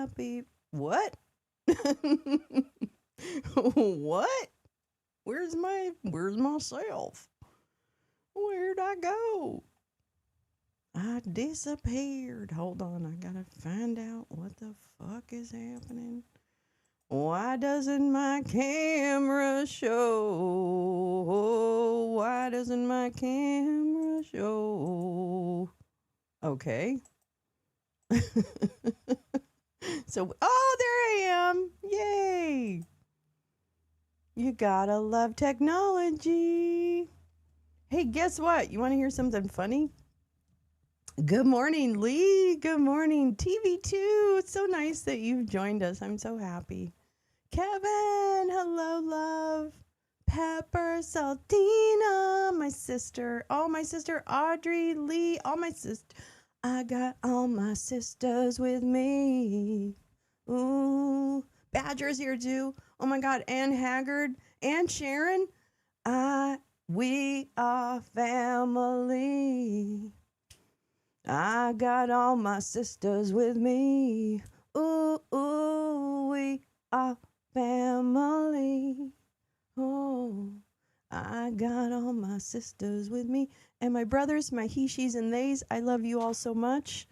happy. What? What? Where's myself? Where'd I go? I disappeared. Hold on, I gotta find out what the fuck is happening. Why doesn't my camera show? Why doesn't my camera show? Okay. So, oh, there I am. Yay. You gotta love technology. Hey, guess what? You want to hear something funny? Good morning, Lee. Good morning, TV2. It's so nice that you've joined us. I'm so happy. Kevin, hello, love. Pepper, Saltina, my sister. Oh, my sister Audrey, Lee, all my sisters. I got all my sisters with me. Ooh, Badger's here too. Oh my God, Ann Haggard and Sharon. We are family. I got all my sisters with me. Ooh, we are family. Oh, I got all my sisters with me. And my brothers, my he, she's, and theys, I love you all so much.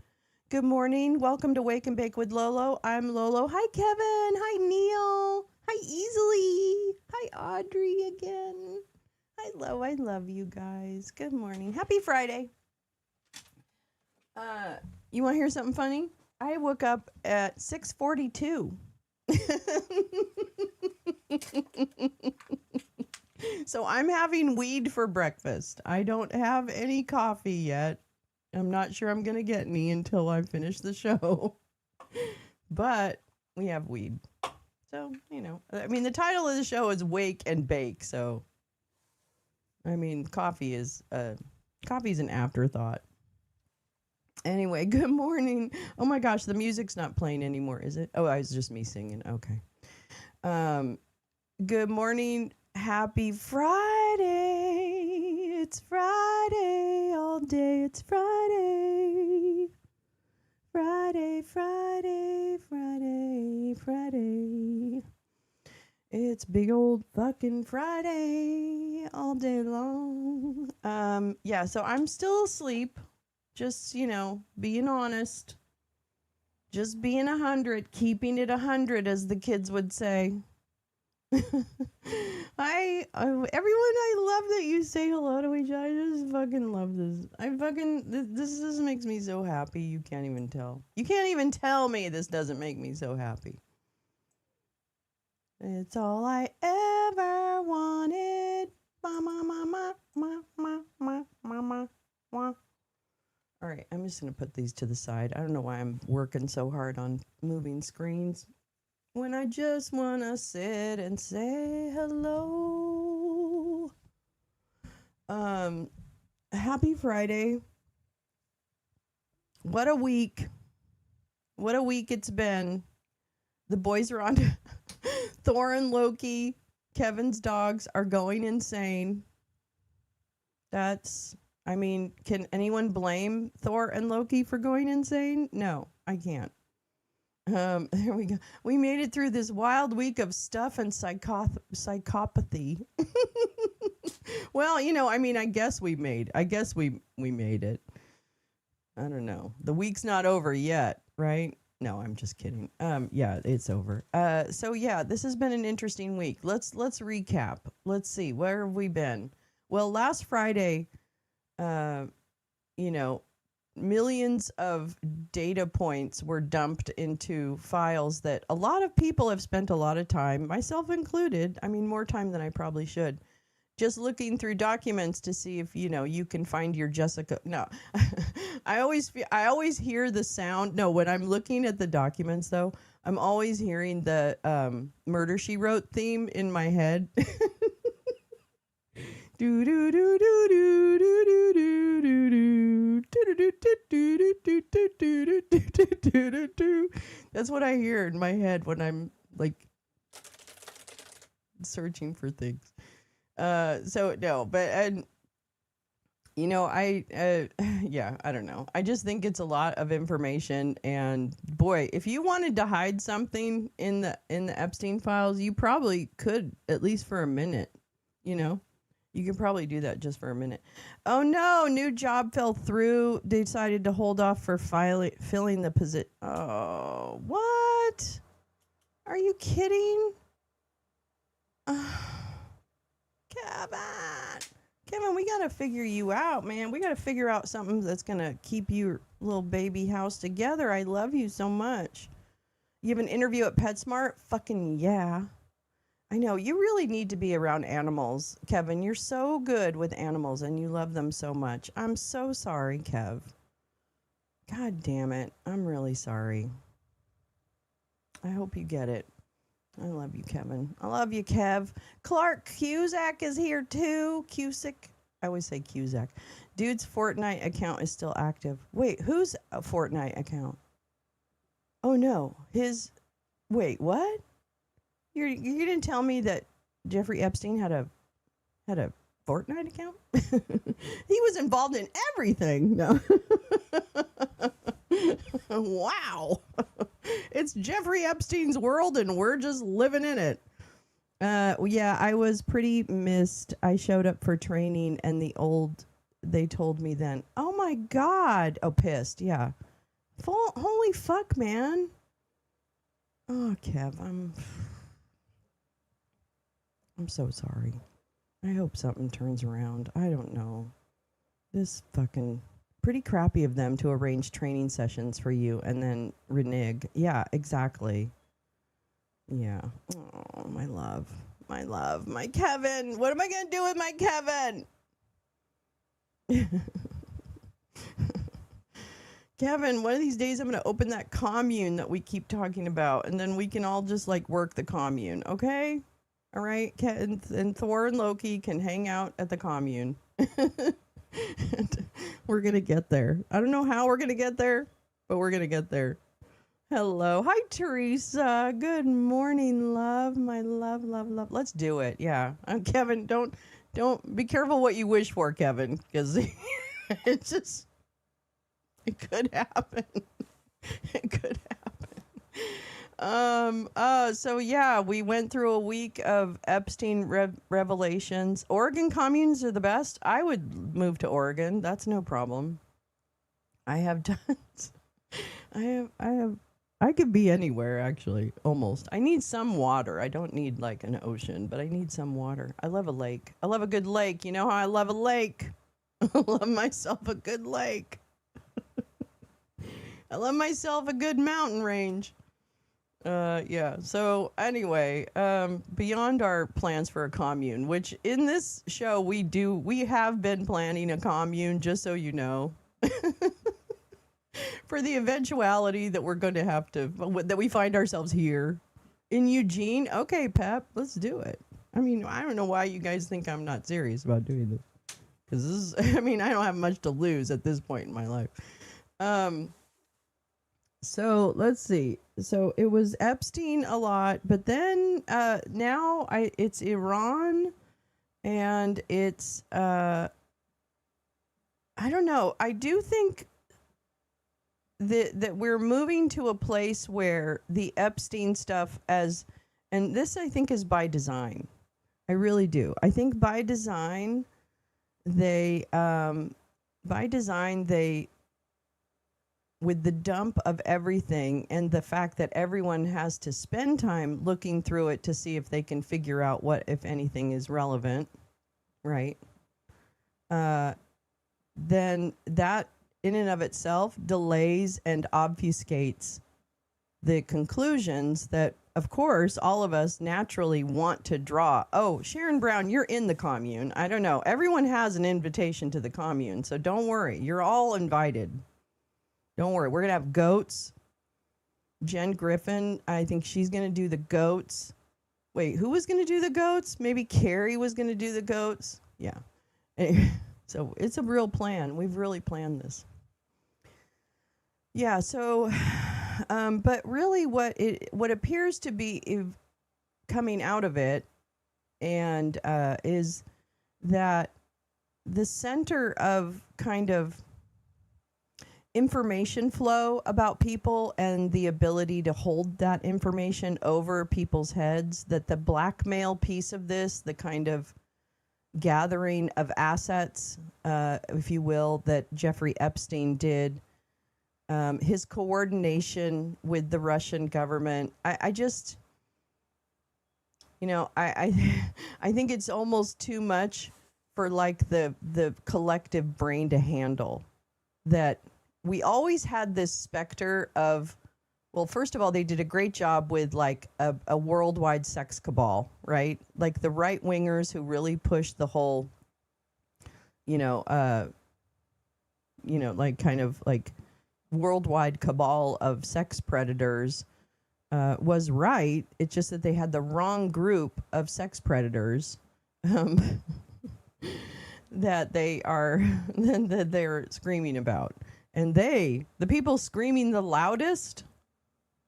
Good morning. Welcome to Wake and Bake with Lolo. I'm Lolo. Hi, Kevin. Hi, Neil. Hi, Easily. Hi, Audrey again. Hello. I love you guys. Good morning. Happy Friday. You want to hear something funny? I woke up at 6:42. So I'm having weed for breakfast. I don't have any coffee yet. I'm not sure I'm going to get any until I finish the show. But we have weed. So, you know, I mean, the title of the show is Wake and Bake. So, I mean, coffee is an afterthought. Anyway, good morning. Oh my gosh, the music's not playing anymore, is it? Oh, it's just me singing. Okay. Good morning. Happy Friday. It's Friday all day. It's Friday. Friday, Friday, Friday, Friday. It's big old fucking Friday all day long. Yeah, so I'm still asleep. Just, you know, being honest. Just being 100, keeping it 100, as the kids would say. Everyone, I love that you say hello to each other. I just fucking love this. This just makes me so happy. You can't even tell. You can't even tell me this doesn't make me so happy. It's all I ever wanted. Mama, mama, mama, mama, mama, mama. All right, I'm just going to put these to the side. I don't know why I'm working so hard on moving screens when I just want to sit and say hello. Happy Friday. What a week. What a week it's been. The boys are on Thor and Loki. Kevin's dogs are going insane. I mean, can anyone blame Thor and Loki for going insane? No, I can't. There we go. We made it through this wild week of stuff and psychopathy. Well, you know, I mean, I guess we made it. I don't know. The week's not over yet, right? No, I'm just kidding. Yeah, it's over. So yeah, this has been an interesting week. Let's recap. Let's see, where have we been? Well, last Friday, you know, millions of data points were dumped into files that a lot of people have spent a lot of time, myself included, I mean, more time than I probably should, just looking through documents to see if, you know, you can find your Jessica. No, I always hear the sound. No, when I'm looking at the documents, though, I'm always hearing the Murder, She Wrote theme in my head. Do do do do do do do do do do. That's what I hear in my head when I'm like searching for things. So no, but Yeah, I don't know. I just think it's a lot of information, and boy, if you wanted to hide something in the Epstein files, you probably could, at least for a minute. You know, you could probably do that just for a minute. Oh no, new job fell through. They decided to hold off for filling the position. Oh, what? Are you kidding? Kevin, we got to figure you out, man. We got to figure out something that's going to keep your little baby house together. I love you so much. You have an interview at PetSmart? Fucking yeah. I know. You really need to be around animals, Kevin. You're so good with animals and you love them so much. I'm so sorry, Kev. God damn it. I'm really sorry. I hope you get it. I love you, Kevin. I love you, Kev. Clark Cusack is here too. Cusick. I always say Cusack. Dude's Fortnite account is still active. Wait, whose Fortnite account? Oh no, his. Wait, what? You didn't tell me that Jeffrey Epstein had a Fortnite account? He was involved in everything. No. Wow. It's Jeffrey Epstein's world and we're just living in it. Yeah, I was pretty missed. I showed up for training and they told me then, oh my God. Oh, pissed. Yeah. Holy fuck, man. Oh, Kev, I'm so sorry. I hope something turns around. I don't know. This fucking pretty crappy of them to arrange training sessions for you and then renege. Yeah, exactly. Yeah. Oh, my love. My Kevin. What am I going to do with my Kevin? Kevin, one of these days I'm going to open that commune that we keep talking about, and then we can all just like work the commune, okay? All right? And Thor and Loki can hang out at the commune. We're going to get there. I don't know how we're going to get there, but we're going to get there. Hello. Hi, Teresa. Good morning, love. My love, love, love. Let's do it. Yeah. Kevin, don't be careful what you wish for, Kevin, because it could happen. It could happen. So yeah, we went through a week of Epstein revelations. Oregon communes are the best. I would move to Oregon. That's no problem. I have tons. I could be anywhere, actually, almost. I need some water. I don't need like an ocean, but I need some water. I love a lake. I love a good lake. You know how I love a lake? I love myself a good lake. I love myself a good mountain range. Yeah. So anyway, beyond our plans for a commune, which in this show we have been planning a commune, just so you know. For the eventuality that we're going to have to, that we find ourselves here in Eugene. Okay, Pep, let's do it. I mean, I don't know why you guys think I'm not serious about doing this. Because I don't have much to lose at this point in my life. So let's see. So it was Epstein a lot, but then now it's Iran and it's, I don't know. I do think that we're moving to a place where the Epstein stuff and this I think is by design. I really do. I think by design, they with the dump of everything and the fact that everyone has to spend time looking through it to see if they can figure out what, if anything, is relevant, right? Then that in and of itself delays and obfuscates the conclusions that, of course, all of us naturally want to draw. Oh, Sharon Brown, you're in the commune. I don't know. Everyone has an invitation to the commune, so don't worry. You're all invited. Don't worry. We're going to have goats. Jen Griffin, I think she's going to do the goats. Wait, who was going to do the goats? Maybe Carrie was going to do the goats. Yeah. Anyway, so it's a real plan. We've really planned this. Yeah, so, but really what appears to be coming out of it and is that the center of kind of information flow about people and the ability to hold that information over people's heads, that the blackmail piece of this, the kind of gathering of assets, if you will, that Jeffrey Epstein did, his coordination with the Russian government, I just, I think it's almost too much for like the collective brain to handle. That we always had this specter of, well, first of all, they did a great job with like a worldwide sex cabal, right? Like the right wingers who really pushed the whole, like kind of like worldwide cabal of sex predators was right. It's just that they had the wrong group of sex predators that they're screaming about. And the people screaming the loudest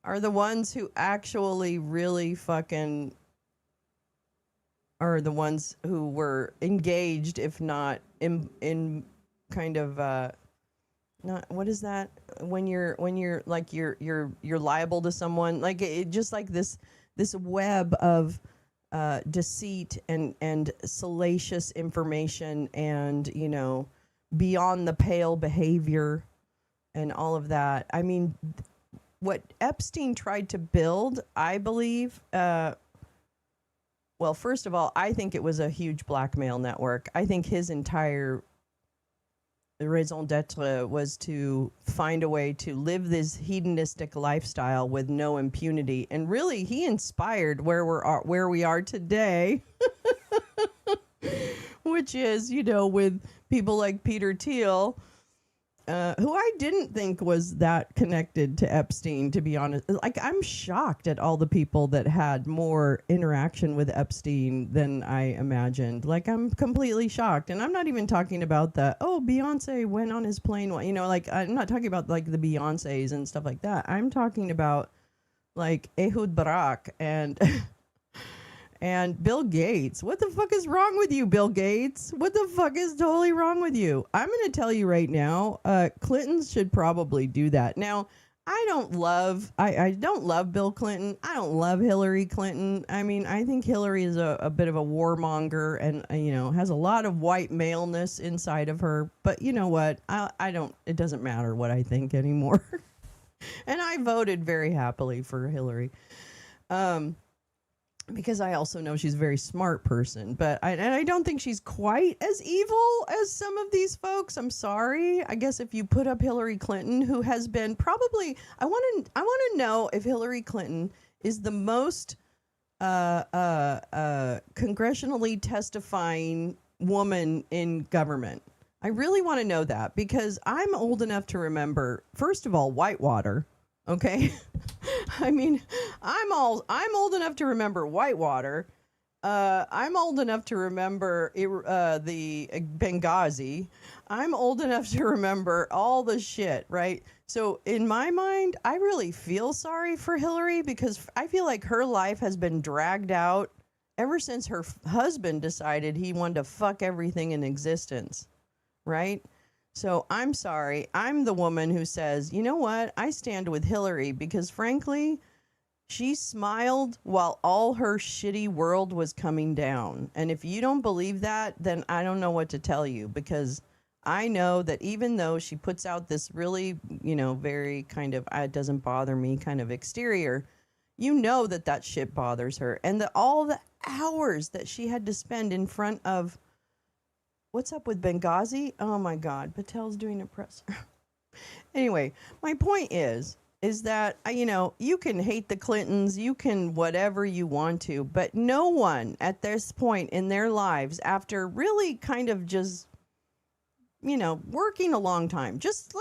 are the ones who actually really fucking are the ones who were engaged, if not in kind of not, what is that when you're like you're liable to someone, like it just like this web of deceit and salacious information and beyond the pale behavior and all of that. I mean, what Epstein tried to build, I believe, well, first of all, I think it was a huge blackmail network. I think his entire raison d'etre was to find a way to live this hedonistic lifestyle with no impunity. And really, he inspired where we are today, which is, with people like Peter Thiel, who I didn't think was that connected to Epstein, to be honest. Like, I'm shocked at all the people that had more interaction with Epstein than I imagined. Like, I'm completely shocked. And I'm not even talking about Beyonce went on his plane. Like, I'm not talking about, like, the Beyoncés and stuff like that. I'm talking about, like, Ehud Barak and Bill Gates. What the fuck is wrong with you, Bill Gates? What the fuck is totally wrong with you? I'm going to tell you right now, Clintons should probably do that. Now, I don't love Bill Clinton. I don't love Hillary Clinton. I mean, I think Hillary is a bit of a warmonger and, has a lot of white maleness inside of her. But you know what? It doesn't matter what I think anymore. And I voted very happily for Hillary. Because I also know she's a very smart person, but I don't think she's quite as evil as some of these folks. I'm sorry. I guess if you put up Hillary Clinton, who has been probably, I want to know if Hillary Clinton is the most congressionally testifying woman in government. I really want to know that because I'm old enough to remember, first of all, Whitewater. Okay. I mean, I'm old enough to remember Whitewater. I'm old enough to remember the Benghazi. I'm old enough to remember all the shit, right? So in my mind, I really feel sorry for Hillary because I feel like her life has been dragged out ever since her husband decided he wanted to fuck everything in existence, right? So I'm sorry. I'm the woman who says, you know what? I stand with Hillary because, frankly, she smiled while all her shitty world was coming down. And if you don't believe that, then I don't know what to tell you because I know that even though she puts out this really, very kind of, it doesn't bother me kind of exterior, that shit bothers her. And all the hours that she had to spend in front of what's up with Benghazi? Oh my God, Patel's doing a press. Anyway, my point is that, you can hate the Clintons, you can whatever you want to, but no one at this point in their lives, after really kind of just, working a long time, just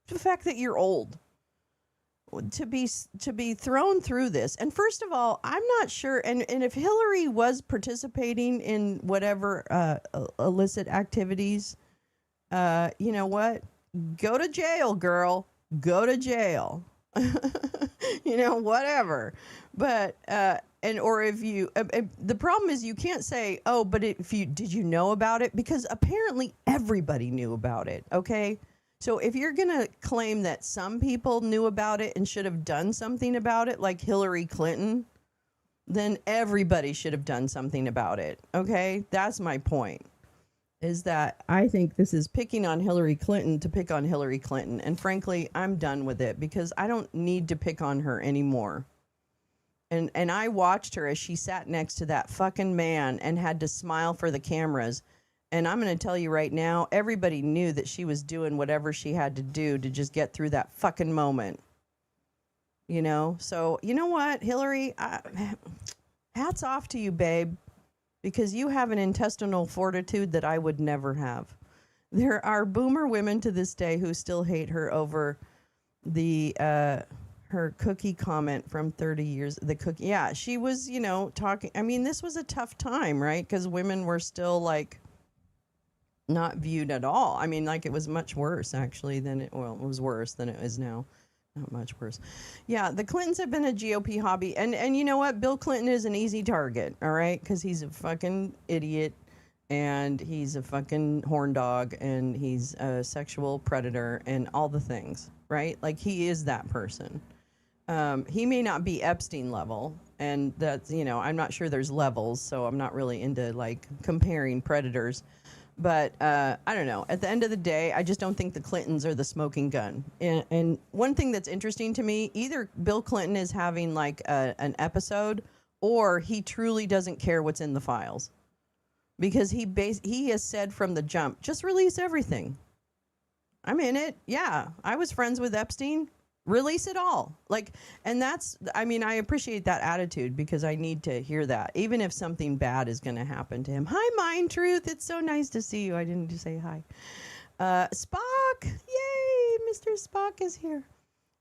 the fact that you're old, to be thrown through this. And first of all, I'm not sure, and if Hillary was participating in whatever illicit activities, you know what? Go to jail, girl. Go to jail. Whatever. But and or if you, the problem is you can't say, oh, but if you, did you know about it? Because apparently everybody knew about it, okay? So if you're going to claim that some people knew about it and should have done something about it, like Hillary Clinton, then everybody should have done something about it, okay? That's my point, is that I think this is picking on Hillary Clinton to pick on Hillary Clinton. And frankly, I'm done with it because I don't need to pick on her anymore. And I watched her as she sat next to that fucking man and had to smile for the cameras. And I'm going to tell you right now, everybody knew that she was doing whatever she had to do to just get through that fucking moment. You know? So, you know what, Hillary? Hats off to you, babe. Because you have an intestinal fortitude that I would never have. There are boomer women to this day who still hate her over the her cookie comment from 30 years. The cookie, yeah, she was, you know, talking. I mean, this was a tough time, right? Because women were still like not viewed at all. I mean, like it was much worse actually than it. Well, it was worse than it is now. Not much worse. Yeah, the Clintons have been a GOP hobby. And you know what? Bill Clinton is an easy target, all right? Because he's a fucking idiot, and he's a fucking horn dog, and he's a sexual predator, and all the things, right? Like, he is that person. He may not be Epstein level, and that's, you know, I'm not sure there's levels, so I'm not really into, like, comparing predators. But I don't know. At the end of the day, I just don't think the Clintons are the smoking gun. And one thing that's interesting to me, either Bill Clinton is having like an episode, or he truly doesn't care what's in the files. Because he has said from the jump, just release everything. I'm in it. Yeah, I was friends with Epstein. Release it all. Like, and that's, I mean, I appreciate that attitude because I need to hear that, even if something bad is going to happen to him. Hi, Mind Truth. It's so nice to see you. I didn't just say hi. Spock. Yay. Mr. Spock is here.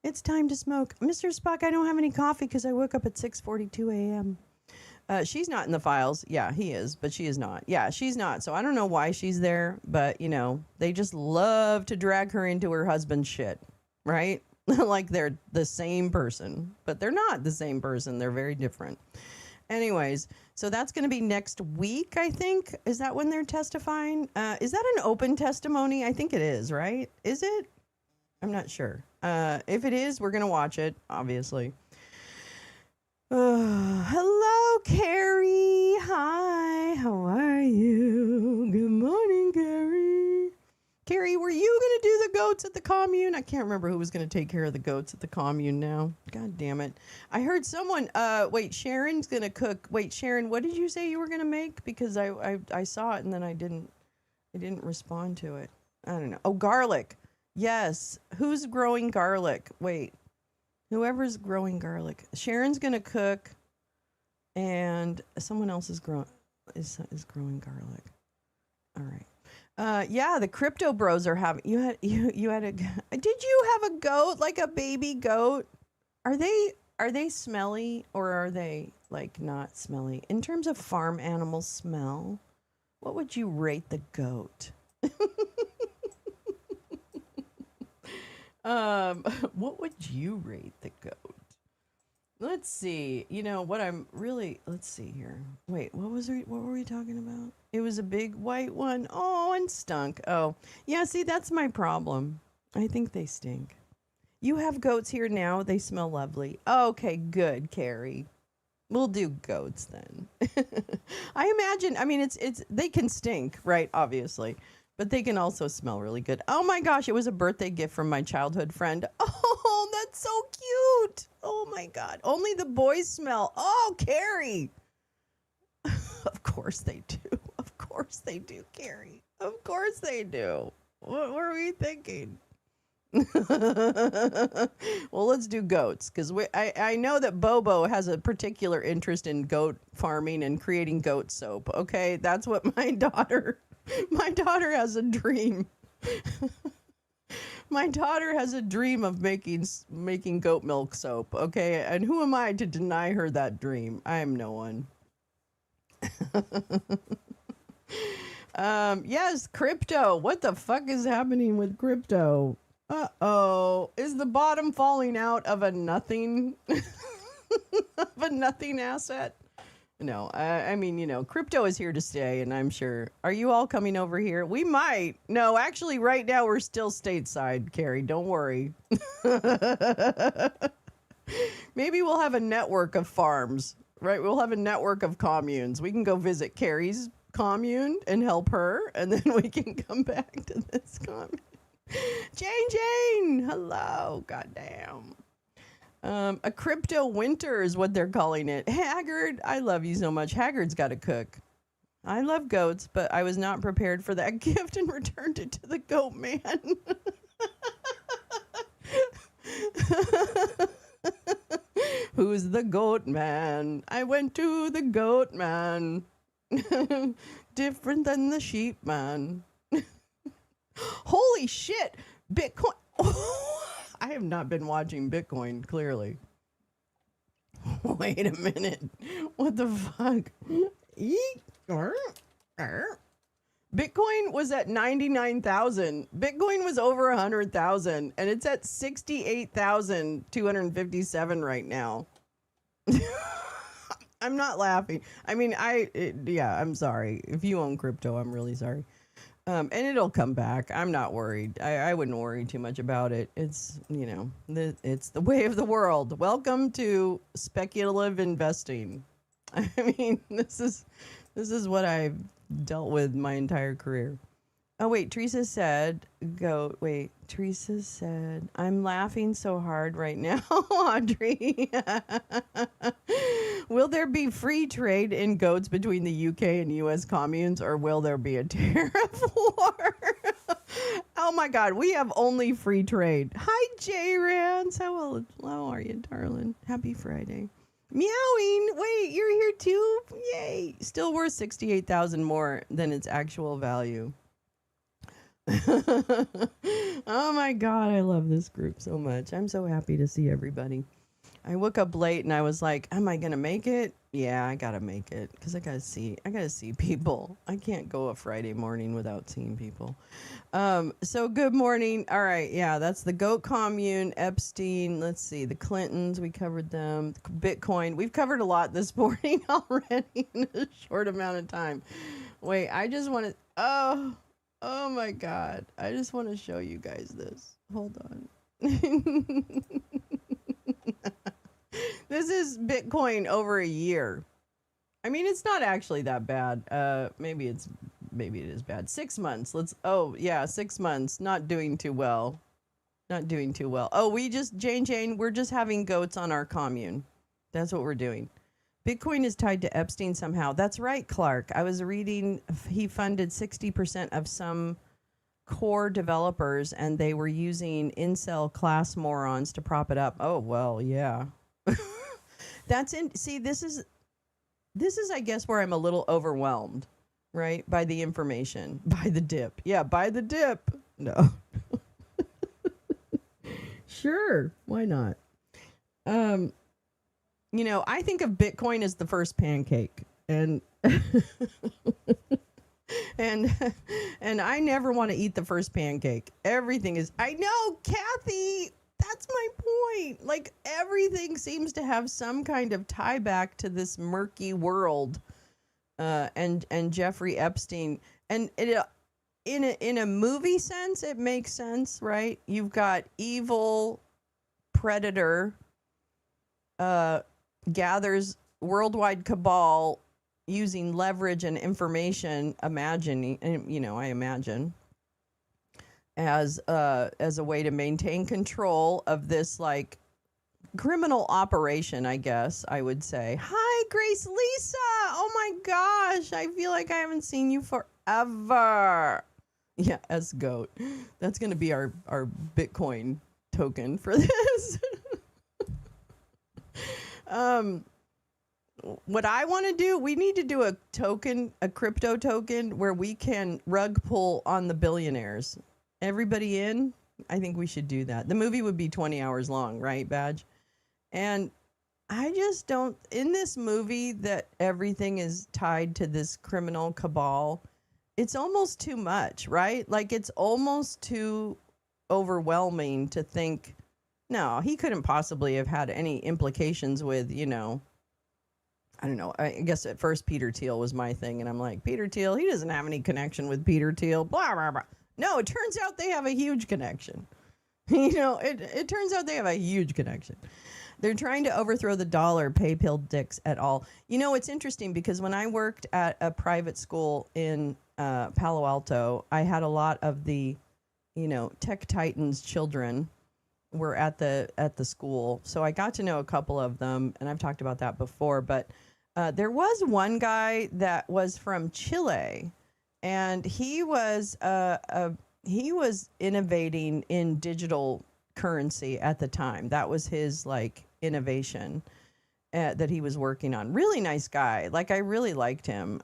It's time to smoke. Mr. Spock, I don't have any coffee because I woke up at 6:42 a.m. She's not in the files. Yeah, he is, but she is not. Yeah, she's not. So I don't know why she's there, but, you know, they just love to drag her into her husband's shit, right? Like they're the same person, but they're not the same person. They're very different. Anyways, so that's going to be next week, I think. Is that when they're testifying? Is that an open testimony? I think it is, right? Is it? I'm not sure. If it is, we're going to watch it, obviously. Hello, Carrie. Hi, how are you? Good morning, Carrie. Carrie, were you going to do the goats at the commune? I can't remember who was going to take care of the goats at the commune now. God damn it. I heard someone, wait, Sharon's going to cook. Wait, Sharon, what did you say you were going to make? Because I saw it and then I didn't respond to it. I don't know. Oh, garlic. Yes. Who's growing garlic? Wait. Whoever's growing garlic. Sharon's going to cook and someone else is growing garlic. All right. Yeah, the crypto bros are having. You had a. Did you have a goat, like a baby goat? Are they smelly or are they like not smelly? In terms of farm animal smell, what would you rate the goat? What would you rate the goat? Let's see. You know what I'm really. Let's see here. Wait, what were we talking about? It was a big white one. Oh, and stunk. Oh, yeah. See, that's my problem. I think they stink. You have goats here now. They smell lovely. Okay, good, Carrie. We'll do goats then. I imagine. I mean, it's they can stink, right? Obviously. But they can also smell really good. Oh my gosh, it was a birthday gift from my childhood friend. Oh, that's so cute. Oh my God. Only the boys smell. Oh, Carrie. Of course they do. Of course they do, Carrie. Of course they do. What were we thinking? Well, let's do goats because I know that Bobo has a particular interest in goat farming and creating goat soap. Okay, that's what my daughter has a dream. My daughter has a dream of making goat milk soap. Okay, and who am I to deny her that dream? I am no one. Yes, crypto. What the fuck is happening with crypto? Uh-oh. Is the bottom falling out of a nothing? Of a a nothing asset. No, I mean, crypto is here to stay, and I'm sure. Are you all coming over here? We might. No, actually, right now we're still stateside, Carrie. Don't worry. Maybe we'll have a network of farms, right? We'll have a network of communes. We can go visit Carrie's commune and help her, and then we can come back to this commune. Jane, hello. Goddamn. A crypto winter is what they're calling it. Haggard, I love you so much. Haggard's got to cook. I love goats, but I was not prepared for that gift and returned it to the goat man. Who's the goat man? I went to the goat man. Different than the sheep man. Holy shit. Bitcoin. I have not been watching Bitcoin, clearly. Wait a minute. What the fuck? Bitcoin was at 99,000. Bitcoin was over 100,000, and it's at 68,257 right now. I'm not laughing. I mean, I'm sorry. If you own crypto, I'm really sorry. And it'll come back. I'm not worried. I wouldn't worry too much about it. It's, it's the way of the world. Welcome to speculative investing. I mean, this is what I've dealt with my entire career. Oh, wait, Teresa said, Teresa said, I'm laughing so hard right now, Audrey. Will there be free trade in goats between the UK and US communes, or will there be a tariff war? Oh my God, we have only free trade. Hi, J Rance. How are you, darling? Happy Friday. Meowing. Wait, you're here too? Yay. Still worth 68,000 more than its actual value. Oh my God, I love this group so much. I'm so happy to see everybody. I woke up late and I was like, am I going to make it? Yeah, I got to make it because I got to see people. I can't go a Friday morning without seeing people. So good morning. All right. Yeah, that's the GOAT commune, Epstein. Let's see, the Clintons. We covered them. Bitcoin. We've covered a lot this morning already in a short amount of time. Wait, I just want to, oh my God. I just want to show you guys this. Hold on. This is Bitcoin over a year. I mean, it's not actually that bad. Maybe it is bad. 6 months. 6 months. Not doing too well. Oh, Jane, we're just having goats on our commune. That's what we're doing. Bitcoin is tied to Epstein somehow. That's right, Clark. I was reading he funded 60% of some core developers, and they were using incel class morons to prop it up. Oh, well, yeah. See, this is, I guess, where I'm a little overwhelmed, right? By the information, by the dip. Yeah, by the dip. No. Sure. Why not? I think of Bitcoin as the first pancake, and and I never want to eat the first pancake. Everything is, I know, Kathy, that's my point. Like, everything seems to have some kind of tie back to this murky world, and Jeffrey Epstein. And in a movie sense, it makes sense, right? You've got evil predator, gathers worldwide cabal using leverage and information, I imagine, as a way to maintain control of this, like, criminal operation, I guess I would say. Hi, Grace Lisa. Oh my gosh. I feel like I haven't seen you forever. Yeah, as GOAT. That's going to be our Bitcoin token for this. What I want to do, we need to do a crypto token where we can rug pull on the billionaires. Everybody in? I think we should do that. The movie would be 20 hours long, right, Badge? And I just don't, in this movie that everything is tied to this criminal cabal, it's almost too much, right? Like, it's almost too overwhelming to think, no, he couldn't possibly have had any implications with, I don't know. I guess at first Peter Thiel was my thing, and I'm like, Peter Thiel, he doesn't have any connection with Peter Thiel. Blah blah blah. No, it turns out they have a huge connection. It turns out they have a huge connection. They're trying to overthrow the dollar, pay pill dicks at all. It's interesting because when I worked at a private school in Palo Alto, I had a lot of the, tech titans children were at the school. So I got to know a couple of them, and I've talked about that before. But there was one guy that was from Chile, and he was innovating in digital currency at the time. That was his innovation that he was working on. Really nice guy. I really liked him.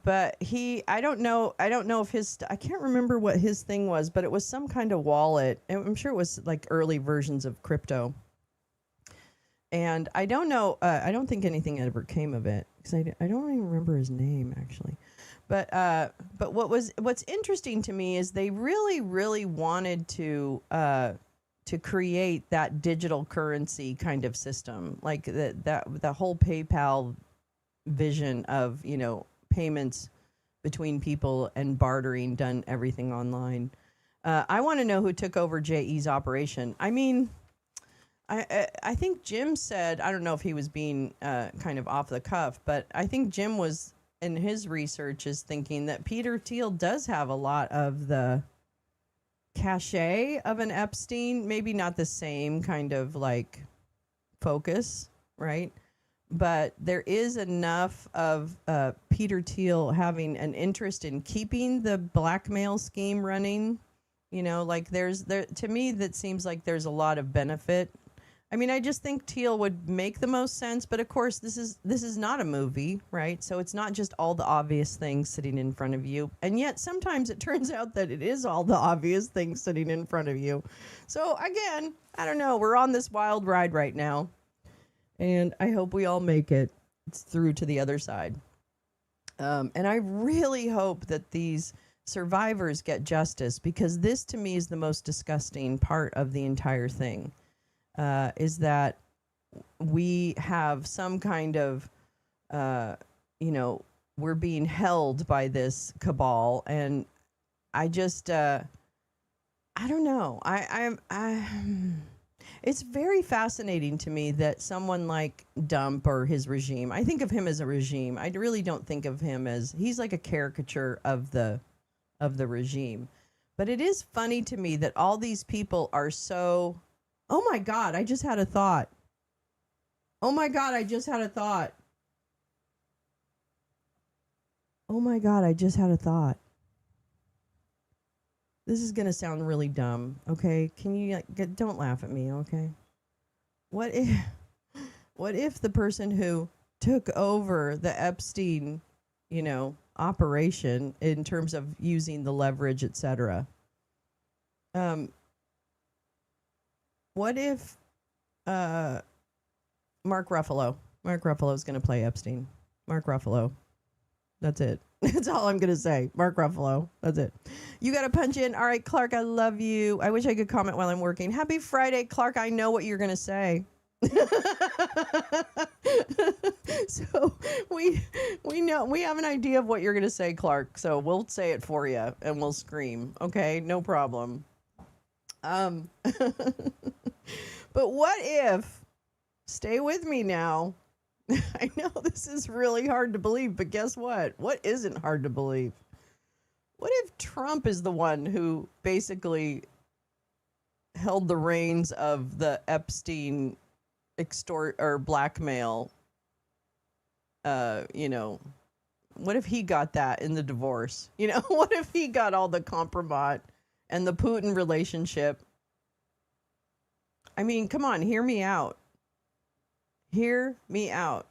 But I don't know if I can't remember what his thing was, but it was some kind of wallet. I'm sure it was early versions of crypto. And I don't know, I don't think anything ever came of it because I don't even remember his name actually. But what's interesting to me is they really, really wanted to create that digital currency kind of system, the whole PayPal vision of payments between people and bartering, done everything online. I want to know who took over JE's operation. I mean, I think Jim said, I don't know if he was being kind of off the cuff, but I think Jim was in his research is thinking that Peter Thiel does have a lot of the cachet of an Epstein, maybe not the same kind of focus, right? But there is enough of Peter Thiel having an interest in keeping the blackmail scheme running. To me, that seems like there's a lot of benefit. I mean, I just think Thiel would make the most sense, but of course, this is not a movie, right? So it's not just all the obvious things sitting in front of you, and yet sometimes it turns out that it is all the obvious things sitting in front of you. So again, I don't know. We're on this wild ride right now, and I hope we all make it through to the other side. And I really hope that these survivors get justice, because this to me is the most disgusting part of the entire thing. Is that we have some kind of, we're being held by this cabal, and I just, I don't know. It's very fascinating to me that someone like Dump or his regime, I think of him as a regime. I really don't think of him as, he's like a caricature of the regime. But it is funny to me that all these people are so, oh my God, I just had a thought. Oh my God, I just had a thought. Oh my God, I just had a thought. This is going to sound really dumb, okay? Can you, don't laugh at me, okay? What if the person who took over the Epstein, operation in terms of using the leverage, etc., what if Mark Ruffalo is going to play Epstein? Mark Ruffalo. That's it. That's all I'm going to say. Mark Ruffalo. That's it. You got to punch in. All right, Clark, I love you. I wish I could comment while I'm working. Happy Friday, Clark. I know what you're going to say. So we know, we have an idea of what you're going to say, Clark. So we'll say it for you and we'll scream. Okay, no problem. But what if, stay with me now. I know this is really hard to believe, but guess what? What isn't hard to believe? What if Trump is the one who basically held the reins of the Epstein extort or blackmail? What if he got that in the divorce? What if he got all the compromise and the Putin relationship? I mean, come on, hear me out. Hear me out.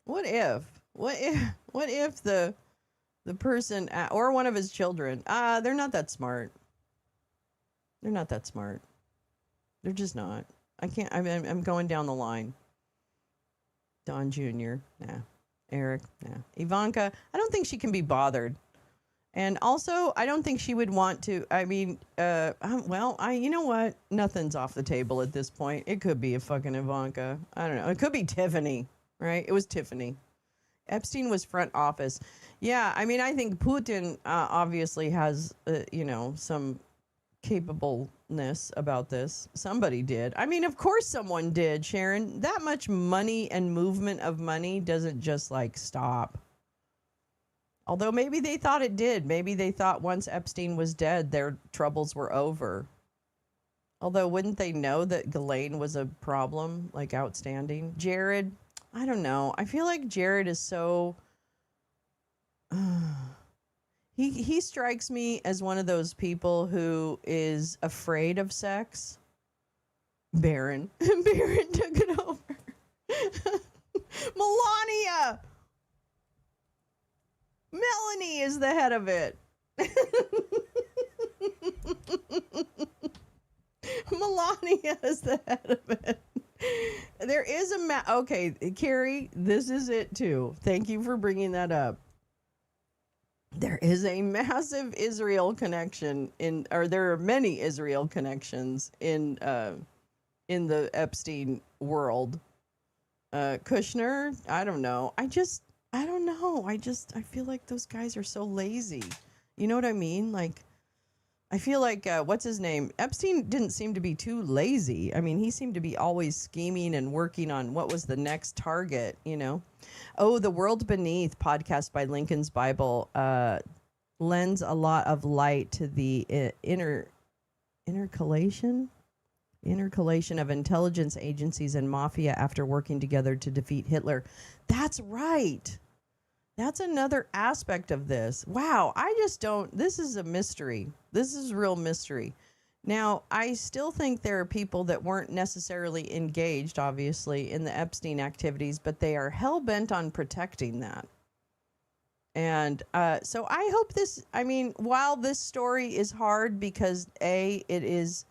What if the person or one of his children, they're not that smart. They're not that smart. They're just not. I'm going down the line. Don Jr., nah. Eric, nah. Ivanka, I don't think she can be bothered. And also, I don't think she would want to. I mean, you know what? Nothing's off the table at this point. It could be a fucking Ivanka. I don't know. It could be Tiffany, right? It was Tiffany. Epstein was front office. Yeah, I mean, I think Putin obviously has, some capableness about this. Somebody did. I mean, of course someone did, Sharon. That much money and movement of money doesn't just like stop. Although maybe they thought it did. Maybe they thought once Epstein was dead, their troubles were over. Although wouldn't they know that Ghislaine was a problem, like outstanding? Jared, I don't know. I feel like Jared is so... He strikes me as one of those people who is afraid of sex. Baron. Baron took it over. Melania! Melanie is the head of it. Melania is the head of it. There is okay, Carrie, this is it too. Thank you for bringing that up. There is a massive Israel connection there are many Israel connections in the Epstein world. Kushner, I don't know. I don't know. I feel like those guys are so lazy. You know what I mean? Like, I feel like, what's his name? Epstein didn't seem to be too lazy. I mean, he seemed to be always scheming and working on what was the next target, you know? Oh, The World Beneath podcast by Lincoln's Bible lends a lot of light to the intercalation of intelligence agencies and mafia after working together to defeat Hitler. That's right. That's another aspect of this. Wow, this is a mystery. This is a real mystery. Now, I still think there are people that weren't necessarily engaged, obviously, in the Epstein activities, but they are hell-bent on protecting that. And so I hope while this story is hard because, A, it is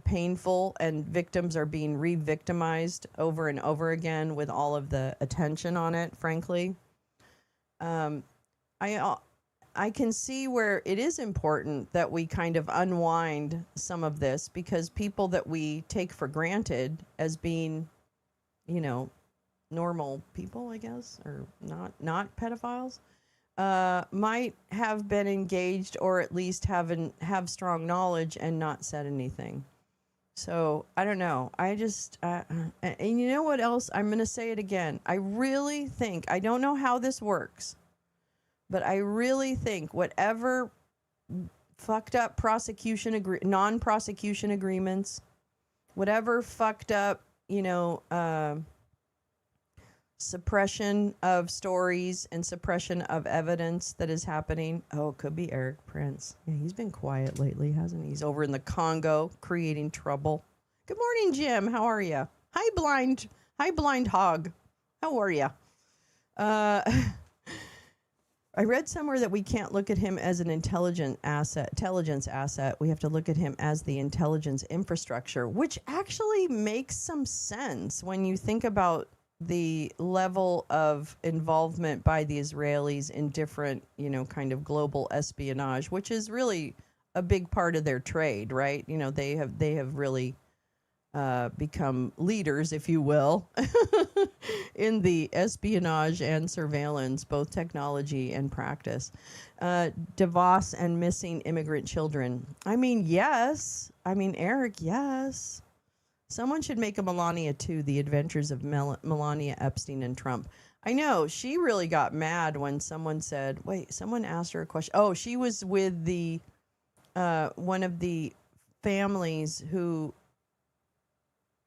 painful and victims are being re-victimized over and over again with all of the attention on it, frankly. I can see where it is important that we kind of unwind some of this because people that we take for granted as being, normal people, I guess, or not pedophiles, might have been engaged or at least have strong knowledge and not said anything. So I don't know. And you know what else? I'm going to say it again. I really think, I don't know how this works, but I really think whatever fucked up non-prosecution agreements, whatever fucked up, suppression of stories and suppression of evidence that is happening. Oh, it could be Eric Prince. Yeah, he's been quiet lately, hasn't he? He's over in the Congo creating trouble. Good morning, Jim. How are you? Hi, blind hog. How are you? I read somewhere that we can't look at him as an intelligence asset. We have to look at him as the intelligence infrastructure, which actually makes some sense when you think about the level of involvement by the Israelis in different, kind of global espionage, which is really a big part of their trade, right? They have really become leaders, if you will, in the espionage and surveillance, both technology and practice. DeVos and missing immigrant children. I mean, yes. I mean, Eric, yes. Someone should make a Melania 2, The Adventures of Melania, Epstein, and Trump. I know, she really got mad when someone asked her a question. Oh, she was with the one of the families who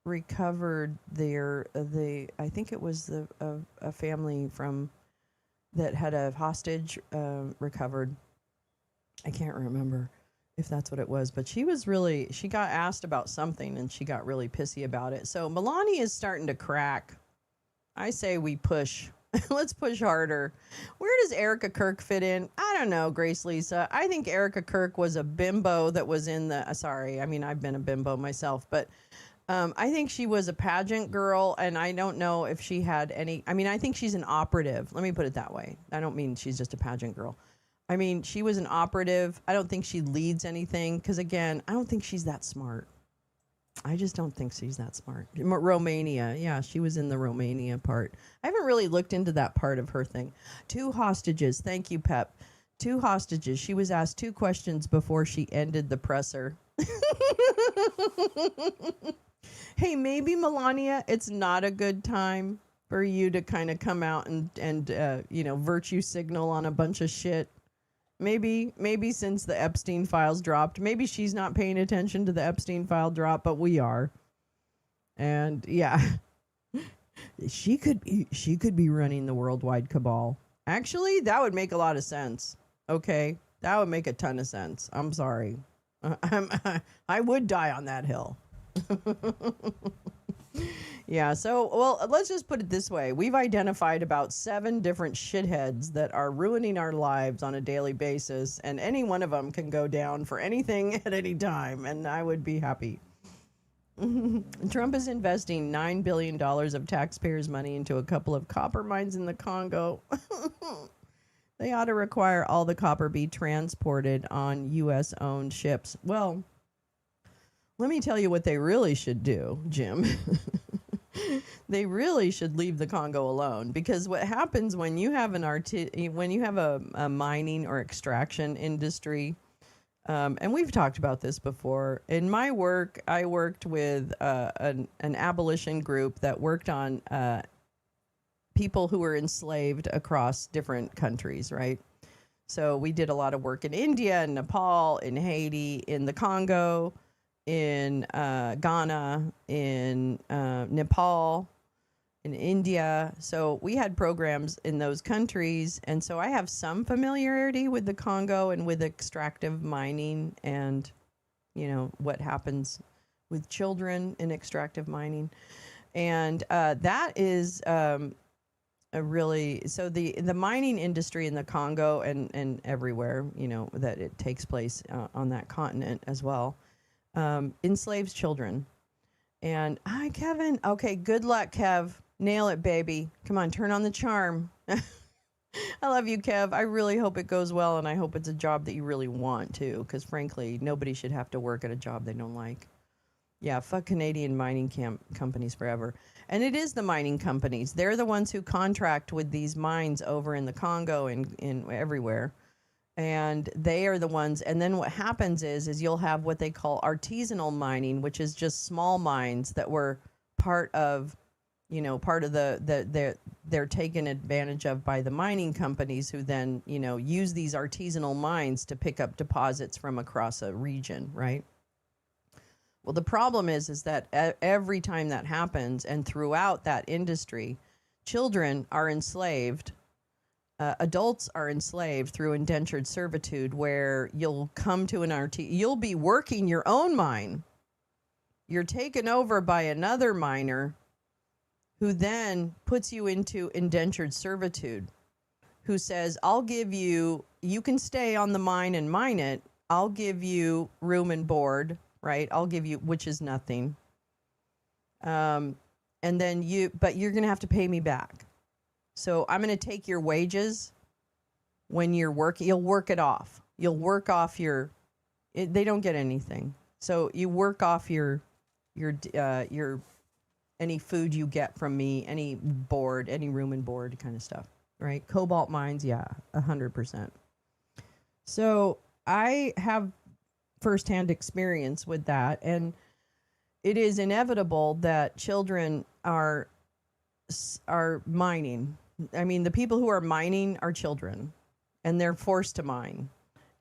recovered I think it was a family that had a hostage recovered. I can't remember if that's what it was, but she got asked about something and she got really pissy about it. So Melania is starting to crack. I say we push. Let's push harder. Where does Erica Kirk fit in? I don't know, Grace Lisa. I think Erica Kirk was a bimbo that was in I've been a bimbo myself, but I think she was a pageant girl, and I don't know if she had any... I think she's an operative. Let me put it that way. I don't mean she's just a pageant girl. I mean, she was an operative. I don't think she leads anything because, again, I don't think she's that smart. I just don't think she's that smart. Romania. Yeah, she was in the Romania part. I haven't really looked into that part of her thing. 2 hostages. Thank you, Pep. 2 hostages. She was asked 2 questions before she ended the presser. Hey, maybe, Melania, it's not a good time for you to kind of come out and virtue signal on a bunch of shit. Maybe since the Epstein files dropped, maybe she's not paying attention to the Epstein file drop, but we are. And yeah, she could be running the worldwide cabal. Actually, that would make a lot of sense. Okay, that would make a ton of sense. I'm sorry. I would die on that hill. Yeah, so, well, let's just put it this way. We've identified about 7 different shitheads that are ruining our lives on a daily basis, and any one of them can go down for anything at any time, and I would be happy. Trump is investing $9 billion of taxpayers' money into a couple of copper mines in the Congo. They ought to require all the copper be transported on U.S.-owned ships. Well, let me tell you what they really should do, Jim. They really should leave the Congo alone, because what happens when you have a mining or extraction industry, and we've talked about this before. In my work, I worked with an abolition group that worked on people who were enslaved across different countries, right? So we did a lot of work in India, in Nepal, in Haiti, in the Congo, in Ghana, in Nepal, in India. So we had programs in those countries. And so I have some familiarity with the Congo and with extractive mining and, what happens with children in extractive mining. And that is a really, so the mining industry in the Congo and everywhere, that it takes place on that continent as well, enslaves children. And hi, Kevin. Okay, good luck, Kev. Nail it, baby. Come on, turn on the charm. I love you, Kev. I really hope it goes well, and I hope it's a job that you really want, too, because, frankly, nobody should have to work at a job they don't like. Yeah, fuck Canadian mining companies forever. And it is the mining companies. They're the ones who contract with these mines over in the Congo and in everywhere. And they are the ones, and then what happens is you'll have what they call artisanal mining, which is just small mines that were part of they're taken advantage of by the mining companies, who then, use these artisanal mines to pick up deposits from across a region, right? Well, the problem is that every time that happens, and throughout that industry, children are enslaved. Adults are enslaved through indentured servitude, where you'll come to you'll be working your own mine. You're taken over by another miner, who then puts you into indentured servitude, who says, you can stay on the mine and mine it. I'll give you room and board, right? I'll give you, which is nothing. And then but you're going to have to pay me back. So I'm going to take your wages when you're working. You'll work it off. You'll work off they don't get anything. So you work off your any food you get from me, any board, any room and board kind of stuff, right? Cobalt mines, yeah, 100%. So I have firsthand experience with that, and it is inevitable that children are mining. I mean, the people who are mining are children, and they're forced to mine.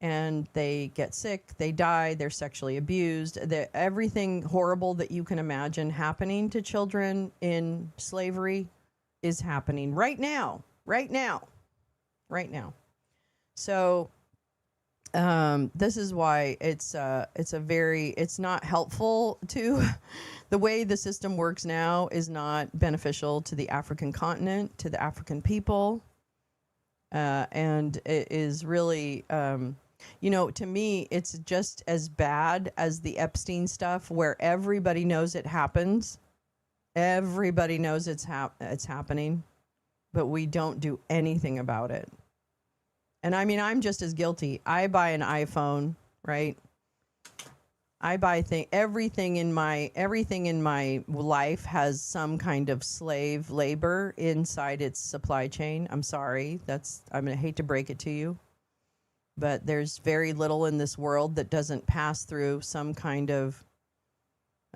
And they get sick, they die, they're sexually abused. Everything horrible that you can imagine happening to children in slavery is happening right now. So this is why it's not helpful to the way the system works now is not beneficial to the African continent, to the African people. And it is really, to me, it's just as bad as the Epstein stuff, where everybody knows it happens. Everybody knows it's happening, but we don't do anything about it. And I mean, I'm just as guilty. I buy an iPhone, right? I buy everything in my life has some kind of slave labor inside its supply chain. I'm sorry. I'm going to hate to break it to you. But there's very little in this world that doesn't pass through some kind of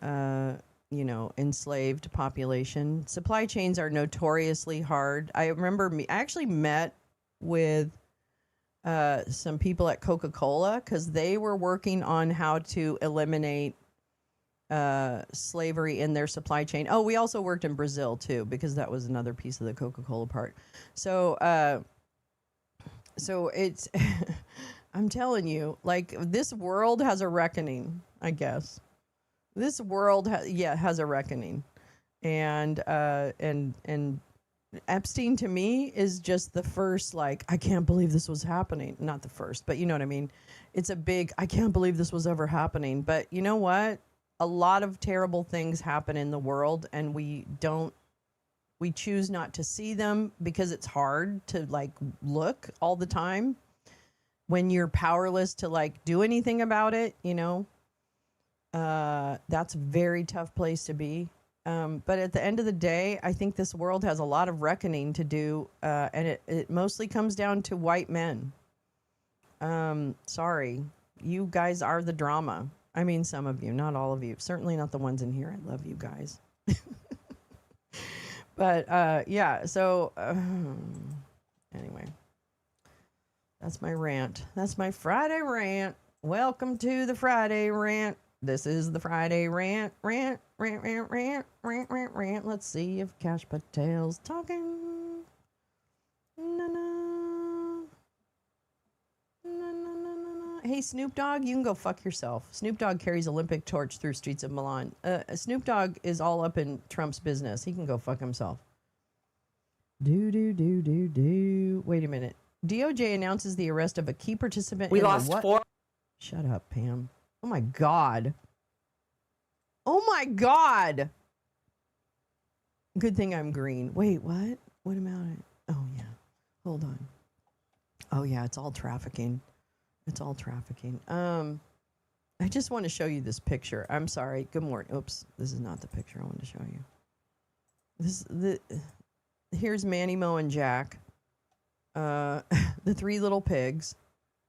enslaved population. Supply chains are notoriously hard. I remember I actually met with some people at Coca-Cola because they were working on how to eliminate slavery in their supply chain. Oh, we also worked in Brazil too, because that was another piece of the Coca-Cola part. So it's, I'm telling you, like, this world has a reckoning, I guess. This world has a reckoning. And Epstein to me is just the first, like, I can't believe this was happening. Not the first, but you know what I mean? It's a big, I can't believe this was ever happening. But you know what? A lot of terrible things happen in the world, and we choose not to see them because it's hard to, like, look all the time when you're powerless to, like, do anything about it, you know? That's a very tough place to be. But at the end of the day, I think this world has a lot of reckoning to do, and it mostly comes down to white men. Sorry, you guys are the drama. I mean, some of you, not all of you. Certainly not the ones in here. I love you guys. But yeah, so anyway, that's my rant. That's my Friday rant. Welcome to the Friday rant. This is the Friday rant. Let's see if Cash Patel's talking. Hey, Snoop Dogg, you can go fuck yourself. Snoop Dogg carries Olympic torch through streets of Milan. Snoop Dogg is all up in Trump's business. He can go fuck himself. Wait a minute. DOJ announces the arrest of a key participant. We lost what? 4. Shut up, Pam. Oh my God. Oh my God. Good thing I'm green. Wait, what? What about it? Oh yeah. Hold on. Oh yeah, it's all trafficking. It's all trafficking. I just want to show you this picture. I'm sorry. Good morning. Oops, this is not the picture I wanted to show you. Here's Manny, Mo, and Jack. The 3 little pigs.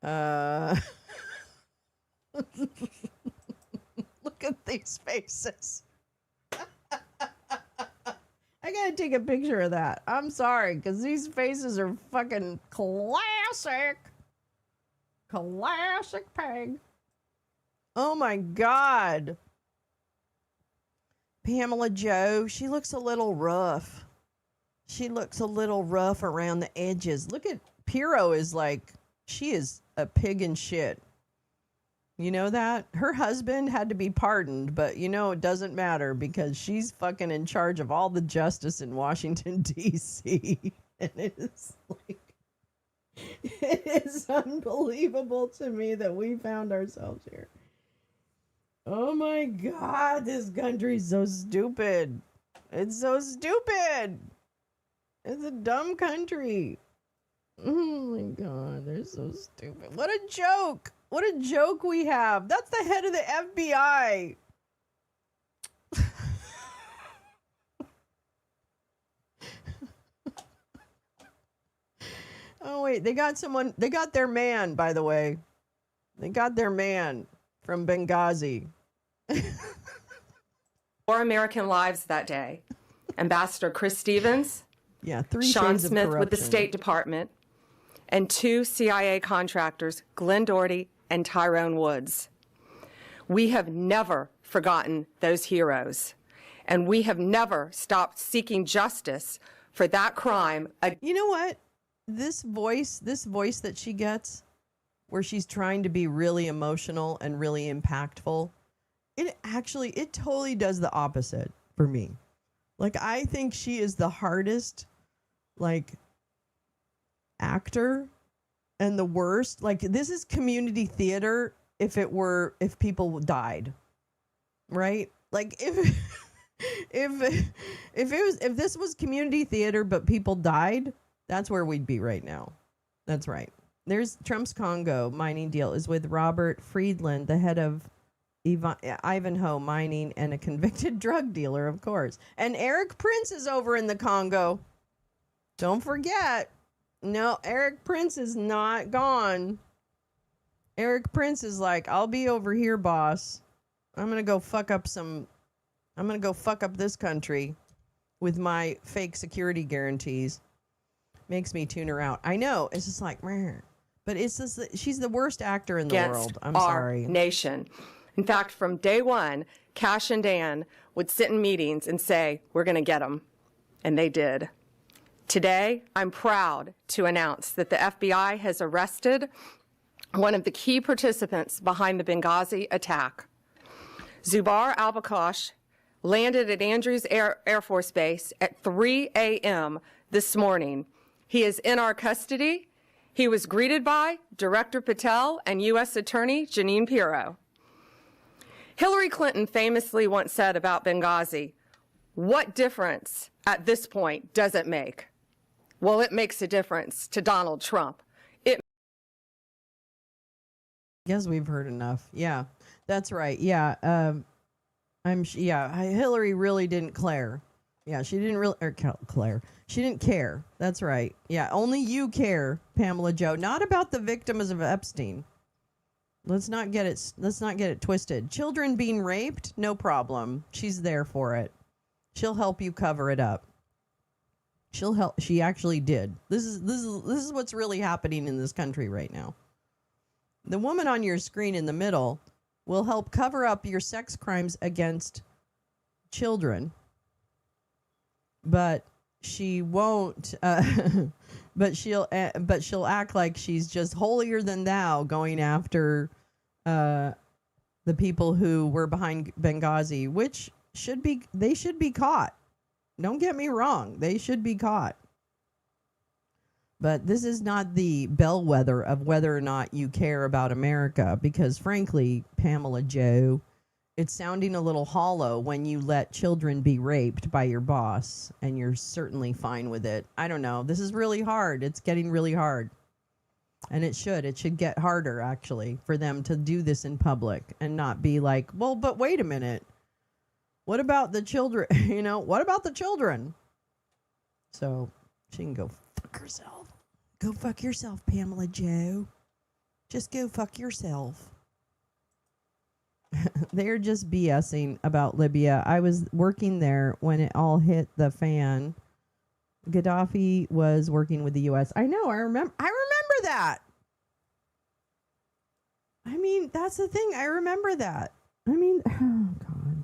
Look at these faces. I gotta take a picture of that. I'm sorry, because these faces are fucking classic. Classic pig. Oh my God. Pamela Joe, she looks a little rough. She looks a little rough around the edges. Look at Piro is like, she is a pig in shit. You know that? Her husband had to be pardoned, but you know, it doesn't matter because she's fucking in charge of all the justice in Washington, D.C. And it is like, it is unbelievable to me that we found ourselves here. Oh my God, this country's so stupid. It's so stupid. It's a dumb country. Oh my God, they're so stupid. What a joke. What a joke we have. That's the head of the FBI. Oh, wait. They got their man, by the way. They got their man from Benghazi. 4 American lives that day. Ambassador Chris Stevens. Yeah, 3 Sean shades of Smith with the corruption. State Department. And 2 CIA contractors, Glenn Doherty and Tyrone Woods. We have never forgotten those heroes. And we have never stopped seeking justice for that crime. You know what? This voice that she gets, where she's trying to be really emotional and really impactful, it totally does the opposite for me. Like, I think she is the hardest, like, actor and the worst. Like, this is community theater if people died, right? Like, if this was community theater but people died, that's where we'd be right now. That's right. There's Trump's Congo mining deal is with Robert Friedland, the head of Ivanhoe Mining and a convicted drug dealer, of course. And Eric Prince is over in the Congo. Don't forget. No, Eric Prince is not gone. Eric Prince is like, I'll be over here, boss. I'm going to go fuck up this country with my fake security guarantees. Makes me tune her out. I know. It's just like, meh. But it's just that she's the worst actor in the world. I'm sorry. Nation. In fact, from day one, Cash and Dan would sit in meetings and say, we're going to get them. And they did. Today, I'm proud to announce that the FBI has arrested one of the key participants behind the Benghazi attack. Zubair al-Bakash landed at Andrews Air Force Base at 3 a.m. this morning. He is in our custody. He was greeted by Director Patel and U.S. Attorney Jeanine Pirro. Hillary Clinton famously once said about Benghazi, what difference at this point does it make? Well, it makes a difference to Donald Trump. Guess we've heard enough. Yeah, that's right. Yeah, Hillary really didn't care. Yeah, she didn't really, Claire. She didn't care. That's right. Yeah, only you care, Pamela Joe. Not about the victims of Epstein. Let's not get it twisted. Children being raped, no problem. She's there for it. She'll help you cover it up. She'll help. She actually did. This is what's really happening in this country right now. The woman on your screen in the middle will help cover up your sex crimes against children. But she won't. But she'll act like she's just holier than thou, going after the people who were behind Benghazi, which should be caught. Don't get me wrong, they should be caught. But this is not the bellwether of whether or not you care about America, because frankly, Pamela Joe, it's sounding a little hollow when you let children be raped by your boss, and you're certainly fine with it. I don't know. This is really hard. It's getting really hard. And it should get harder, actually, for them to do this in public and not be like, well, but wait a minute. What about the children? What about the children? So she can go fuck herself. Go fuck yourself, Pamela Joe. Just go fuck yourself. They're just BSing about Libya. I was working there when it all hit the fan. Gaddafi was working with the U.S. I know. I remember that. I mean, that's the thing. I remember that. I mean, oh God.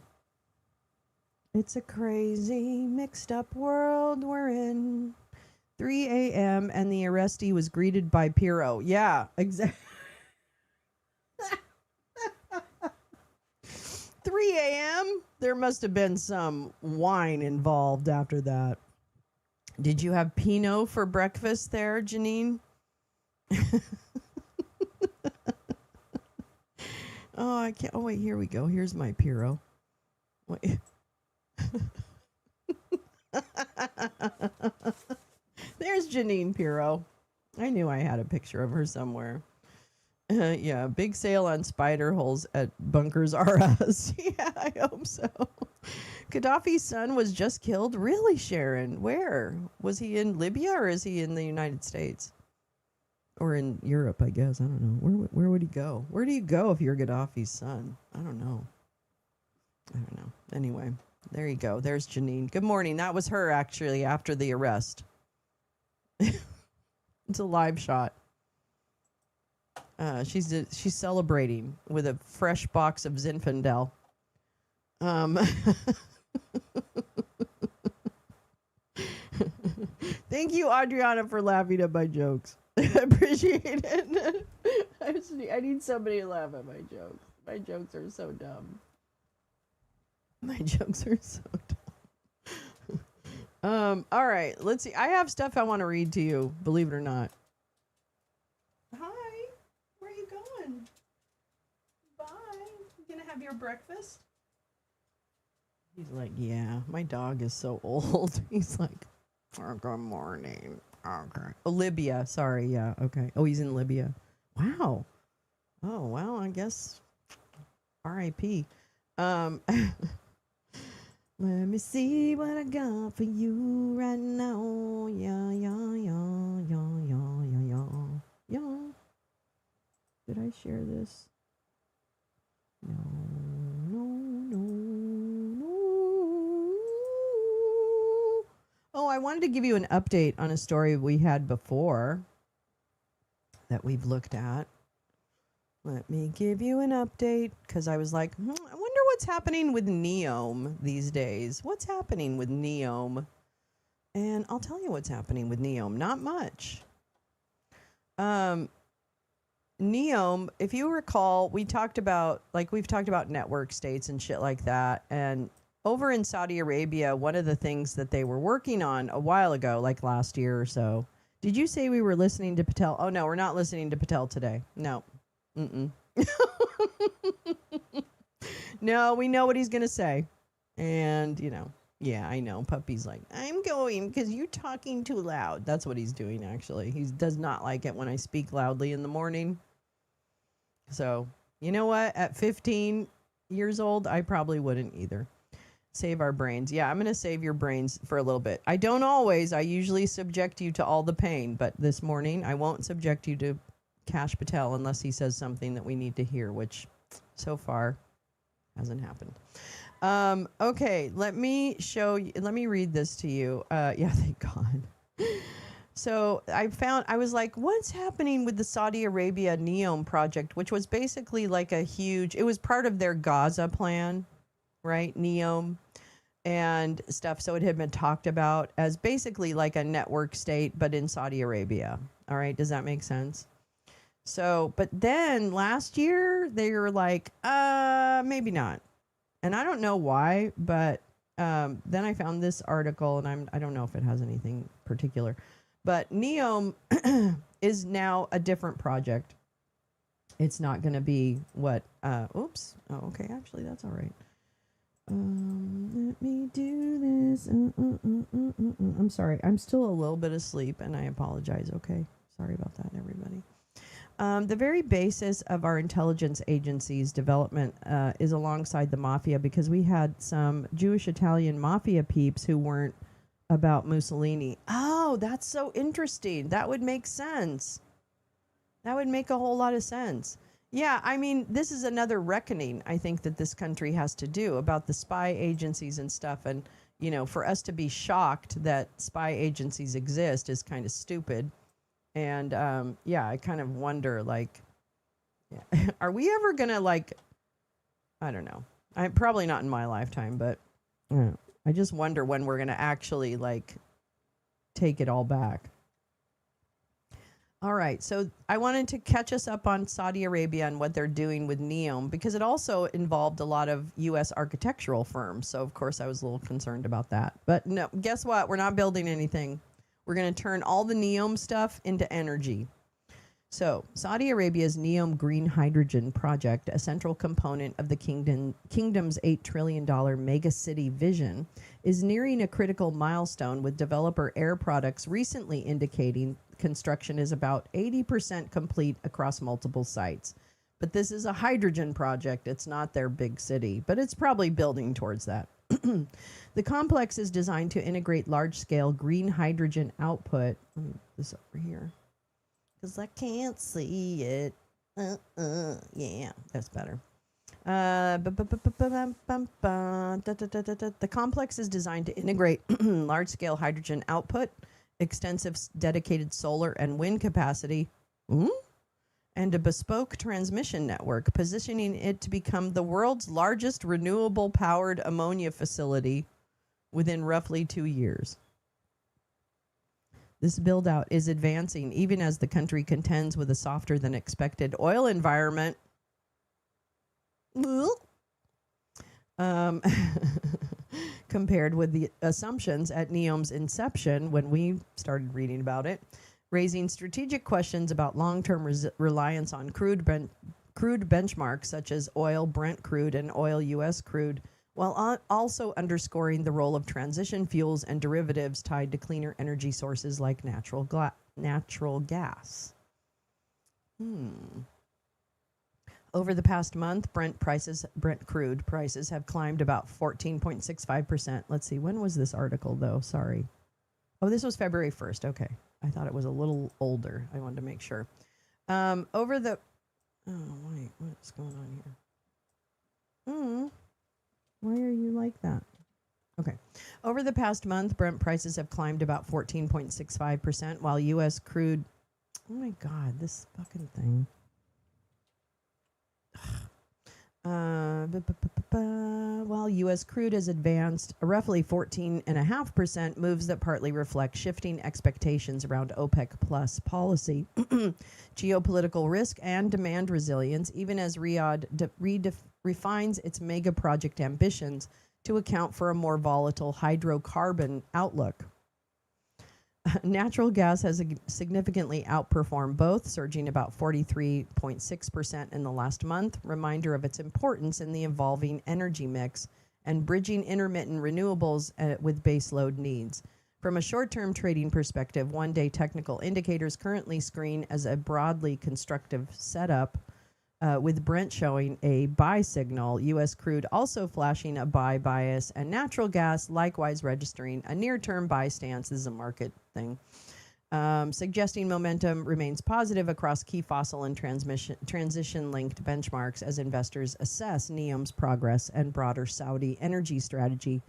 It's a crazy, mixed up world we're in. 3 a.m. and the arrestee was greeted by Pirro. Yeah, exactly. 3 a.m. There must have been some wine involved after that. Did you have Pinot for breakfast there, Jeanine? Oh, I can't. Oh, wait, here we go. Here's my Pirro. Wait. There's Jeanine Pirro. I knew I had a picture of her somewhere. Yeah, big sale on spider holes at Bunkers R Us. Yeah, I hope so. Gaddafi's son was just killed? Really, Sharon? Where? Was he in Libya or is he in the United States? Or in Europe, I guess. I don't know. Where would he go? Where do you go if you're Gaddafi's son? I don't know. Anyway, there you go. There's Jeanine. Good morning. That was her, actually, after the arrest. It's a live shot. She's celebrating with a fresh box of Zinfandel. Thank you, Adriana, for laughing at my jokes. I appreciate it. I need somebody to laugh at my jokes. My jokes are so dumb. All right, let's see. I have stuff I want to read to you, believe it or not. Hi, where are you going? Bye. You gonna have your breakfast? He's like, yeah, my dog is so old. He's like, oh, good morning. Okay. Oh, Libya. Sorry. Yeah. Okay. Oh, he's in Libya. Wow. Oh, well, I guess R.I.P. Let me see what I got for you right now. Yeah, yeah, yeah, yeah, yeah, yeah, yeah. Yeah. Did I share this? No, no, no, no. Oh, I wanted to give you an update on a story we had before that we've looked at. Let me give you an update because I was like, I wonder what's happening with Neom these days. What's happening with Neom? And I'll tell you what's happening with Neom. Not much. Neom, if you recall, we've talked about network states and shit like that. And over in Saudi Arabia, one of the things that they were working on a while ago, like last year or so. Did you say we were listening to Patel? Oh, no, we're not listening to Patel today. No. Mm-mm. No, we know what he's going to say. And, yeah, I know. Puppy's like, I'm going because you're talking too loud. That's what he's doing, actually. He does not like it when I speak loudly in the morning. So, you know what? At 15 years old, I probably wouldn't either. Save our brains. Yeah, I'm going to save your brains for a little bit. I don't always. I usually subject you to all the pain. But this morning, I won't subject you to Kash Patel unless he says something that we need to hear, which so far hasn't happened. Okay, let me show you. Let me read this to you. Yeah, thank God. So I was like, what's happening with the Saudi Arabia Neom project, which was basically like it was part of their Gaza plan, right? Neom and stuff. So it had been talked about as basically like a network state, but in Saudi Arabia. All right. Does that make sense? So, but then last year they were like, maybe not. And I don't know why, but then I found this article and I don't know if it has anything particular, but Neom is now a different project. It's not going to be what, oops. Oh, okay. Actually, that's all right. Let me do this. I'm sorry. I'm still a little bit asleep and I apologize. Okay. Sorry about that, everybody. The very basis of our intelligence agency's development is alongside the mafia because we had some Jewish Italian mafia peeps who weren't about Mussolini. Oh, that's so interesting. That would make sense. That would make a whole lot of sense. Yeah, I mean, this is another reckoning I think that this country has to do about the spy agencies and stuff. And, for us to be shocked that spy agencies exist is kind of stupid. And, I kind of wonder, are we ever going to, I don't know. I'm probably not in my lifetime, but I just wonder when we're going to actually, take it all back. All right. So I wanted to catch us up on Saudi Arabia and what they're doing with Neom because it also involved a lot of U.S. architectural firms. So, of course, I was a little concerned about that. But no, guess what? We're not building anything. We're going to turn all the Neom stuff into energy. So, Saudi Arabia's Neom Green Hydrogen project, a central component of the kingdom's $8 trillion mega-city vision, is nearing a critical milestone with developer Air Products recently indicating construction is about 80% complete across multiple sites. But this is a hydrogen project. It's not their big city, but it's probably building towards that. The complex is designed to integrate large-scale green hydrogen output. Let me put this over here because I can't see it. Yeah, that's better. The complex is designed to integrate large-scale hydrogen output, extensive dedicated solar and wind capacity, and a bespoke transmission network, positioning it to become the world's largest renewable-powered ammonia facility within roughly 2 years. This build-out is advancing even as the country contends with a softer-than-expected oil environment. Compared with the assumptions at NEOM's inception when we started reading about it, raising strategic questions about long-term reliance on crude benchmarks such as oil Brent crude and oil U.S. crude while also underscoring the role of transition fuels and derivatives tied to cleaner energy sources like natural gas. Over the past month, Brent crude prices have climbed about 14.65%. Let's see, when was this article though? Sorry. Oh, this was February 1st. Okay. I thought it was a little older. I wanted to make sure. What's going on here? Why are you like that? Okay. Over the past month, Brent prices have climbed about 14.65%, while U.S. crude... Oh my God, this fucking thing. While U.S. crude has advanced roughly 14.5%, moves that partly reflect shifting expectations around OPEC plus policy, geopolitical risk, and demand resilience, even as Riyadh refines its mega project ambitions to account for a more volatile hydrocarbon outlook. Natural gas has significantly outperformed both, surging about 43.6% in the last month, reminder of its importance in the evolving energy mix and bridging intermittent renewables with baseload needs. From a short-term trading perspective, one-day technical indicators currently screen as a broadly constructive setup, with Brent showing a buy signal, U.S. crude also flashing a buy bias, and natural gas likewise registering a near-term buy stance. This is a market thing, suggesting momentum remains positive across key fossil and transition-linked benchmarks as investors assess NEOM's progress and broader Saudi energy strategy.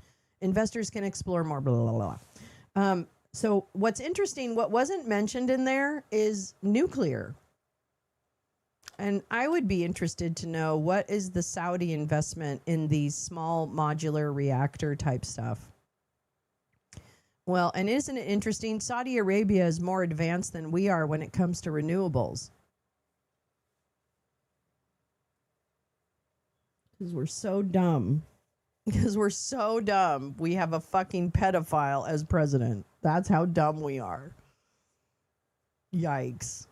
Investors can explore more, blah, blah, blah. So what's interesting, what wasn't mentioned in there is nuclear. And I would be interested to know, what is the Saudi investment in these small modular reactor type stuff? Well, and isn't it interesting? Saudi Arabia is more advanced than we are when it comes to renewables. Because we're so dumb. We have a fucking pedophile as president. That's how dumb we are. Yikes.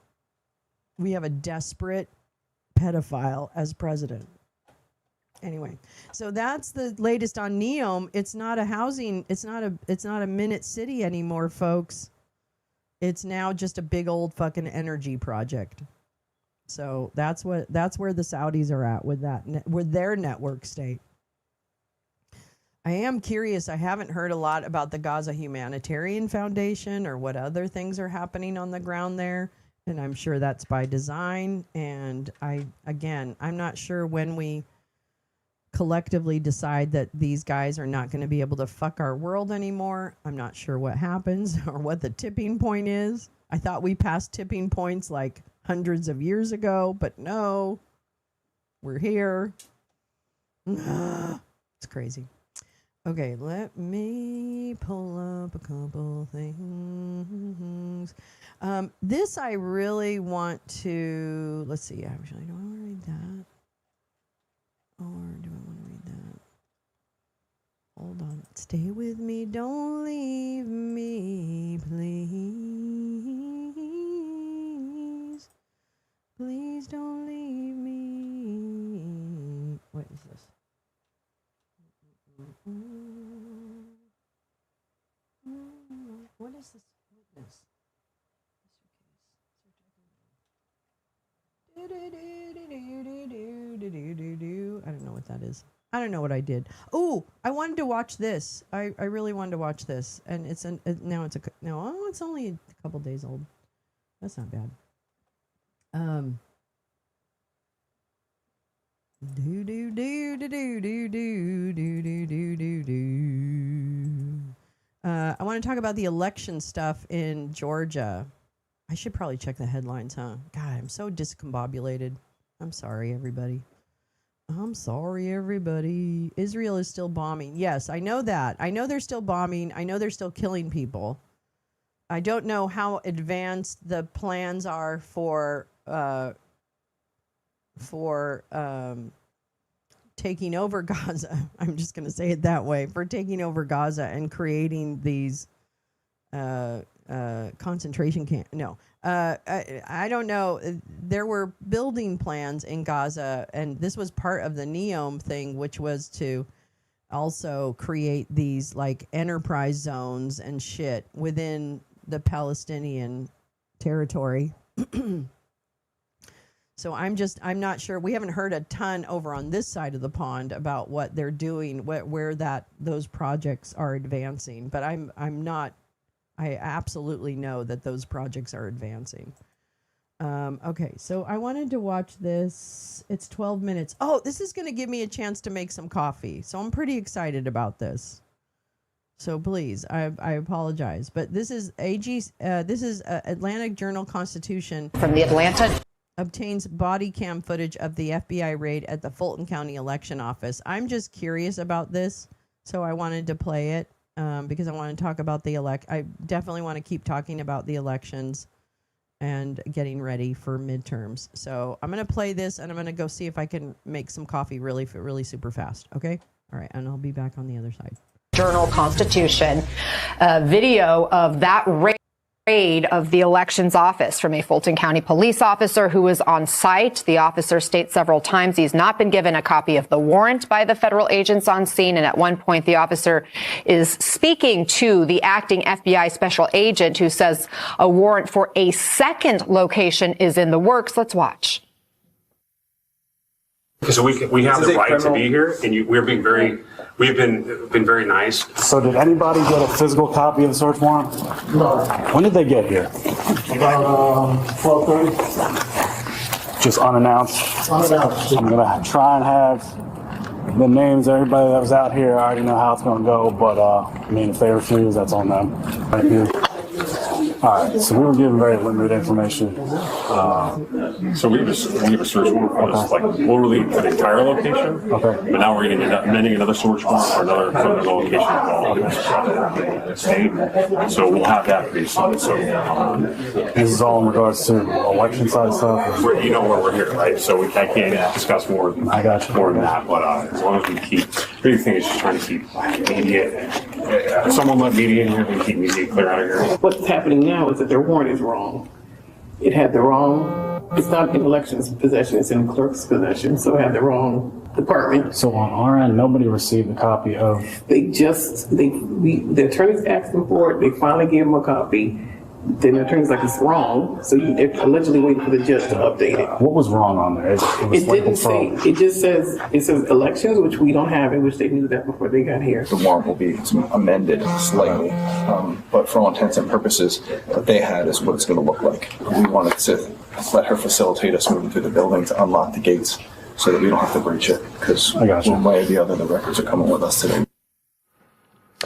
We have a desperate pedophile as president. Anyway, so that's the latest on NEOM. It's not a housing, it's not a minute city anymore, folks. It's now just a big old fucking energy project. So that's where the Saudis are at with with their network state. I am curious. I haven't heard a lot about the Gaza Humanitarian Foundation or what other things are happening on the ground there. And I'm sure that's by design. And I'm not sure when we collectively decide that these guys are not going to be able to fuck our world anymore. I'm not sure what happens or what the tipping point is. I thought we passed tipping points like hundreds of years ago, but no, we're here. It's crazy. Okay, let me pull up a couple things. This I really want to, let's see, actually, do I want to read that? Or do I want to read that? Hold on. Stay with me. Don't leave me, please. Please don't leave me. What is this? What is this witness? I don't know what that is. I don't know what I did. Oh, I wanted to watch this. I really wanted to watch this, and it's only a couple days old. That's not bad. I want to talk about the election stuff in Georgia. I should probably check the headlines, huh? God, I'm so discombobulated. I'm sorry, everybody. Israel is still bombing. Yes, I know that. I know they're still bombing. I know they're still killing people. I don't know how advanced the plans are for taking over Gaza. I'm just going to say it that way. For taking over Gaza and creating these concentration camp. No, I don't know. There were building plans in Gaza, and this was part of the NEOM thing, which was to also create these like enterprise zones and shit within the Palestinian territory. So I'm not sure. We haven't heard a ton over on this side of the pond about what they're doing, where those projects are advancing. But I absolutely know that those projects are advancing. Okay, so I wanted to watch this. It's 12 minutes. Oh, this is going to give me a chance to make some coffee. So I'm pretty excited about this. So please, I apologize. But this is Atlantic Journal-Constitution. From the Atlanta Obtains body cam footage of the FBI raid at the Fulton County Election Office. I'm just curious about this, so I wanted to play it because I want to talk about I definitely want to keep talking about the elections and getting ready for midterms. So I'm going to play this, and I'm going to go see if I can make some coffee really super fast. Okay? All right, and I'll be back on the other side. Journal-Constitution, video of that raid of the elections office from a Fulton County police officer who was on site. The officer states several times he's not been given a copy of the warrant by the federal agents on scene. And at one point, the officer is speaking to the acting FBI special agent who says a warrant for a second location is in the works. Let's watch. Because we have the right to be here, and we've been very nice. So did anybody get a physical copy of the search warrant? No. When did they get here? 12:30. Just unannounced? Unannounced. I'm gonna try and have the names of everybody that was out here. I already know how it's gonna go, but I mean, if they refuse, that's on them. Thank you. All right, so we were given very limited information. So we have a search warrant for us, like literally for the entire location. Okay. But now we're getting amending another search warrant for another location involved. So we'll have that pretty soon. So This is all in regards to election side stuff. you know where we're here, right? So I can't discuss more. I got you. More than that, but as long as we keep, the big thing is just trying to keep media. Someone let media in here and keep media clear out of here. What's happening now is that their warrant is wrong. It had the wrong, it's not in elections possession, it's in clerk's possession, so it had the wrong department. So on our end, nobody received a copy of. The attorneys asked them for it, they finally gave them a copy. Then the attorney's like, it's wrong, so they're allegedly waiting for the judge to update it. What was wrong on there? It was Didn't say, it just says, elections, which we don't have, in which they knew that before they got here. The warrant will be amended slightly, but for all intents and purposes, what they had is what it's going to look like. We wanted to let her facilitate us moving through the building to unlock the gates so that we don't have to breach it, because one way or the other, the records are coming with us today.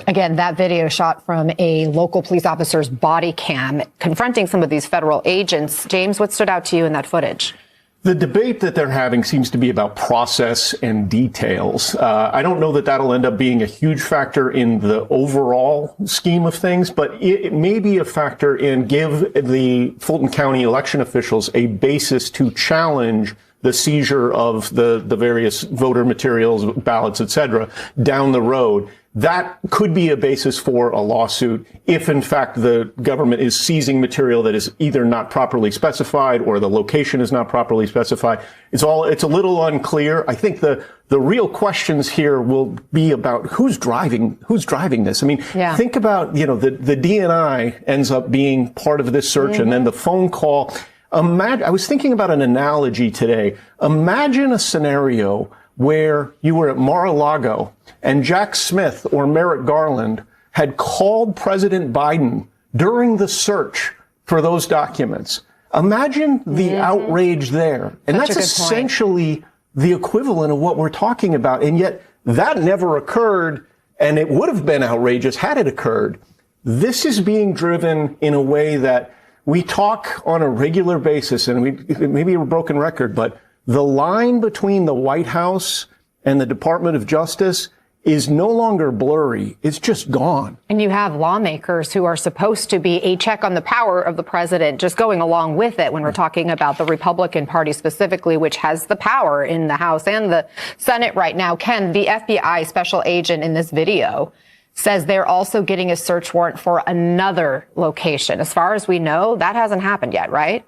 Again, that video shot from a local police officer's body cam confronting some of these federal agents. James, what stood out to you in that footage? The debate that they're having seems to be about process and details. I don't know that that'll end up being a huge factor in the overall scheme of things, but it may be a factor in give the Fulton County election officials a basis to challenge the seizure of the various voter materials, ballots, et cetera, down the road. That could be a basis for a lawsuit if, in fact, the government is seizing material that is either not properly specified or the location is not properly specified. It's a little unclear. I think the real questions here will be about who's driving this. I mean, think about, the DNI ends up being part of this search, and then the phone call. I was thinking about an analogy today. Imagine a scenario where you were at Mar-a-Lago and Jack Smith or Merrick Garland had called President Biden during the search for those documents. Imagine the outrage there. And that's essentially the equivalent of what we're talking about. And yet that never occurred, and it would have been outrageous had it occurred. This is being driven in a way that we talk on a regular basis, and it may be a broken record, but the line between the White House and the Department of Justice is no longer blurry. It's just gone. And you have lawmakers who are supposed to be a check on the power of the president just going along with it when we're talking about the Republican Party specifically, which has the power in the House and the Senate right now. Ken, the FBI special agent in this video says they're also getting a search warrant for another location. As far as we know, that hasn't happened yet, right?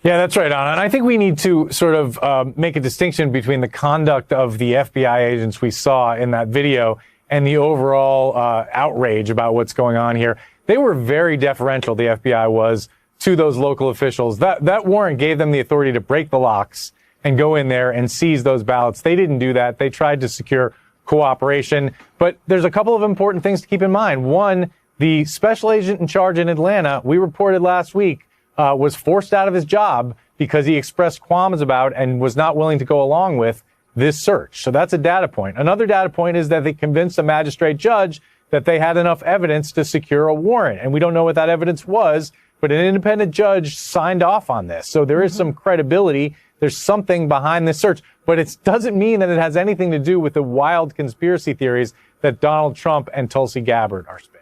Yeah, that's right, Anna. And I think we need to sort of make a distinction between the conduct of the FBI agents we saw in that video and the overall outrage about what's going on here. They were very deferential, the FBI was, to those local officials. That warrant gave them the authority to break the locks and go in there and seize those ballots. They didn't do that. They tried to secure cooperation. But there's a couple of important things to keep in mind. One, the special agent in charge in Atlanta, we reported last week, was forced out of his job because he expressed qualms about and was not willing to go along with this search. So that's a data point. Another data point is that they convinced a magistrate judge that they had enough evidence to secure a warrant. And we don't know what that evidence was, but an independent judge signed off on this. So there is some credibility. There's something behind this search, but it doesn't mean that it has anything to do with the wild conspiracy theories that Donald Trump and Tulsi Gabbard are spinning.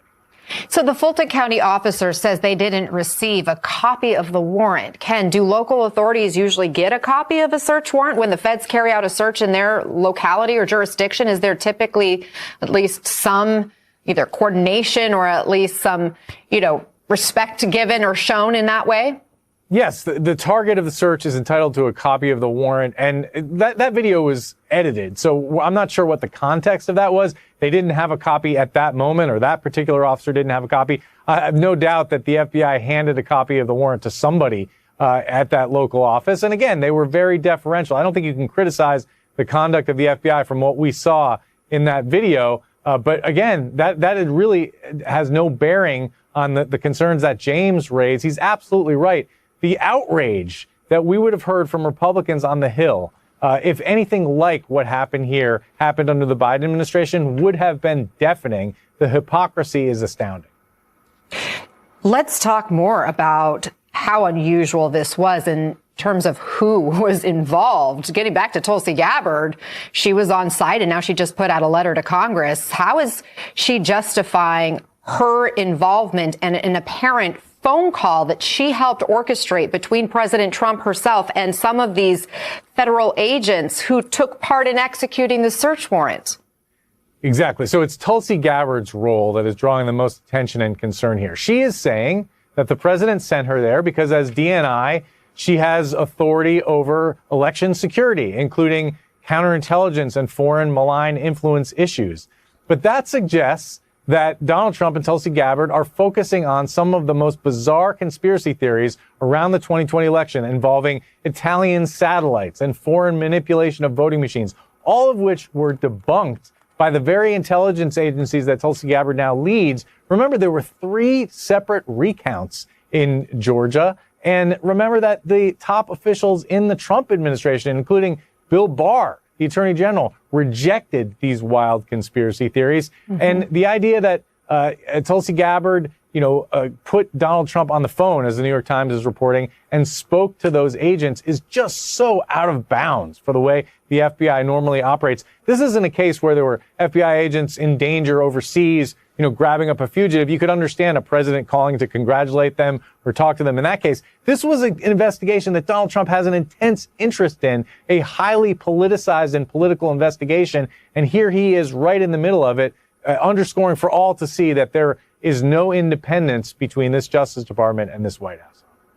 So the Fulton County officer says they didn't receive a copy of the warrant. Ken, do local authorities usually get a copy of a search warrant when the feds carry out a search in their locality or jurisdiction? Is there typically at least some either coordination or at least some, respect given or shown in that way? Yes, the target of the search is entitled to a copy of the warrant, and that video was edited, so I'm not sure what the context of that was. They didn't have a copy at that moment, or that particular officer didn't have a copy. I have no doubt that the FBI handed a copy of the warrant to somebody at that local office, and again, they were very deferential. I don't think you can criticize the conduct of the FBI from what we saw in that video, but again, that really has no bearing on the concerns that James raised. He's absolutely right. The outrage that we would have heard from Republicans on the Hill, if anything like what happened here happened under the Biden administration, would have been deafening. The hypocrisy is astounding. Let's talk more about how unusual this was in terms of who was involved. Getting back to Tulsi Gabbard, she was on site and now she just put out a letter to Congress. How is she justifying her involvement and an apparent phone call that she helped orchestrate between President Trump herself and some of these federal agents who took part in executing the search warrant? Exactly. So it's Tulsi Gabbard's role that is drawing the most attention and concern here. She is saying that the president sent her there because as DNI, she has authority over election security, including counterintelligence and foreign malign influence issues. But that suggests that Donald Trump and Tulsi Gabbard are focusing on some of the most bizarre conspiracy theories around the 2020 election involving Italian satellites and foreign manipulation of voting machines, all of which were debunked by the very intelligence agencies that Tulsi Gabbard now leads. Remember, there were 3 separate recounts in Georgia. And remember that the top officials in the Trump administration, including Bill Barr, the Attorney General, rejected these wild conspiracy theories. Mm-hmm. And the idea that Tulsi Gabbard, put Donald Trump on the phone, as the New York Times is reporting, and spoke to those agents is just so out of bounds for the way the FBI normally operates. This isn't a case where there were FBI agents in danger overseas, grabbing up a fugitive. You could understand a president calling to congratulate them or talk to them. In that case, this was an investigation that Donald Trump has an intense interest in, a highly politicized and political investigation. And here he is right in the middle of it, underscoring for all to see that there is no independence between this Justice Department and this White House.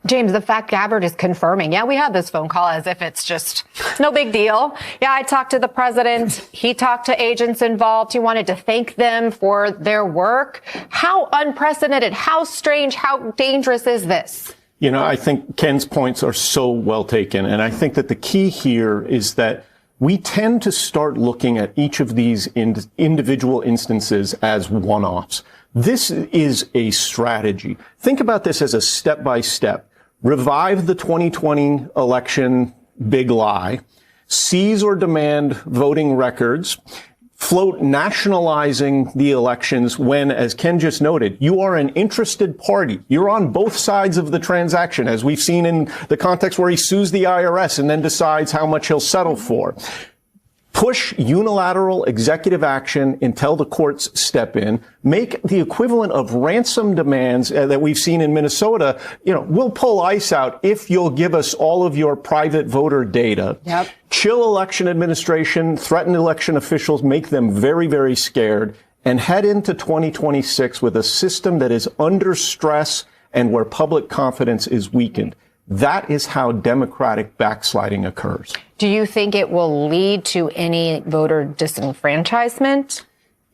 James, the fact Gabbard is confirming, we had this phone call as if it's no big deal. Yeah, I talked to the president. He talked to agents involved. He wanted to thank them for their work. How unprecedented, how strange, how dangerous is this? I think Ken's points are so well taken. And I think that the key here is that we tend to start looking at each of these individual instances as one-offs. This is a strategy. Think about this as a step-by-step. Revive the 2020 election big lie, seize or demand voting records, float nationalizing the elections when, as Ken just noted, you are an interested party. You're on both sides of the transaction, as we've seen in the context where he sues the IRS and then decides how much he'll settle for. Push unilateral executive action until the courts step in. Make the equivalent of ransom demands that we've seen in Minnesota. We'll pull ICE out if you'll give us all of your private voter data. Yep. Chill election administration, threaten election officials, make them very, very scared, and head into 2026 with a system that is under stress and where public confidence is weakened. That is how democratic backsliding occurs. Do you think it will lead to any voter disenfranchisement?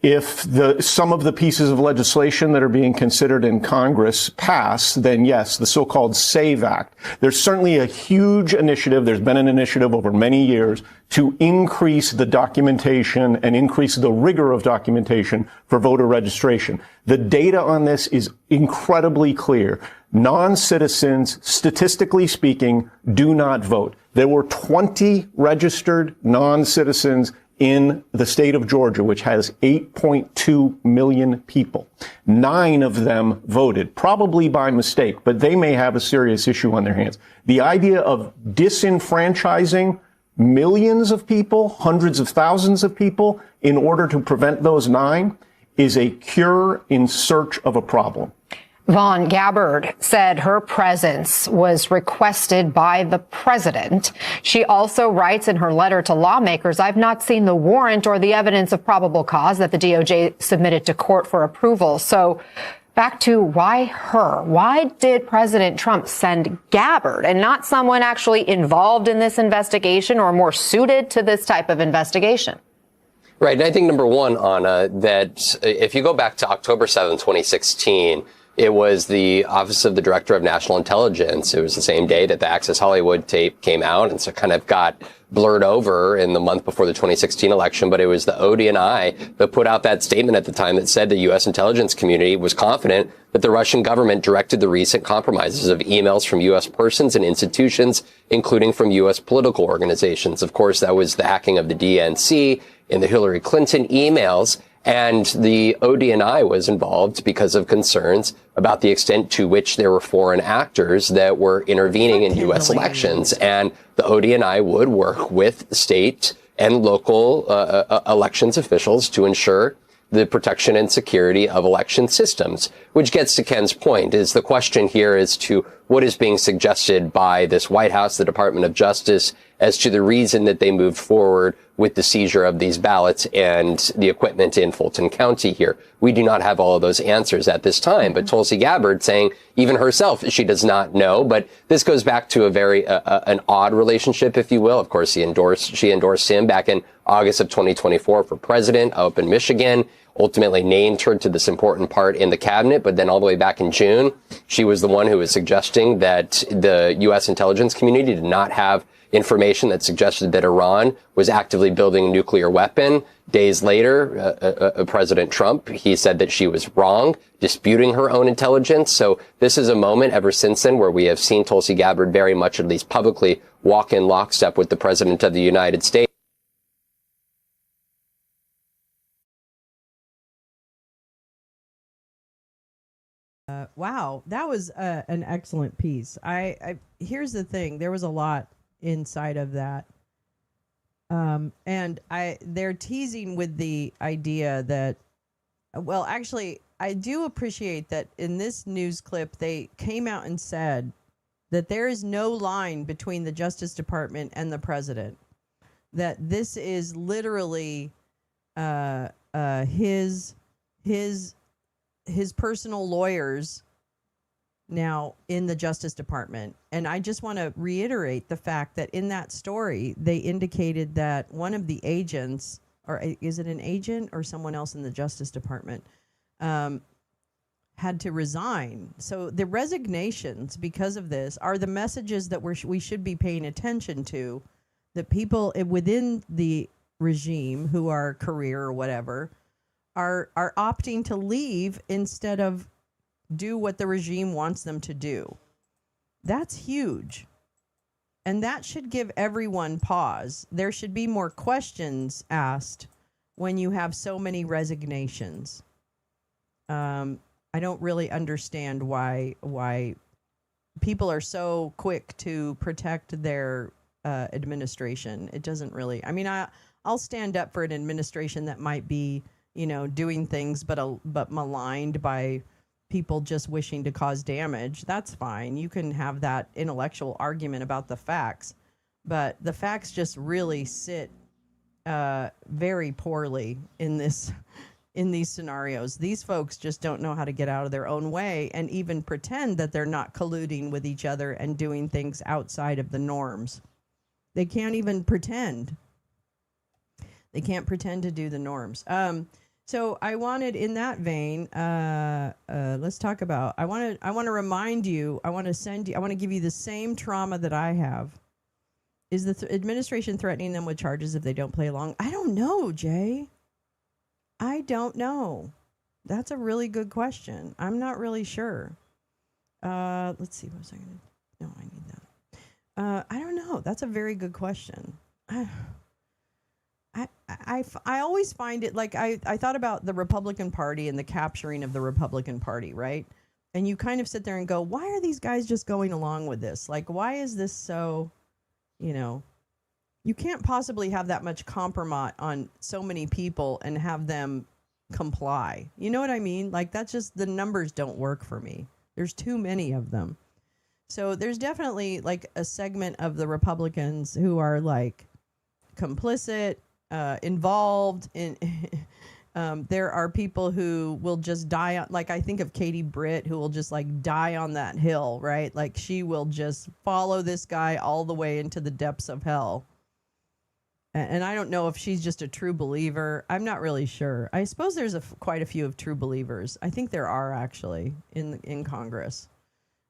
If some of the pieces of legislation that are being considered in Congress pass, then yes, the so-called SAVE Act. There's certainly a huge initiative. There's been an initiative over many years to increase the documentation and increase the rigor of documentation for voter registration. The data on this is incredibly clear. Non-citizens, statistically speaking, do not vote. There were 20 registered non-citizens in the state of Georgia, which has 8.2 million people. 9 of them voted, probably by mistake, but they may have a serious issue on their hands. The idea of disenfranchising millions of people, hundreds of thousands of people, in order to prevent those 9 is a cure in search of a problem. Vaughn, Gabbard said her presence was requested by the president. She also writes in her letter to lawmakers, I've not seen the warrant or the evidence of probable cause that the DOJ submitted to court for approval. So back to why her? Why did President Trump send Gabbard and not someone actually involved in this investigation or more suited to this type of investigation? Right. And I think, number one, Anna, that if you go back to October 7, 2016, it was the Office of the Director of National Intelligence. It was the same day that the Access Hollywood tape came out, and so it kind of got blurred over in the month before the 2016 election. But it was the ODNI that put out that statement at the time that said the U.S. intelligence community was confident that the Russian government directed the recent compromises of emails from U.S. persons and institutions, including from U.S. political organizations. Of course, that was the hacking of the DNC in the Hillary Clinton emails. And the ODNI was involved because of concerns about the extent to which there were foreign actors that were intervening in U.S. elections. And the ODNI would work with state and local elections officials to ensure the protection and security of election systems, which gets to Ken's point, is the question here as to what is being suggested by this White House, the Department of Justice, as to the reason that they moved forward with the seizure of these ballots and the equipment in Fulton County here. We do not have all of those answers at this time, but Tulsi Gabbard saying even herself, she does not know. But this goes back to a very, an odd relationship, if you will. Of course, she endorsed him back in August of 2024 for president up in Michigan, ultimately named her to this important part in the cabinet. But then all the way back in June, she was the one who was suggesting that the U.S. intelligence community did not have information that suggested that Iran was actively building a nuclear weapon. Days later, President Trump, he said that she was wrong, disputing her own intelligence. So this is a moment ever since then where we have seen Tulsi Gabbard very much, at least publicly, walk in lockstep with the President of the United States. Wow, that was an excellent piece. Here's the thing: there was a lot inside of that, and they're teasing with the idea that, well, actually, I do appreciate that in this news clip they came out and said that there is no line between the Justice Department and the president. That this is literally his personal lawyers now in the Justice Department. And I just want to reiterate the fact that in that story, they indicated that one of the agents, or is it an agent or someone else in the Justice Department, had to resign. So the resignations because of this are the messages that we should be paying attention to, that people within the regime who are career or whatever are opting to leave instead of do what the regime wants them to do. That's huge. And that should give everyone pause. There should be more questions asked when you have so many resignations. I don't really understand why people are so quick to protect their administration. It doesn't really. I mean, I'll stand up for an administration that might be, doing things but maligned by people just wishing to cause damage. That's fine. You can have that intellectual argument about the facts, but the facts just really sit very poorly in this in these scenarios. These folks just don't know how to get out of their own way and even pretend that they're not colluding with each other and doing things outside of the norms. They can't even pretend. They can't pretend to do the norms. So I wanted, in that vein, let's talk about. I want to remind you. I want to give you the same trauma that I have. Is the administration threatening them with charges if they don't play along? I don't know, Jay. I don't know. That's a really good question. I'm not really sure. Let's see. What was I going to? No, I need that. I don't know. That's a very good question. I always find it like I thought about the Republican Party and the capturing of the Republican Party, right? And you kind of sit there and go, why are these guys just going along with this? Like, why is this so, you can't possibly have that much compromise on so many people and have them comply. You know what I mean? Like, that's just, the numbers don't work for me. There's too many of them. So there's definitely like a segment of the Republicans who are like complicit, involved in. There are people who will just die on, like I think of Katie Britt, who will just like die on that hill, right? Like she will just follow this guy all the way into the depths of hell. And I don't know if she's just a true believer. I'm not really sure. I suppose there's quite a few of true believers. I think there are actually in Congress.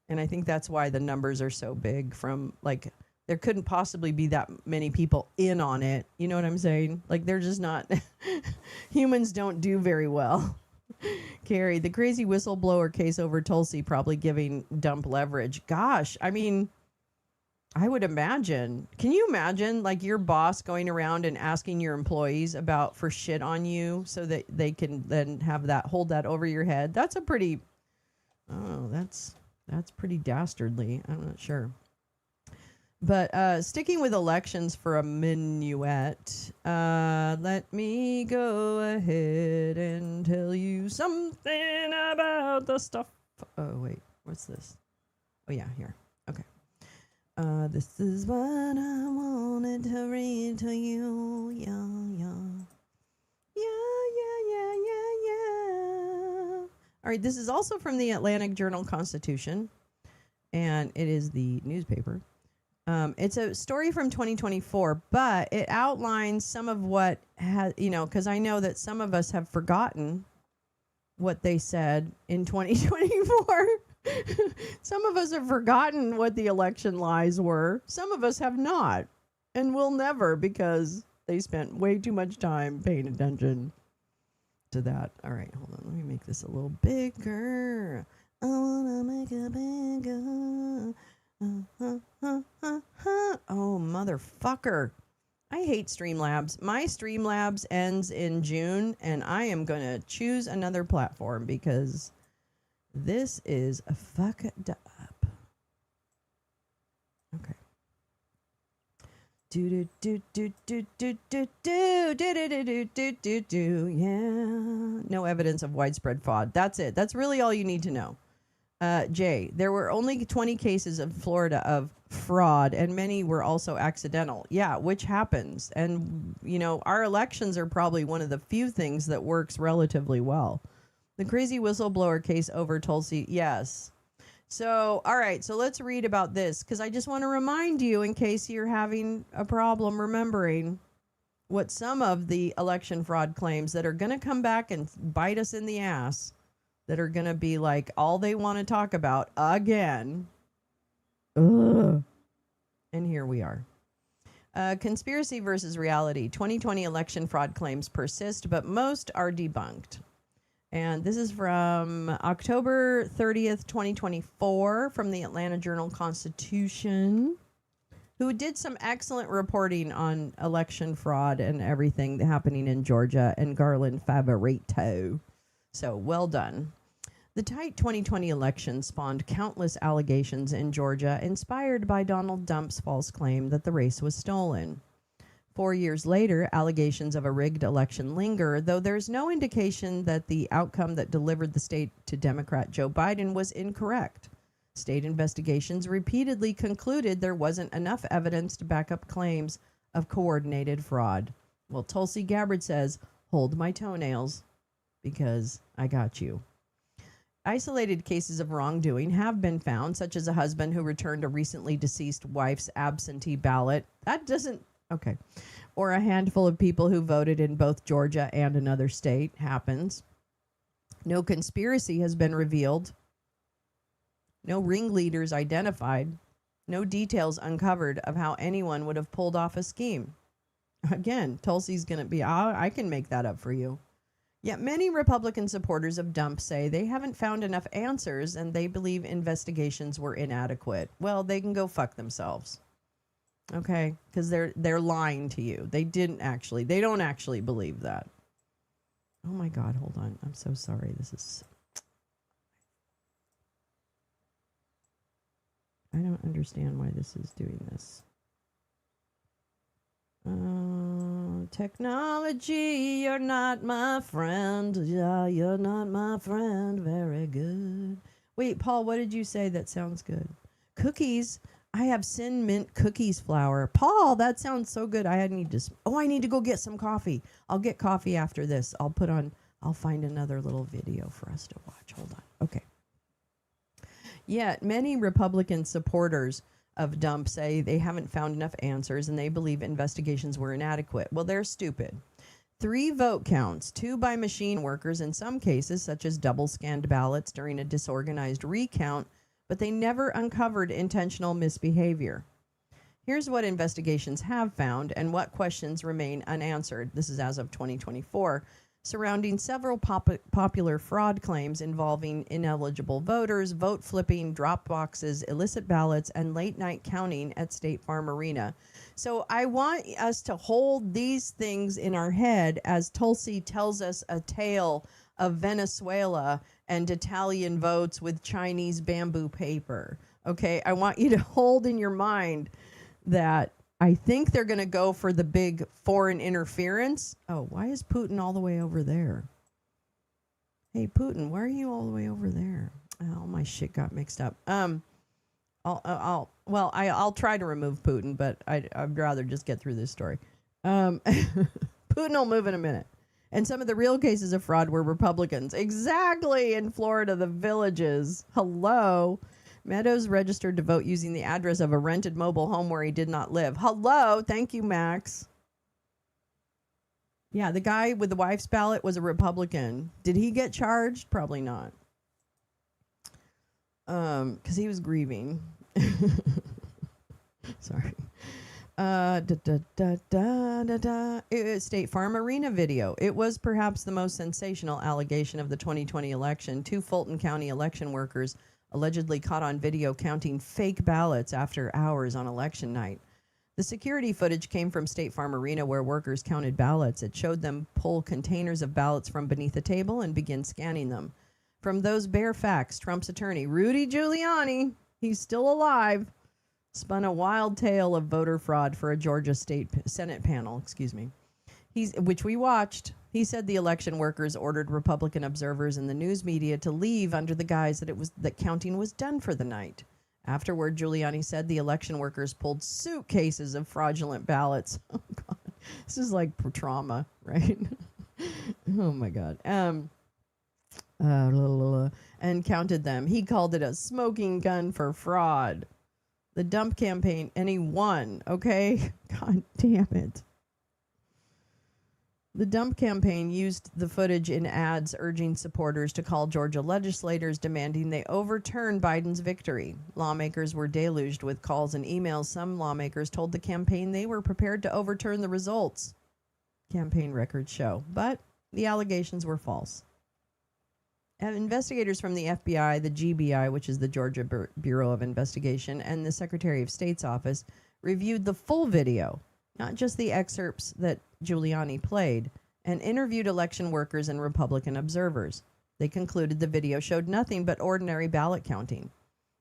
And I think that's why the numbers are so big from like, there couldn't possibly be that many people in on it. You know what I'm saying? Like they're just not, humans don't do very well. Carrie, the crazy whistleblower case over Tulsi probably giving dump leverage. Gosh, I mean, I would imagine. Can you imagine like your boss going around and asking your employees for shit on you so that they can then hold that over your head? That's a pretty, that's pretty dastardly. I'm not sure. But sticking with elections for a minuet, let me go ahead and tell you something about the stuff. Oh, wait, what's this? Oh, yeah, here. Okay. This is what I wanted to read to you. Yeah. All right, this is also from the Atlantic Journal-Constitution, and it is the newspaper. It's a story from 2024, but it outlines some of what has, because I know that some of us have forgotten what they said in 2024. Some of us have forgotten what the election lies were. Some of us have not, and will never, because they spent way too much time paying attention to that. All right, hold on. Let me make this a little bigger. I wanna make it bigger. Oh, motherfucker. I hate Streamlabs. My Streamlabs ends in June, and I am going to choose another platform because this is fucked up. Okay. Yeah. No evidence of widespread fraud. That's it. That's really all you need to know. Jay, there were only 20 cases in Florida of fraud, and many were also accidental. Yeah, which happens. And, our elections are probably one of the few things that works relatively well. The crazy whistleblower case over Tulsi, yes. So, all right, so let's read about this, because I just want to remind you, in case you're having a problem remembering what some of the election fraud claims that are going to come back and bite us in the ass, that are going to be like all they want to talk about again. Ugh. And here we are. Conspiracy versus reality. 2020 election fraud claims persist, but most are debunked. And this is from October 30th, 2024, from the Atlanta Journal-Constitution, who did some excellent reporting on election fraud and everything happening in Georgia, and Garland Favorito. So, well done. The tight 2020 election spawned countless allegations in Georgia, inspired by Donald Dump's false claim that the race was stolen. 4 years later, allegations of a rigged election linger, though there's no indication that the outcome that delivered the state to Democrat Joe Biden was incorrect. State investigations repeatedly concluded there wasn't enough evidence to back up claims of coordinated fraud. Well, Tulsi Gabbard says, hold my toenails. because I got you. Isolated cases of wrongdoing have been found, such as a husband who returned a recently deceased wife's absentee ballot. That doesn't, okay. Or a handful of people who voted in both Georgia and another state. Happens. No conspiracy has been revealed. No ringleaders identified. No details uncovered of how anyone would have pulled off a scheme. Again, Tulsi's going to be, I can make that up for you. Yet many Republican supporters of Dump say they haven't found enough answers and they believe investigations were inadequate. Well, they can go fuck themselves. Okay? Because they're lying to you. They don't actually believe that. Oh my God, hold on. I'm so sorry. I don't understand why this is doing this. Technology, you're not my friend. Yeah, you're not my friend. Very good. Wait, Paul, what did you say? That sounds good. Cookies. I have Sin Mint cookies flour. Paul, that sounds so good. I need to go get some coffee. I'll get coffee after this. I'll find another little video for us to watch. Hold on. Okay. Yet many Republican supporters of Dump say they haven't found enough answers and they believe investigations were inadequate. Well, they're stupid. 3 vote counts, 2 by machine workers in some cases, such as double-scanned ballots during a disorganized recount, but they never uncovered intentional misbehavior. Here's what investigations have found and what questions remain unanswered. This is as of 2024. Surrounding several popular fraud claims involving ineligible voters, vote flipping, drop boxes, illicit ballots, and late-night counting at State Farm Arena. So I want us to hold these things in our head as Tulsi tells us a tale of Venezuela and Italian votes with Chinese bamboo paper. Okay, I want you to hold in your mind that I think they're going to go for the big foreign interference. Oh, why is Putin all the way over there? Hey, Putin, why are you all the way over there? Oh, my shit got mixed up. I'll try to remove Putin, but I'd rather just get through this story. Putin will move in a minute. And some of the real cases of fraud were Republicans. Exactly, in Florida, the Villages. Hello. Meadows registered to vote using the address of a rented mobile home where he did not live. Hello. Thank you, Max. Yeah, the guy with the wife's ballot was a Republican. Did he get charged? Probably not. Because he was grieving. Sorry. State Farm Arena video. It was perhaps the most sensational allegation of the 2020 election. 2 Fulton County election workers allegedly caught on video counting fake ballots after hours on election night. The security footage came from State Farm Arena where workers counted ballots. It showed them pull containers of ballots from beneath a table and begin scanning them. From those bare facts, Trump's attorney, Rudy Giuliani, he's still alive, spun a wild tale of voter fraud for a Georgia State Senate panel, which we watched. He said the election workers ordered Republican observers and the news media to leave under the guise that counting was done for the night. Afterward, Giuliani said the election workers pulled suitcases of fraudulent ballots. Oh, God. This is like trauma, right? Oh, my God. And counted them. He called it a smoking gun for fraud. The Dump campaign, and he won, okay? God damn it. The Dump campaign used the footage in ads urging supporters to call Georgia legislators demanding they overturn Biden's victory. Lawmakers were deluged with calls and emails. Some lawmakers told the campaign they were prepared to overturn the results, campaign records show. But the allegations were false. And investigators from the FBI, the GBI, which is the Georgia Bureau of Investigation, and the Secretary of State's office reviewed the full video, not just the excerpts that Giuliani played, and interviewed election workers and Republican observers. They concluded the video showed nothing but ordinary ballot counting.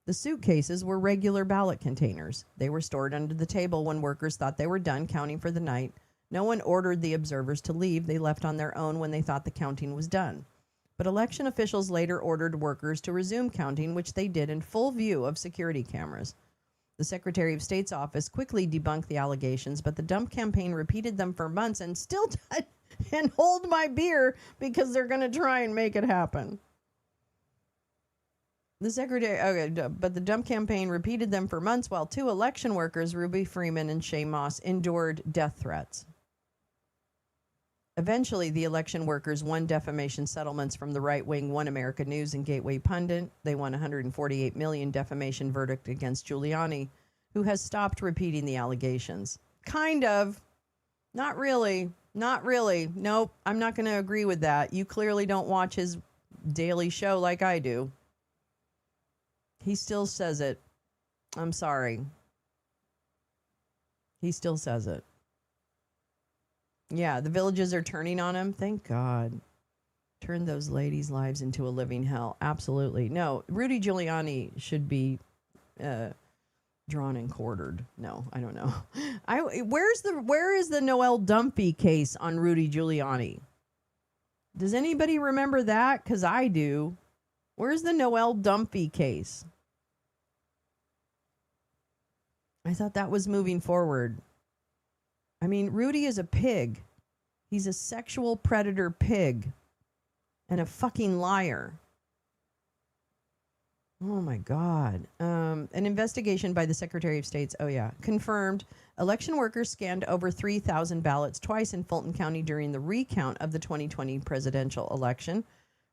The suitcases were regular ballot containers. They were stored under the table when workers thought they were done counting for the night. No one ordered the observers to leave. They left on their own when they thought the counting was done. But election officials later ordered workers to resume counting, which they did in full view of security cameras. The Secretary of State's office quickly debunked the allegations, but the Dump campaign repeated them for months and still and hold my beer because they're going to try and make it happen. The secretary, okay, but the dump campaign repeated them for months while 2 election workers, Ruby Freeman and Shay Moss, endured death threats. Eventually, the election workers won defamation settlements from the right-wing One America News and Gateway Pundit. They won $148 million defamation verdict against Giuliani, who has stopped repeating the allegations. Kind of. Not really. Not really. Nope, I'm not going to agree with that. You clearly don't watch his daily show like I do. He still says it. I'm sorry. He still says it. Yeah, the villages are turning on him. Thank God. Turn those ladies' lives into a living hell. Absolutely. No, Rudy Giuliani should be drawn and quartered. No, I don't know. Where is the Noel Dumpy case on Rudy Giuliani? Does anybody remember that? Because I do. Where's the Noel Dumpy case? I thought that was moving forward. I mean, Rudy is a pig. He's a sexual predator pig and a fucking liar. Oh, my God. An investigation by the Secretary of State's, confirmed election workers scanned over 3,000 ballots twice in Fulton County during the recount of the 2020 presidential election.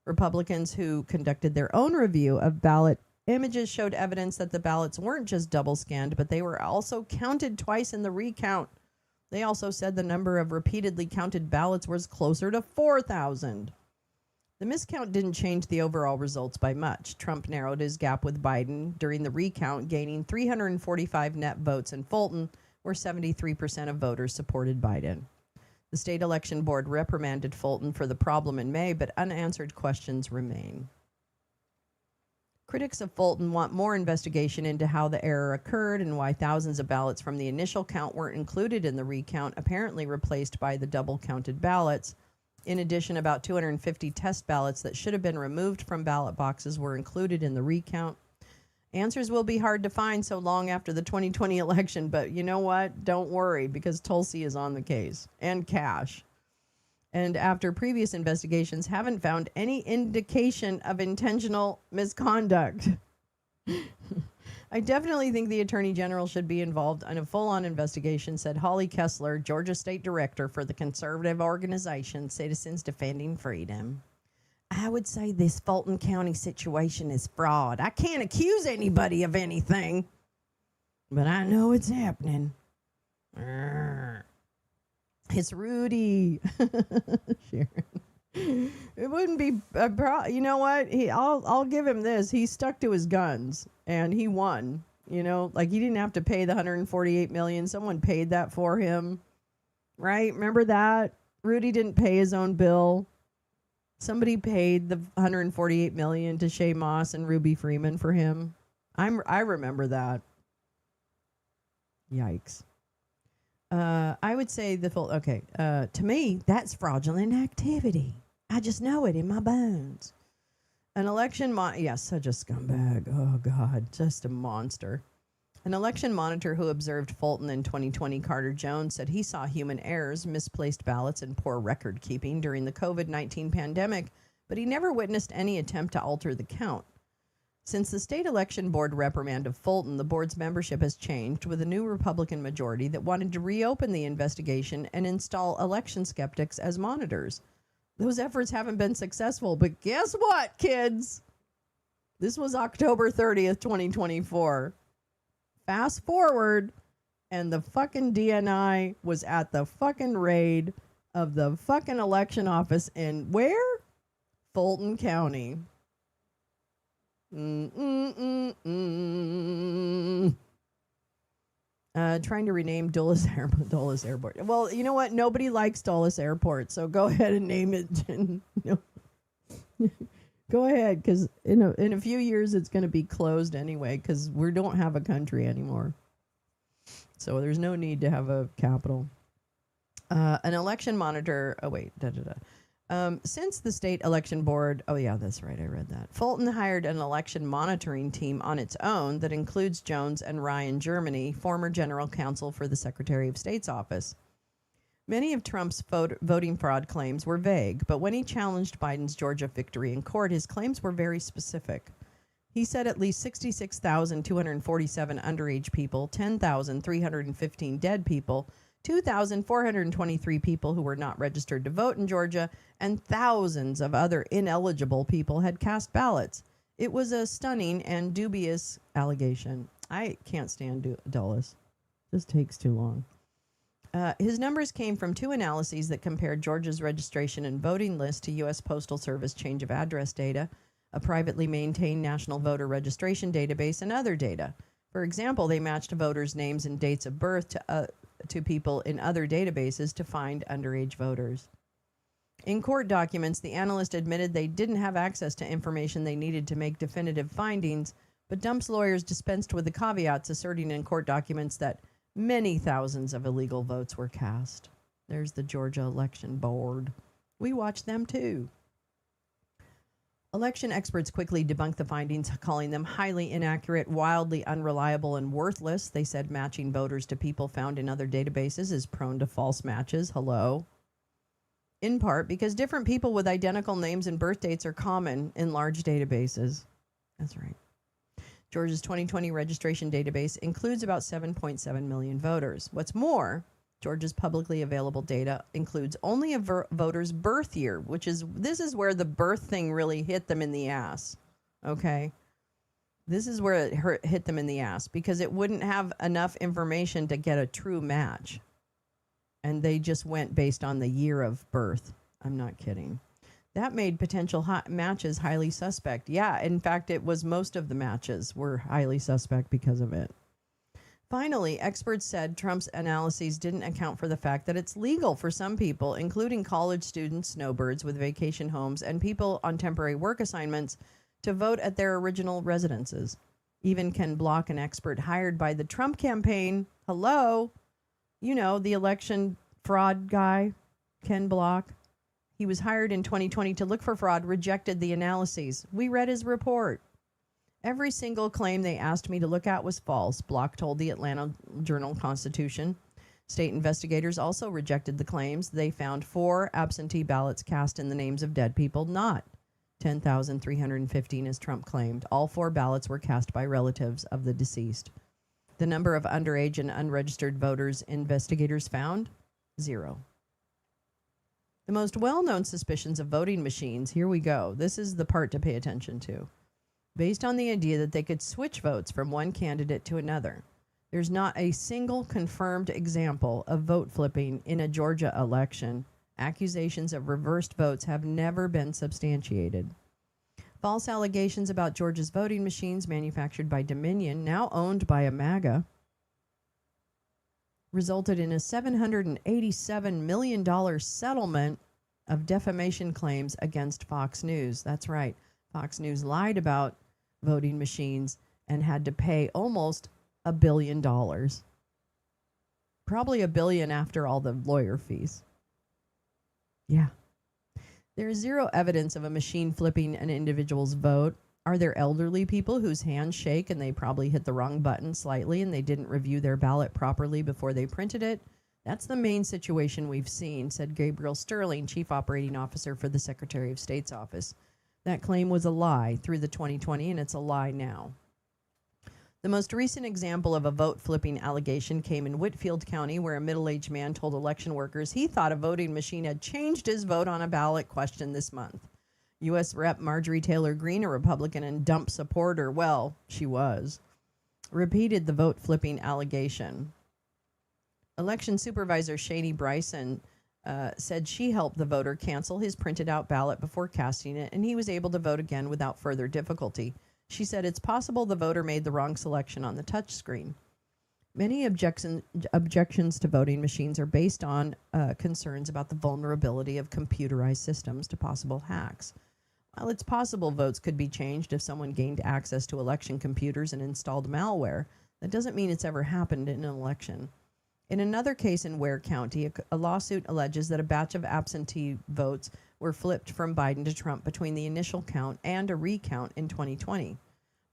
Republicans who conducted their own review of ballot images showed evidence that the ballots weren't just double scanned, but they were also counted twice in the recount. They also said the number of repeatedly counted ballots was closer to 4,000. The miscount didn't change the overall results by much. Trump narrowed his gap with Biden during the recount, gaining 345 net votes in Fulton, where 73% of voters supported Biden. The state election board reprimanded Fulton for the problem in May, but unanswered questions remain. Critics of Fulton want more investigation into how the error occurred and why thousands of ballots from the initial count weren't included in the recount, apparently replaced by the double-counted ballots. In addition, about 250 test ballots that should have been removed from ballot boxes were included in the recount. Answers will be hard to find so long after the 2020 election, but you know what? Don't worry, because Tulsi is on the case, and Cash. And after previous investigations haven't found any indication of intentional misconduct. I definitely think the Attorney General should be involved in a full-on investigation, said Holly Kessler, Georgia State Director for the conservative organization Citizens Defending Freedom. I would say this Fulton County situation is fraud. I can't accuse anybody of anything, but I know it's happening. It's Rudy. Sharon. It wouldn't be you know what? I'll give him this. He stuck to his guns and he won. You know, like he didn't have to pay the $148 million. Someone paid that for him. Right? Remember that? Rudy didn't pay his own bill. Somebody paid the $148 million to Shay Moss and Ruby Freeman for him. I remember that. Yikes. I would say to me, that's fraudulent activity. I just know it in my bones. An election, such a scumbag. Oh, God, just a monster. An election monitor who observed Fulton in 2020, Carter Jones, said he saw human errors, misplaced ballots, and poor record keeping during the COVID-19 pandemic, but he never witnessed any attempt to alter the count. Since the state election board reprimand of Fulton, the board's membership has changed with a new Republican majority that wanted to reopen the investigation and install election skeptics as monitors. Those efforts haven't been successful, but guess what, kids? This was October 30th, 2024. Fast forward, and the fucking DNI was at the fucking raid of the fucking election office in where? Fulton County. Trying to rename Dulles Airport. Well, you know what? Nobody likes Dulles Airport, so go ahead and name it. Go ahead, because in a few years it's going to be closed anyway, because we don't have a country anymore. So there's no need to have a capital. An election monitor. Oh wait. Since the state election board, that's right, I read that. Fulton hired an election monitoring team on its own that includes Jones and Ryan Germany, former general counsel for the Secretary of State's office. Many of Trump's voting fraud claims were vague, but when he challenged Biden's Georgia victory in court, his claims were very specific. He said at least 66,247 underage people, 10,315 dead people, 2,423 people who were not registered to vote in Georgia, and thousands of other ineligible people had cast ballots. It was a stunning and dubious allegation. I can't stand Dulles. Just takes too long. His numbers came from two analyses that compared Georgia's registration and voting list to U.S. Postal Service change of address data, a privately maintained national voter registration database, and other data. For example, they matched voters' names and dates of birth to people in other databases to find underage voters. In court documents, the analyst admitted they didn't have access to information they needed to make definitive findings, but Dump's lawyers dispensed with the caveats, asserting in court documents that many thousands of illegal votes were cast. There's the Georgia Election Board. We watched them too. Election experts quickly debunked the findings, calling them highly inaccurate, wildly unreliable, and worthless. They said matching voters to people found in other databases is prone to false matches. Hello. In part because different people with identical names and birth dates are common in large databases. That's right. Georgia's 2020 registration database includes about 7.7 million voters. What's more, Georgia's publicly available data includes only a voter's birth year, this is where the birth thing really hit them in the ass. Okay? This is where it hit them in the ass because it wouldn't have enough information to get a true match. And they just went based on the year of birth. I'm not kidding. That made potential matches highly suspect. Yeah, in fact, it was most of the matches were highly suspect because of it. Finally, experts said Trump's analyses didn't account for the fact that it's legal for some people, including college students, snowbirds with vacation homes, and people on temporary work assignments, to vote at their original residences. Even Ken Block, an expert hired by the Trump campaign, hello, you know, the election fraud guy, Ken Block. He was hired in 2020 to look for fraud, rejected the analyses. We read his report. Every single claim they asked me to look at was false, Block told the Atlanta Journal-Constitution. State investigators also rejected the claims. They found 4 absentee ballots cast in the names of dead people, not 10,315 as Trump claimed. All 4 ballots were cast by relatives of the deceased. The number of underage and unregistered voters investigators found, 0. The most well-known suspicions of voting machines, here we go. This is the part to pay attention to. Based on the idea that they could switch votes from one candidate to another. There's not a single confirmed example of vote flipping in a Georgia election. Accusations of reversed votes have never been substantiated. False allegations about Georgia's voting machines manufactured by Dominion, now owned by a MAGA, resulted in a $787 million settlement of defamation claims against Fox News. That's right. Fox News lied about voting machines and had to pay almost $1 billion. Probably $1 billion after all the lawyer fees. Yeah. There is 0 evidence of a machine flipping an individual's vote. Are there elderly people whose hands shake and they probably hit the wrong button slightly and they didn't review their ballot properly before they printed it? That's the main situation we've seen, said Gabriel Sterling, Chief Operating Officer for the Secretary of State's office. That claim was a lie through the 2020, and it's a lie now. The most recent example of a vote-flipping allegation came in Whitfield County, where a middle-aged man told election workers he thought a voting machine had changed his vote on a ballot question this month. U.S. Rep. Marjorie Taylor Greene, a Republican and Dump supporter, well, she was, repeated the vote-flipping allegation. Election Supervisor Shani Bryson said she helped the voter cancel his printed-out ballot before casting it, and he was able to vote again without further difficulty. She said it's possible the voter made the wrong selection on the touchscreen. Many objections to voting machines are based on concerns about the vulnerability of computerized systems to possible hacks. While it's possible votes could be changed if someone gained access to election computers and installed malware, that doesn't mean it's ever happened in an election. In another case in Ware County, a lawsuit alleges that a batch of absentee votes were flipped from Biden to Trump between the initial count and a recount in 2020.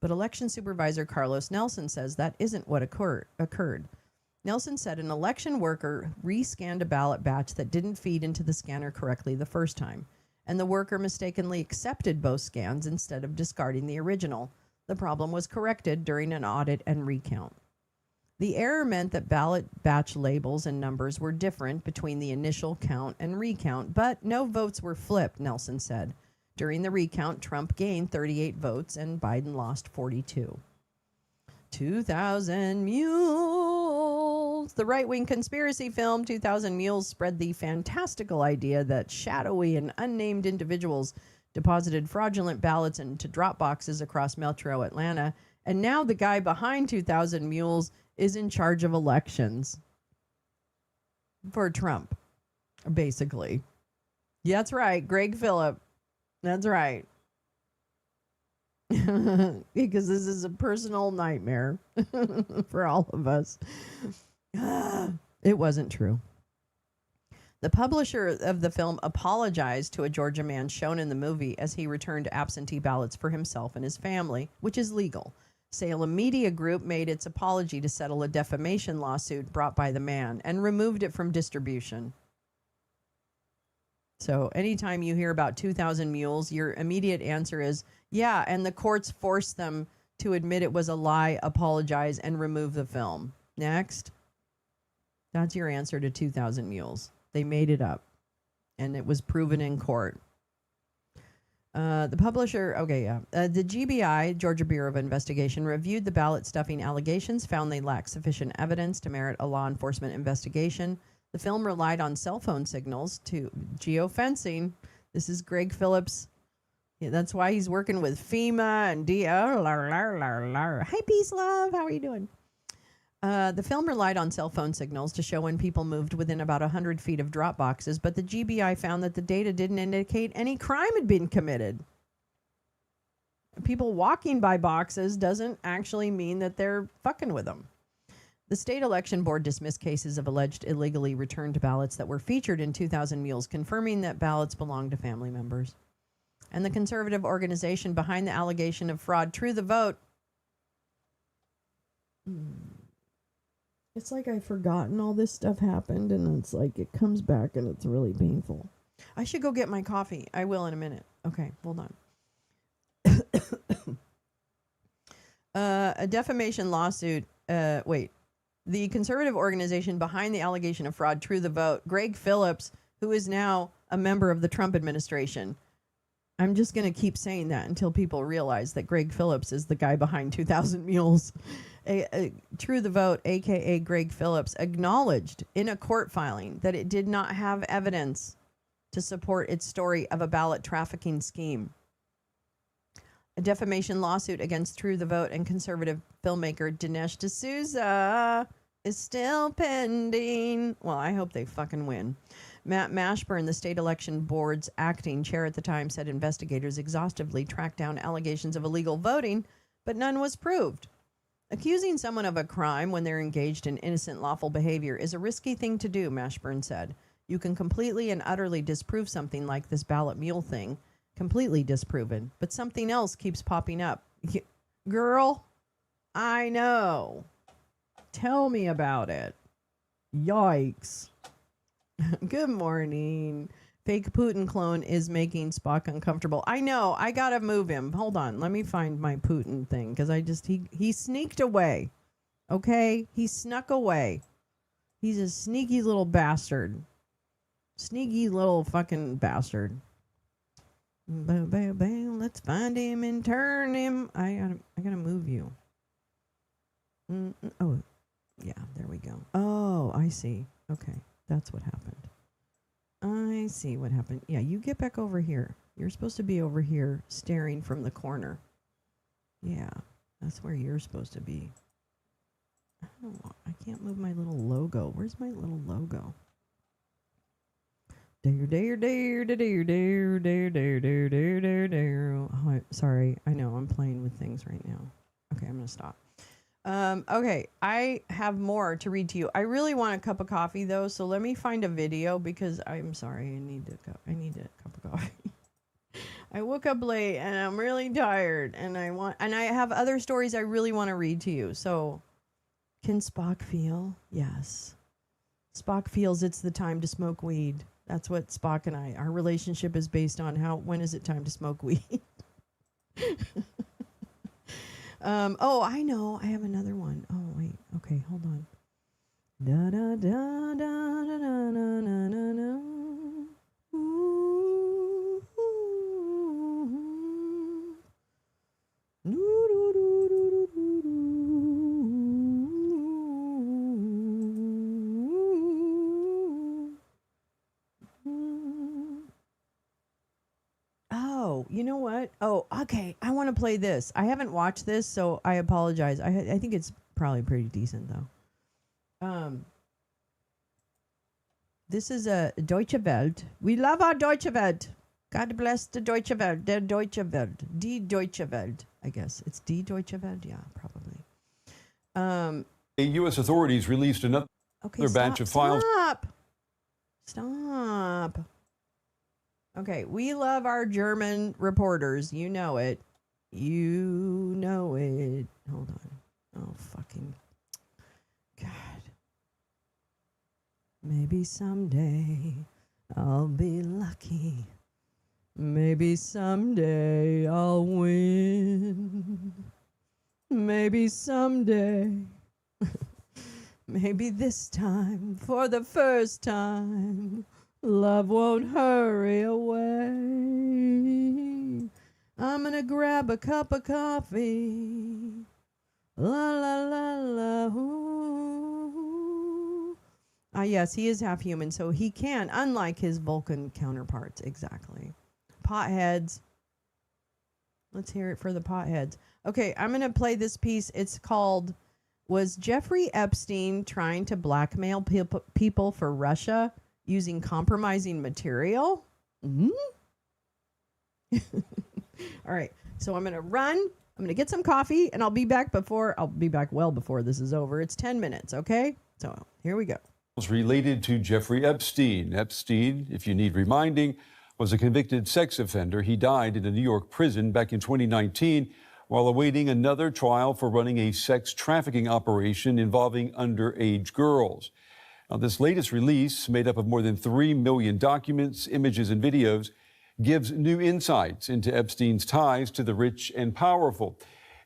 But election supervisor Carlos Nelson says that isn't what occurred. Nelson said an election worker rescanned a ballot batch that didn't feed into the scanner correctly the first time, and the worker mistakenly accepted both scans instead of discarding the original. The problem was corrected during an audit and recount. The error meant that ballot batch labels and numbers were different between the initial count and recount, but no votes were flipped, Nelson said. During the recount, Trump gained 38 votes and Biden lost 42. 2,000 Mules. The right-wing conspiracy film 2,000 Mules spread the fantastical idea that shadowy and unnamed individuals deposited fraudulent ballots into drop boxes across metro Atlanta, and now the guy behind 2,000 Mules is in charge of elections for Trump, basically. Yeah, that's right, Greg Phillip. That's right. Because this is a personal nightmare for all of us. It wasn't true. The publisher of the film apologized to a Georgia man shown in the movie as he returned absentee ballots for himself and his family, which is legal. Salem Media Group made its apology to settle a defamation lawsuit brought by the man and removed it from distribution. So anytime you hear about 2,000 Mules, your immediate answer is, yeah, and the courts forced them to admit it was a lie, apologize, and remove the film. Next. That's your answer to 2,000 Mules. They made it up, and it was proven in court. The publisher, the GBI, Georgia Bureau of Investigation, reviewed the ballot stuffing allegations, found they lacked sufficient evidence to merit a law enforcement investigation. The film relied on cell phone signals to geofencing. This is Greg Phillips. Yeah, that's why he's working with FEMA and Hi, peace, love. How are you doing? The film relied on cell phone signals to show when people moved within about 100 feet of drop boxes, but the GBI found that the data didn't indicate any crime had been committed. People walking by boxes doesn't actually mean that they're fucking with them. The state election board dismissed cases of alleged illegally returned ballots that were featured in 2,000 Mules, confirming that ballots belonged to family members. And the conservative organization behind the allegation of fraud, True the Vote. It's like I've forgotten all this stuff happened, and it's like it comes back, and it's really painful. I should go get my coffee. I will in a minute. Okay, hold on. A defamation lawsuit. The conservative organization behind the allegation of fraud, True the Vote, Greg Phillips, who is now a member of the Trump administration. I'm just going to keep saying that until people realize that Greg Phillips is the guy behind 2,000 Mules. True the Vote, a.k.a. Greg Phillips, acknowledged in a court filing that it did not have evidence to support its story of a ballot trafficking scheme. A defamation lawsuit against True the Vote and conservative filmmaker Dinesh D'Souza is still pending. Well, I hope they fucking win. Matt Mashburn, the state election board's acting chair at the time, said investigators exhaustively tracked down allegations of illegal voting, but none was proved. Accusing someone of a crime when they're engaged in innocent lawful behavior is a risky thing to do, Mashburn said. You can completely and utterly disprove something like this ballot mule thing. Completely disproven, but something else keeps popping up. Girl, I know. Tell me about it. Yikes. Good morning. Fake Putin clone is making Spock uncomfortable. I know. I gotta move him. Hold on. Let me find my Putin thing because he sneaked away. Okay? He snuck away. He's a sneaky little bastard. Sneaky little fucking bastard. Bam, bam, bam. Let's find him and turn him. I gotta move you. Oh, yeah, there we go. Oh, I see. Okay, that's what happened. I see what happened. Yeah, you get back over here. You're supposed to be over here staring from the corner. Yeah, that's where you're supposed to be. I can't move my little logo. Where's my little logo? Oh, sorry. I know I'm playing with things right now. Okay, I'm going to stop. Okay, I have more to read to you. I really want a cup of coffee though, so let me find a video because I'm sorry. I need a cup of coffee. I woke up late and I'm really tired and I have other stories I really want to read to you. So Can Spock feel? Yes. Spock feels it's the time to smoke weed. That's what Spock and our relationship is based on. When is it time to smoke weed? Oh, I know. I have another one. Oh, wait. Okay, hold on. Da da da da da da da da da da. Ooh, ooh, Oh, you know what? Oh, okay. I want to play this. I haven't watched this, so I apologize. I think it's probably pretty decent though. This is a Deutsche Welt. We love our Deutsche Welt. God bless the Deutsche Welt. Der Deutsche Welt. Die Deutsche Welt. I guess it's Die Deutsche Welt. Yeah, probably. The U.S. authorities released another batch of files. Stop. Okay, we love our German reporters. You know it. Hold on. Oh, fucking God. Maybe someday I'll be lucky. Maybe someday I'll win. Maybe someday. Maybe this time, for the first time, love won't hurry away. I'm gonna grab a cup of coffee. La la la la. Ooh. Yes, he is half human, so he can, unlike his Vulcan counterparts. Exactly. Potheads. Let's hear it for the potheads. Okay, I'm gonna play this piece. It's called "Was Jeffrey Epstein Trying to Blackmail People for Russia Using Compromising Material?" Mm-hmm. All right, so I'm gonna run. I'm gonna get some coffee, and I'll be back well before this is over. It's 10 minutes, okay? So here we go. Related to Jeffrey Epstein. Epstein, if you need reminding, was a convicted sex offender. He died in a New York prison back in 2019 while awaiting another trial for running a sex trafficking operation involving underage girls. Now, this latest release, made up of more than 3 million documents, images, and videos, gives new insights into Epstein's ties to the rich and powerful.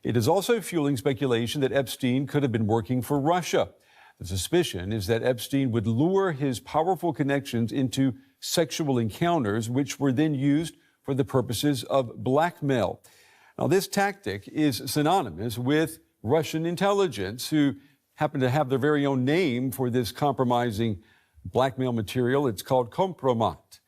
It is also fueling speculation that Epstein could have been working for Russia. The suspicion is that Epstein would lure his powerful connections into sexual encounters, which were then used for the purposes of blackmail. Now, this tactic is synonymous with Russian intelligence, who happen to have their very own name for this compromising blackmail material. It's called kompromat.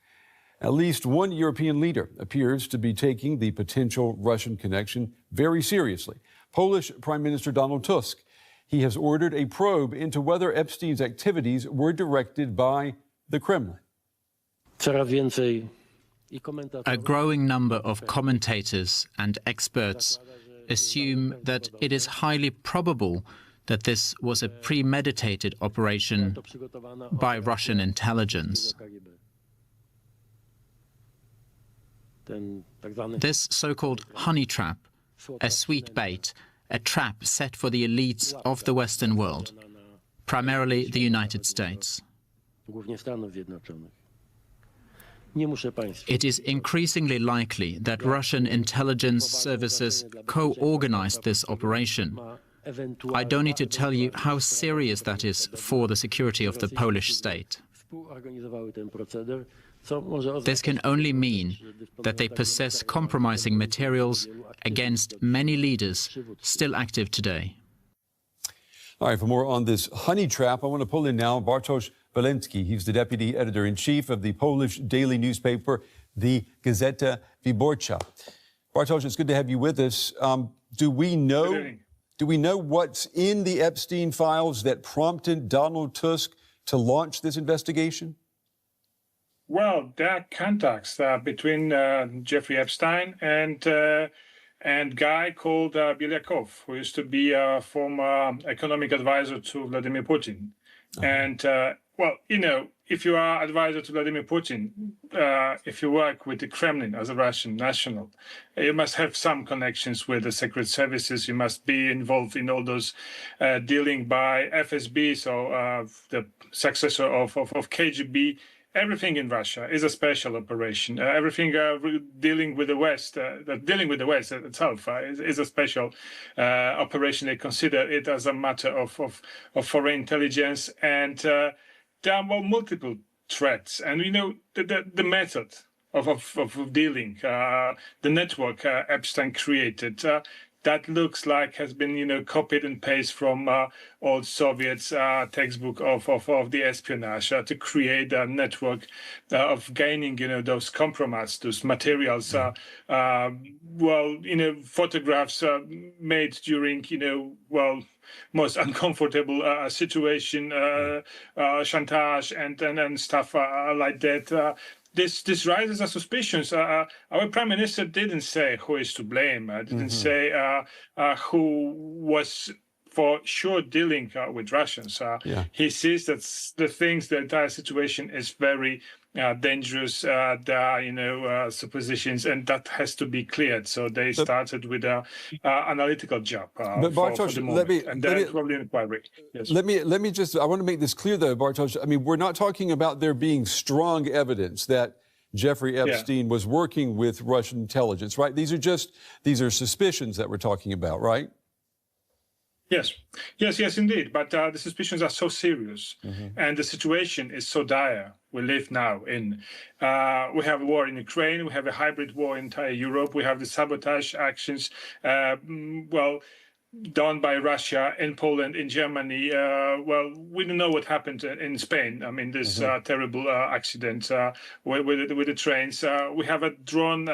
At least one European leader appears to be taking the potential Russian connection very seriously. Polish Prime Minister Donald Tusk. He has ordered a probe into whether Epstein's activities were directed by the Kremlin. A growing number of commentators and experts assume that it is highly probable that this was a premeditated operation by Russian intelligence. This so-called honey trap, a sweet bait, a trap set for the elites of the Western world, primarily the United States. It is increasingly likely that Russian intelligence services co-organized this operation. I don't need to tell you how serious that is for the security of the Polish state. This can only mean that they possess compromising materials against many leaders still active today. All right, for more on this honey trap, I want to pull in now Bartosz Walensky. He's the deputy editor-in-chief of the Polish daily newspaper, the Gazeta Wyborcza. Bartosz, it's good to have you with us. Do we know what's in the Epstein files that prompted Donald Tusk to launch this investigation? Well, there are contacts between Jeffrey Epstein and guy called Bilyakov, who used to be a former economic advisor to Vladimir Putin. And well, if you are advisor to Vladimir Putin, if you work with the Kremlin as a Russian national, you must have some connections with the secret services. You must be involved in all those dealing by FSB, so the successor of KGB. Everything in Russia is a special operation. Everything dealing with the West, itself is a special operation. They consider it as a matter of foreign intelligence, and there are multiple threats. And the method of dealing, the network Epstein created. That looks like has been, copied and pasted from old Soviets textbook of the espionage to create a network of gaining, those compromise, those materials. Photographs made during, most uncomfortable situation, chantage and stuff like that. This raises our suspicions. Our prime minister didn't say who is to blame. Didn't say who was for sure dealing with Russians. He sees that the entire situation is very dangerous. There are, suppositions, and that has to be cleared. So they started with an analytical job for the moment, and then probably inquiry. Yes. Let me just, I want to make this clear though, Bartosz. I mean, we're not talking about there being strong evidence that Jeffrey Epstein was working with Russian intelligence, right? These are suspicions that we're talking about, right? Yes, indeed. But the suspicions are so serious, and the situation is so dire. We live now in. We have a war in Ukraine. We have a hybrid war in entire Europe. We have the sabotage actions. Done by Russia in Poland, in Germany. We don't know what happened in Spain. I mean, this terrible accident with the trains. We have a drone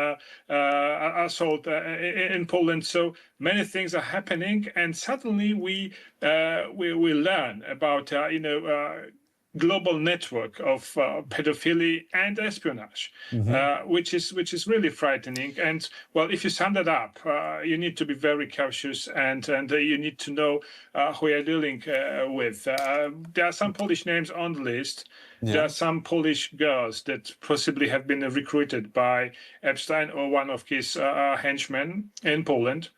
assault in Poland. So many things are happening, and suddenly we learn about global network of pedophilia and espionage, which is really frightening. And if you sum that up, you need to be very cautious, and you need to know who you're dealing with. There are some Polish names on the list. There are some Polish girls that possibly have been recruited by Epstein or one of his henchmen in Poland.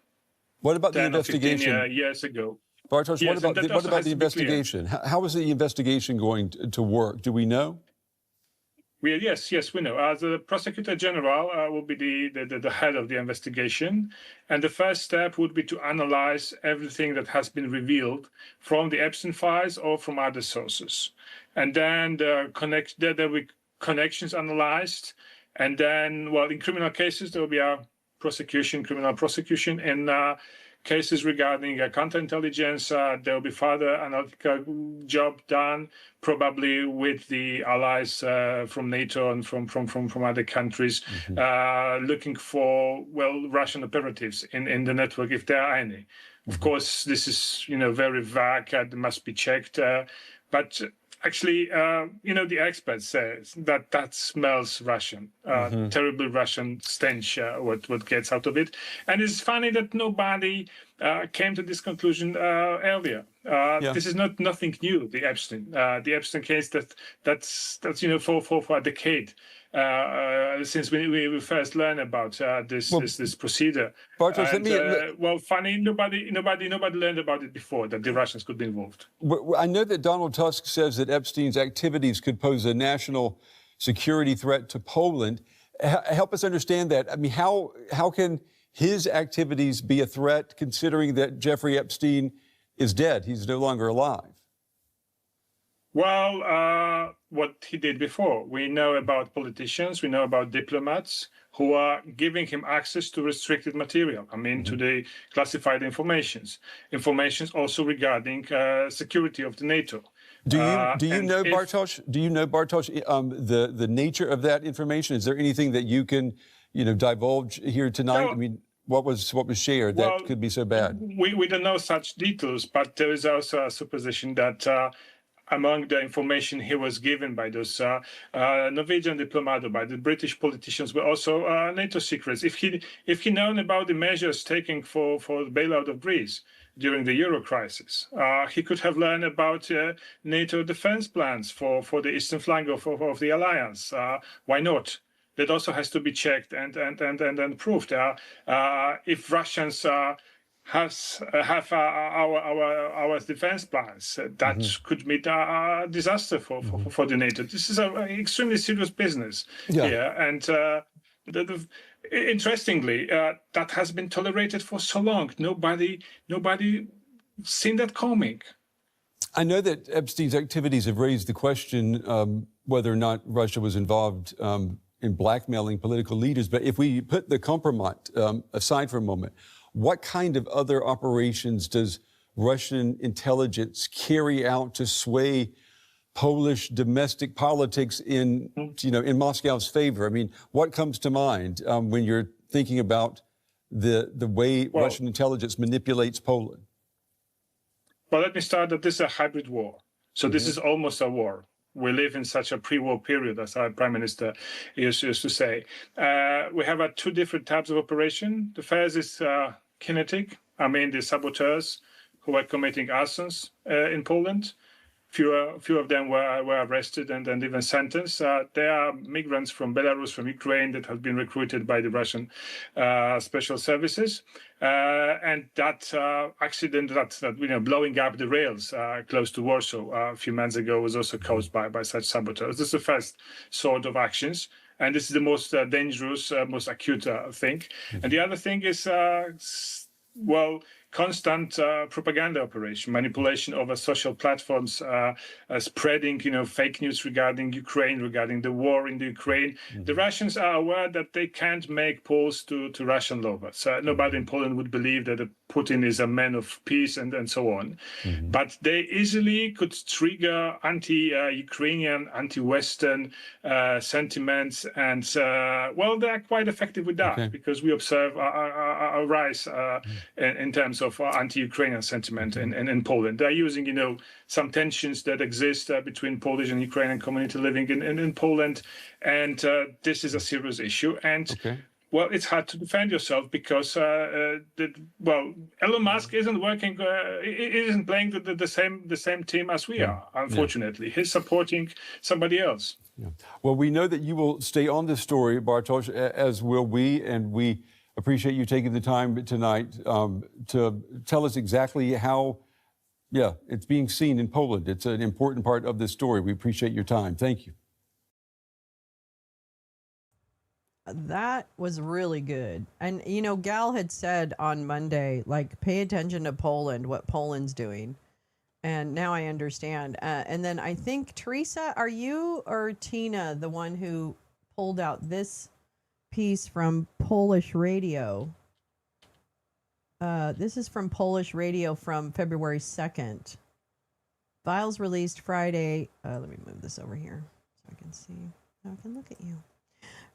What about the investigation? 15 years ago. Bartosz, Yes, what about the investigation? How is the investigation going to work? Do we know? Yes, we know. The prosecutor general will be the head of the investigation, and the first step would be to analyze everything that has been revealed from the Epstein files or from other sources, and then there will be connections analyzed, and then in criminal cases there will be a criminal prosecution, and cases regarding counterintelligence, there will be further analytical job done, probably with the allies from NATO and from other countries, looking for Russian operatives in the network, if there are any. Of course, this is very vague. It must be checked, but. Actually, the experts say that smells Russian, terribly Russian stench, what gets out of it. And it's funny that nobody came to this conclusion earlier. This is nothing new, the Epstein case that's for a decade. Since we first learned about this procedure. Bartosz, funny, nobody learned about it before, that the Russians could be involved. I know that Donald Tusk says that Epstein's activities could pose a national security threat to Poland. Help us understand that. I mean, how can his activities be a threat, considering that Jeffrey Epstein is dead? He's no longer alive. What he did before. We know about politicians, we know about diplomats who are giving him access to restricted material, to the classified informations also regarding security of the NATO. Do you know, Bartosz, the nature of that information? Is there anything that you can, divulge here tonight? No. I mean, what was shared that could be so bad? We don't know such details, but there is also a supposition that among the information he was given by those Norwegian diplomats, by the British politicians, were also NATO secrets. If he known about the measures taken for the bailout of Greece during the Euro crisis, he could have learned about NATO defense plans for the eastern flank of the alliance. Why not? That also has to be checked and proved. If Russians have our defense plans, that could mean a disaster for the NATO. This is an extremely serious business here, and interestingly, that has been tolerated for so long. Nobody seen that coming. I know that Epstein's activities have raised the question whether or not Russia was involved in blackmailing political leaders. But if we put the compromise aside for a moment, what kind of other operations does Russian intelligence carry out to sway Polish domestic politics in Moscow's favor? I mean, what comes to mind when you're thinking about the way Russian intelligence manipulates Poland? Well, let me start that this is a hybrid war. So this is almost a war. We live in such a pre-war period, as our Prime Minister used to say. We have two different types of operation. The first is kinetic. I mean, the saboteurs who were committing arsons in Poland. Few of them were arrested and even sentenced. They are migrants from Belarus, from Ukraine, that have been recruited by the Russian special services. And that accident, that blowing up the rails close to Warsaw a few months ago, was also caused by such saboteurs. This is the first sort of actions, and this is the most dangerous, most acute thing. And the other thing is, constant propaganda operation, manipulation over social platforms, spreading, fake news regarding Ukraine, regarding the war in the Ukraine. The Russians are aware that they can't make Poles to Russian lovers. Nobody in Poland would believe that Putin is a man of peace and so on. But they easily could trigger anti-Ukrainian, anti-Western sentiments. And, they are quite effective with that because we observe a rise in terms of anti-Ukrainian sentiment in Poland. They're using, some tensions that exist between Polish and Ukrainian community living in Poland. And this is a serious issue. And it's hard to defend yourself because, Elon Musk isn't working, isn't playing the same team as we are, unfortunately. He's supporting somebody else. Yeah. Well, we know that you will stay on this story, Bartosz, as will we, and we appreciate you taking the time tonight to tell us exactly how, it's being seen in Poland. It's an important part of this story. We appreciate your time. Thank you. That was really good. And, Gal had said on Monday, pay attention to Poland, what Poland's doing. And now I understand. And then I think, Teresa, are you or Tina the one who pulled out this piece from Polish radio? This is from Polish radio from February 2nd. Files released Friday. Let me move this over here so I can see. Now I can look at you.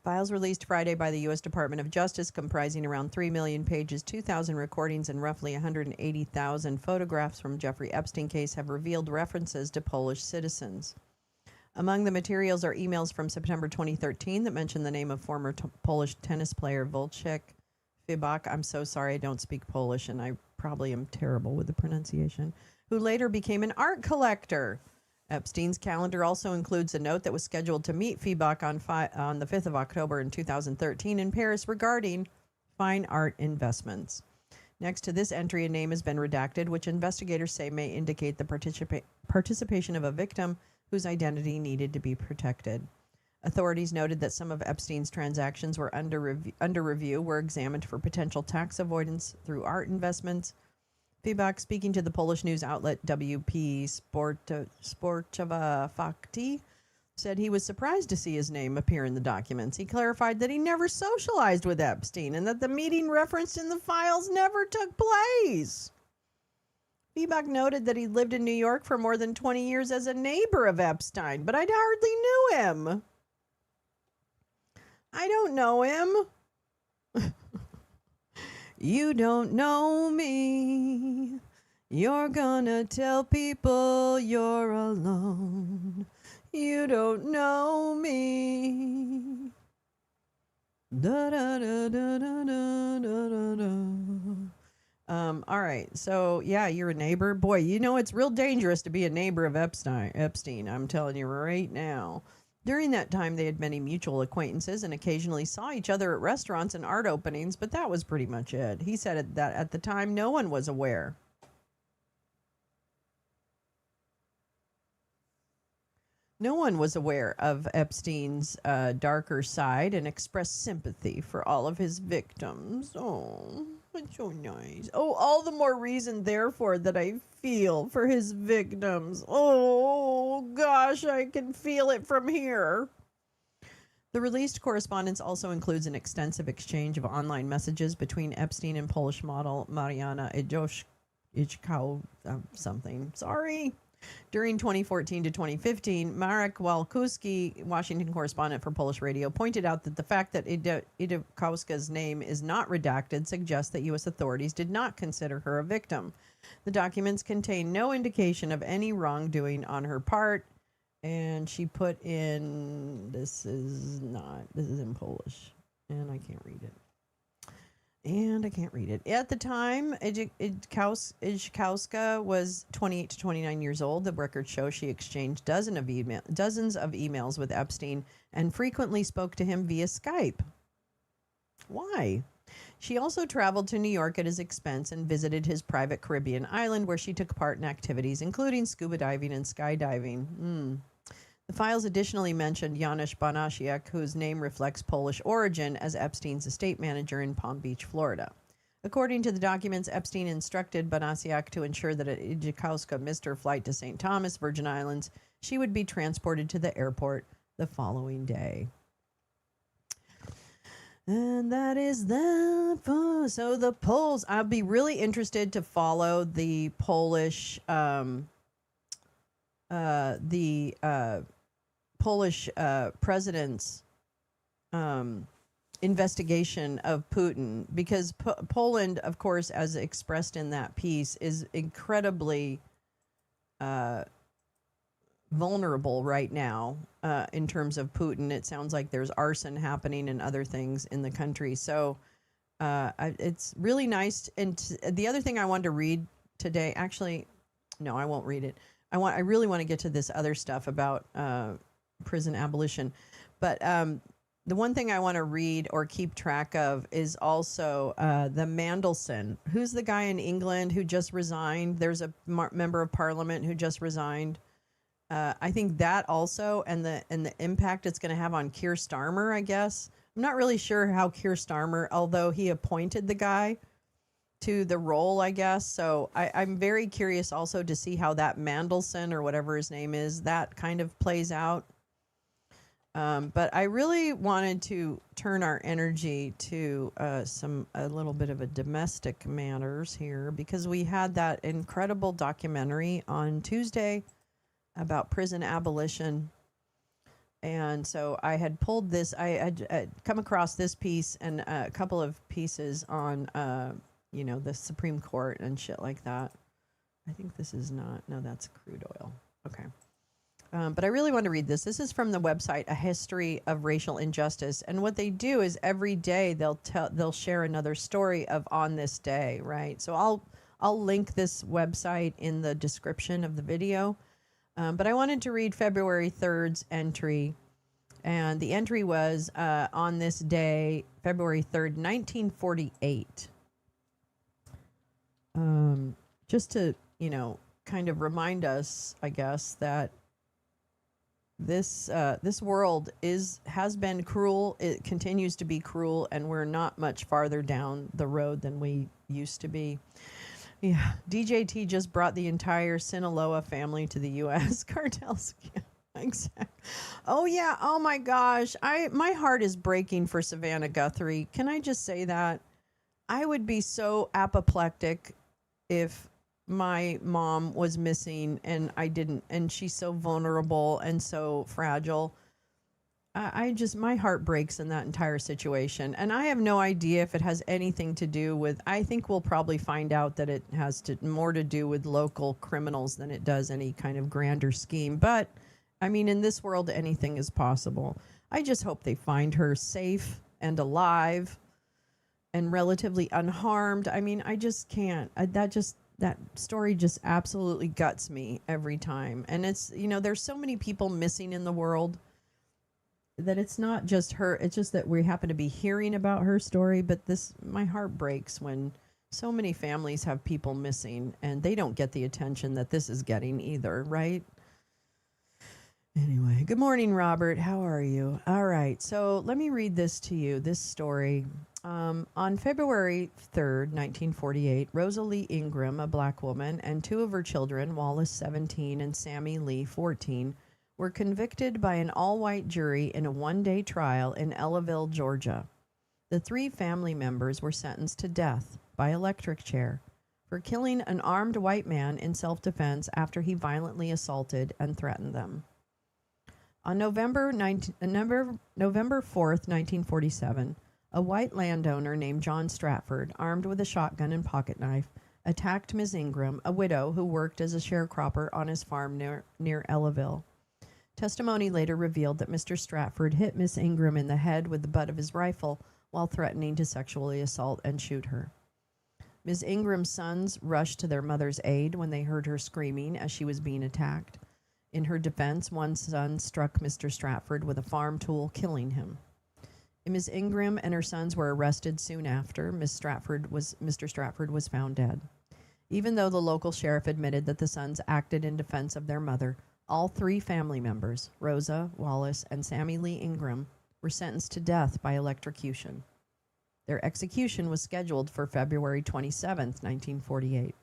Files released Friday by the U.S. Department of Justice, comprising around 3 million pages, 2,000 recordings, and roughly 180,000 photographs from Jeffrey Epstein case, have revealed references to Polish citizens. Among the materials are emails from September 2013 that mention the name of former Polish tennis player Wojciech Fibak. I'm so sorry, I don't speak Polish, and I probably am terrible with the pronunciation, who later became an art collector. Epstein's calendar also includes a note that was scheduled to meet Fibak on the 5th of October in 2013 in Paris regarding fine art investments. Next to this entry, a name has been redacted, which investigators say may indicate the participation of a victim whose identity needed to be protected. Authorities noted that some of Epstein's transactions were under review were examined for potential tax avoidance through art investments. Fibak, speaking to the Polish news outlet WP Sportowa Fakty, said he was surprised to see his name appear in the documents. He clarified that he never socialized with Epstein and that the meeting referenced in the files never took place. Fibak noted that he lived in New York for more than 20 years as a neighbor of Epstein, but I hardly knew him. I don't know him. You don't know me. You're gonna tell people you're alone. You don't know me. Da da da da da da da da. All right. So yeah, you're a neighbor. Boy, you know it's real dangerous to be a neighbor of Epstein. I'm telling you right now. During that time, they had many mutual acquaintances and occasionally saw each other at restaurants and art openings, but that was pretty much it. He said that at the time, no one was aware. No one was aware of Epstein's darker side and expressed sympathy for all of his victims. Oh, that's so nice. Oh, all the more reason, therefore, that I feel for his victims. Oh, gosh, I can feel it from here. The released correspondence also includes an extensive exchange of online messages between Epstein and Polish model Mariana Ichkau something. Sorry. During 2014 to 2015, Marek Walkuski, Washington correspondent for Polish radio, pointed out that the fact that Idzikowska's name is not redacted suggests that U.S. authorities did not consider her a victim. The documents contain no indication of any wrongdoing on her part, and she put in, this is in Polish, and I can't read it. At the time, Idzikowska was 28 to 29 years old. The records show she exchanged dozens of emails with Epstein and frequently spoke to him via Skype. Why? She also traveled to New York at his expense and visited his private Caribbean island where she took part in activities including scuba diving and skydiving. The files additionally mentioned Janusz Banasiak, whose name reflects Polish origin, as Epstein's estate manager in Palm Beach, Florida. According to the documents, Epstein instructed Banasiak to ensure that if Idzikowska missed her flight to St. Thomas, Virgin Islands, she would be transported to the airport the following day. And that is that. So the polls, I'll be really interested to follow the Polish Polish president's investigation of Putin, because Poland, of course, as expressed in that piece, is incredibly vulnerable right now in terms of Putin. It sounds like there's arson happening and other things in the country. So it's really nice. And the other thing I wanted to read today, actually, no, I won't read it. I really want to get to this other stuff about prison abolition. But the one thing I want to read or keep track of is also the Mandelson. Who's the guy in England who just resigned? There's a member of parliament who just resigned. I think that also, and the impact it's going to have on Keir Starmer, I guess. I'm not really sure how Keir Starmer, although he appointed the guy to the role, I guess. So I'm very curious also to see how that Mandelson, or whatever his name is, that kind of plays out. But I really wanted to turn our energy to a little bit of a domestic matters here, because we had that incredible documentary on Tuesday about prison abolition. And so I had pulled this, I had come across this piece and a couple of pieces on, the Supreme Court and shit like that. I think this is not, no, that's crude oil. Okay. But I really want to read this. This is from the website, A History of Racial Injustice. And what they do is every day they'll share another story of on this day, right? So I'll link this website in the description of the video. But I wanted to read February 3rd's entry. And the entry was on this day, February 3rd, 1948. Just to, kind of remind us, I guess, that this world has been cruel. It continues to be cruel, and we're not much farther down the road than we used to be. Yeah, DJT just brought the entire Sinaloa family to the U.S. cartels. Yeah, exactly. Oh yeah. Oh my gosh. My heart is breaking for Savannah Guthrie. Can I just say that? I would be so apoplectic if my mom was missing and I didn't, and she's so vulnerable and so fragile. I just, my heart breaks in that entire situation. And I have no idea if it has anything to do with, I think we'll probably find out that it has more to do with local criminals than it does any kind of grander scheme. But, I mean, in this world, anything is possible. I just hope they find her safe and alive and relatively unharmed. I mean, I just can't. That story just absolutely guts me every time. And it's, there's so many people missing in the world that it's not just her. It's just that we happen to be hearing about her story. But my heart breaks when so many families have people missing and they don't get the attention that this is getting either, right? Anyway, good morning, Robert. How are you? All right. So let me read this to you, this story. On February 3rd, 1948, Rosalie Ingram, a black woman, and two of her children, Wallace, 17, and Sammy Lee, 14, were convicted by an all-white jury in a one-day trial in Ellaville, Georgia. The three family members were sentenced to death by electric chair for killing an armed white man in self-defense after he violently assaulted and threatened them. On November 4th, 1947, a white landowner named John Stratford, armed with a shotgun and pocket knife, attacked Ms. Ingram, a widow who worked as a sharecropper on his farm near Ellaville. Testimony later revealed that Mr. Stratford hit Ms. Ingram in the head with the butt of his rifle while threatening to sexually assault and shoot her. Ms. Ingram's sons rushed to their mother's aid when they heard her screaming as she was being attacked. In her defense, one son struck Mr. Stratford with a farm tool, killing him. Ms. Ingram and her sons were arrested soon after. Mr. Stratford was found dead. Even though the local sheriff admitted that the sons acted in defense of their mother, all three family members, Rosa, Wallace, and Sammy Lee Ingram, were sentenced to death by electrocution. Their execution was scheduled for February 27th, 1948.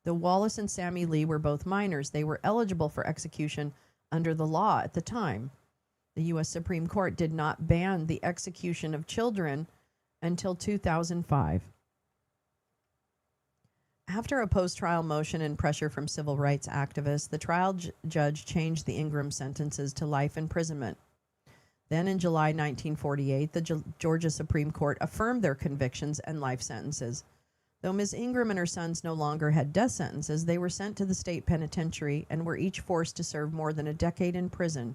Though Wallace and Sammy Lee were both minors, they were eligible for execution under the law at the time. The U.S. Supreme Court did not ban the execution of children until 2005. After a post-trial motion and pressure from civil rights activists, the trial judge changed the Ingram sentences to life imprisonment. Then in July 1948, the Georgia Supreme Court affirmed their convictions and life sentences. Though Ms. Ingram and her sons no longer had death sentences, they were sent to the state penitentiary and were each forced to serve more than a decade in prison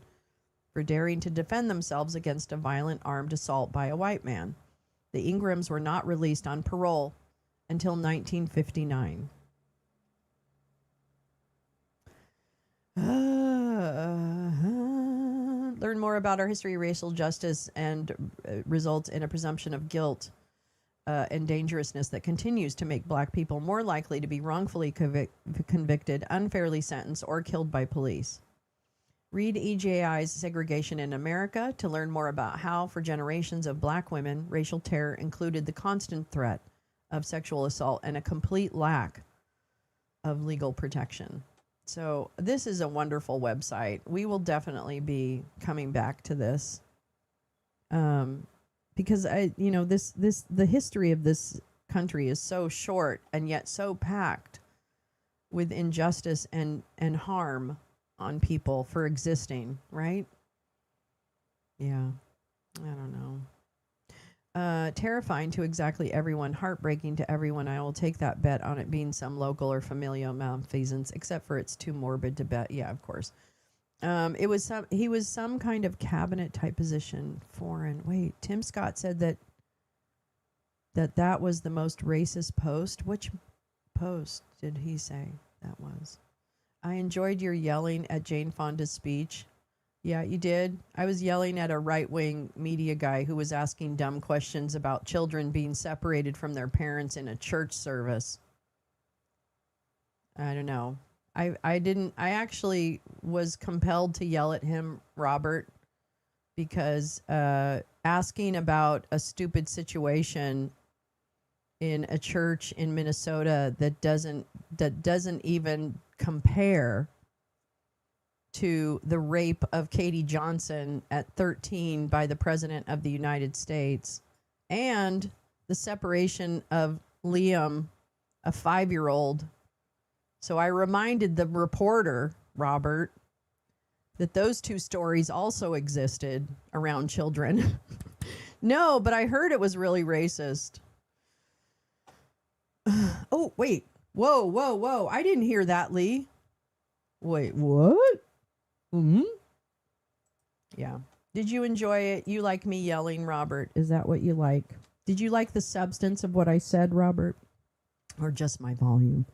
for daring to defend themselves against a violent armed assault by a white man. The Ingrams were not released on parole until 1959. Learn more about our history of racial justice and results in a presumption of guilt and dangerousness that continues to make black people more likely to be wrongfully convicted, unfairly sentenced, or killed by police. Read EJI's Segregation in America to learn more about how, for generations of black women, racial terror included the constant threat of sexual assault and a complete lack of legal protection. So this is a wonderful website. We will definitely be coming back to this because the history of this country is so short and yet so packed with injustice and harm on people for existing, right? Yeah, I don't know. Terrifying to exactly everyone, heartbreaking to everyone. I will take that bet on it being some local or familial malfeasance, except for it's too morbid to bet. Yeah, of course. He was some kind of cabinet type position, foreign. Wait, Tim Scott said that was the most racist post. Which post did he say that was? I enjoyed your yelling at Jane Fonda's speech. Yeah, you did. I was yelling at a right-wing media guy who was asking dumb questions about children being separated from their parents in a church service. I don't know. I actually was compelled to yell at him, Robert, because asking about a stupid situation in a church in Minnesota that doesn't even compare to the rape of Katie Johnson at 13 by the President of the United States and the separation of Liam, a 5-year-old. So I reminded the reporter, Robert, that those two stories also existed around children. No, but I heard it was really racist. Oh, wait. Whoa. I didn't hear that, Lee. Wait, what? Mm-hmm. Yeah. Did you enjoy it? You like me yelling, Robert? Is that what you like? Did you like the substance of what I said, Robert? Or just my volume?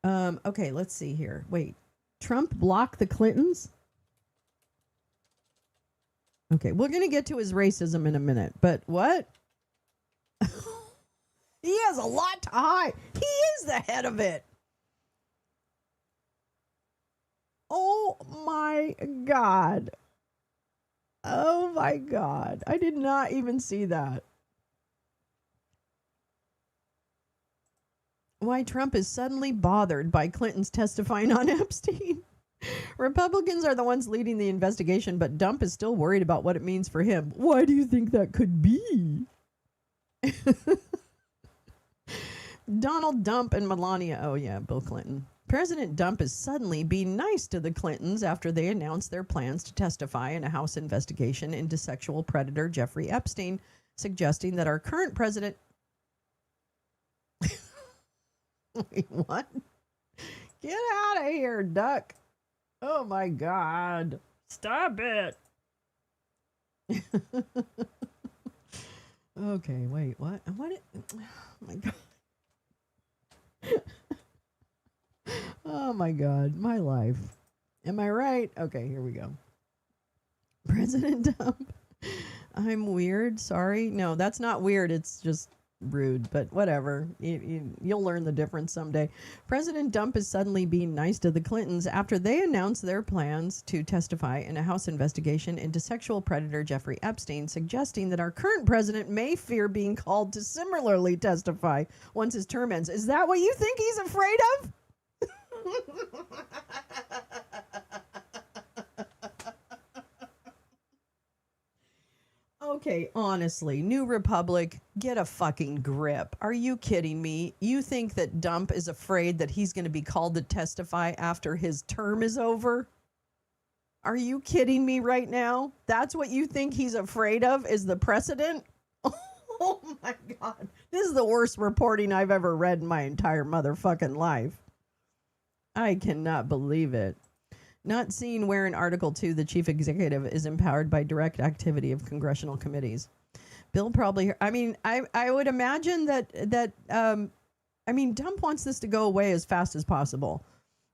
Okay, let's see here. Wait. Trump blocked the Clintons? Okay, we're going to get to his racism in a minute, but what? He has a lot to hide. He is the head of it. Oh my God. Oh my God. I did not even see that. Why Trump is suddenly bothered by Clinton's testifying on Epstein. Republicans are the ones leading the investigation, but Dump is still worried about what it means for him. Why do you think that could be? Donald Dump and Melania. Oh, yeah, Bill Clinton. President Dump is suddenly being nice to the Clintons after they announced their plans to testify in a House investigation into sexual predator Jeffrey Epstein, suggesting that our current president... Wait, what? Get out of here, duck. Oh, my God. Stop it. Okay, wait, what? Oh, my God. Oh, my God. My life. Am I right? Okay, here we go. President Dump. I'm weird. Sorry. No, that's not weird. It's just rude, but whatever. You'll learn the difference someday. President Dump is suddenly being nice to the Clintons after they announced their plans to testify in a House investigation into sexual predator Jeffrey Epstein, suggesting that our current president may fear being called to similarly testify once his term ends. Is that what you think he's afraid of? Okay, honestly, New Republic, get a fucking grip. Are you kidding me? You think that Dump is afraid that he's going to be called to testify after his term is over? Are you kidding me right now? That's what you think he's afraid of, is the precedent? Oh my God. This is the worst reporting I've ever read in my entire motherfucking life. I cannot believe it. Not seen where in Article 2 the chief executive is empowered by direct activity of congressional committees. Bill probably, I mean, I would imagine that Dump wants this to go away as fast as possible.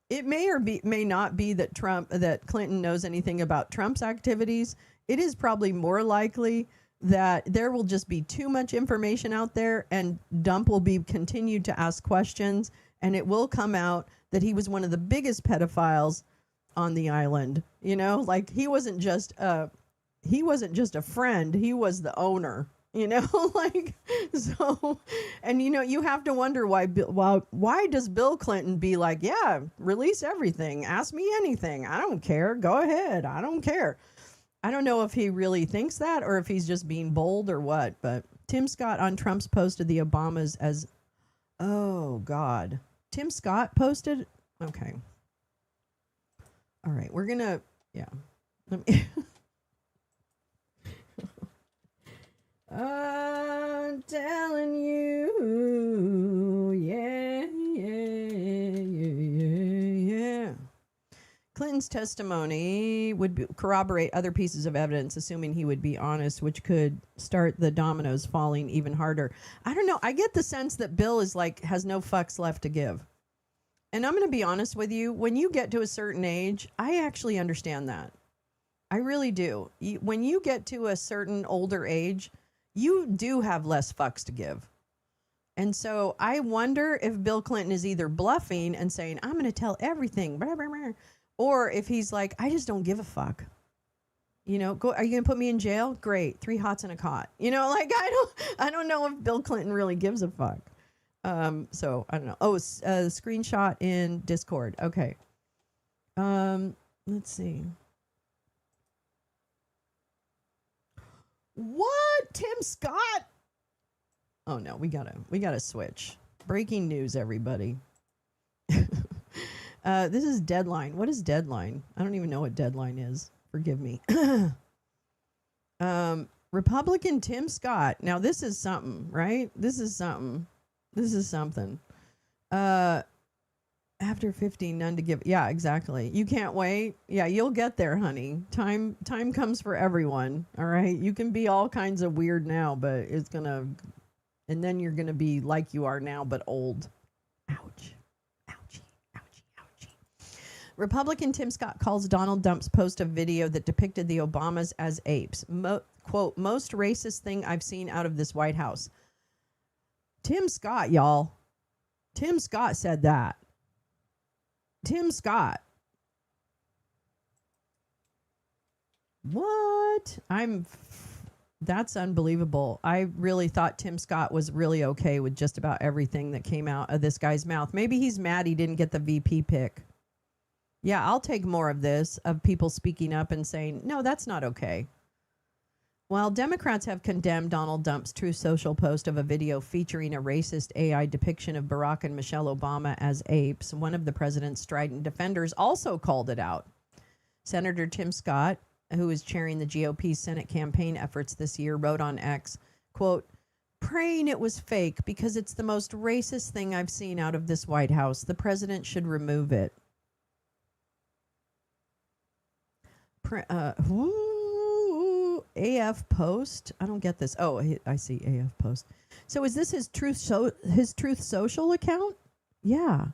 It may not be that Clinton knows anything about Trump's activities. It is probably more likely that there will just be too much information out there, and Dump will be continued to ask questions, and it will come out that he was one of the biggest pedophiles on the island. You know, like he wasn't just a friend, he was the owner, you know. Like, so, and you know, you have to wonder why does Bill Clinton be like, yeah, release everything, ask me anything, I don't care, go ahead, I don't care. I don't know if he really thinks that or if he's just being bold or what. But Tim Scott on Trump's posted the Obamas as, oh God, Tim Scott posted. Okay. All right, we're gonna, yeah. Let me I'm telling you, yeah. Clinton's testimony would corroborate other pieces of evidence, assuming he would be honest, which could start the dominoes falling even harder. I don't know. I get the sense that Bill is like, has no fucks left to give. And I'm going to be honest with you, when you get to a certain age, I actually understand that. I really do. When you get to a certain older age, you do have less fucks to give. And so I wonder if Bill Clinton is either bluffing and saying, I'm going to tell everything, blah, blah, blah, or if he's like, I just don't give a fuck. You know, are you going to put me in jail? Great. 3 hots and a cot. You know, like, I don't know if Bill Clinton really gives a fuck. So I don't know. Oh, screenshot in Discord. Okay. Let's see. What? Tim Scott? Oh no, we gotta switch. Breaking news, everybody. This is Deadline. What is Deadline? I don't even know what Deadline is. Forgive me. Republican Tim Scott. Now, this is something, right? This is something. After 15, none to give. Yeah, exactly. You can't wait. Yeah, you'll get there, honey. Time comes for everyone. All right. You can be all kinds of weird now, but it's gonna, and then you're gonna be like you are now, but old. Ouch. Ouchie. Ouchie. Ouchie. Republican Tim Scott calls Donald Dump's post a video that depicted the Obamas as apes. Quote, most racist thing I've seen out of this White House. Tim Scott, y'all. Tim Scott said that. Tim Scott. What? That's unbelievable. I really thought Tim Scott was really okay with just about everything that came out of this guy's mouth. Maybe he's mad he didn't get the VP pick. Yeah, I'll take more of this, of people speaking up and saying, no, that's not okay. While Democrats have condemned Donald Dump's Truth Social post of a video featuring a racist AI depiction of Barack and Michelle Obama as apes, one of the president's strident defenders also called it out. Senator Tim Scott, who is chairing the GOP's Senate campaign efforts this year, wrote on X, quote, praying it was fake because it's the most racist thing I've seen out of this White House. The president should remove it. AF Post? I don't get this. Oh, I see AF Post. So is this his Truth Social account? Yeah.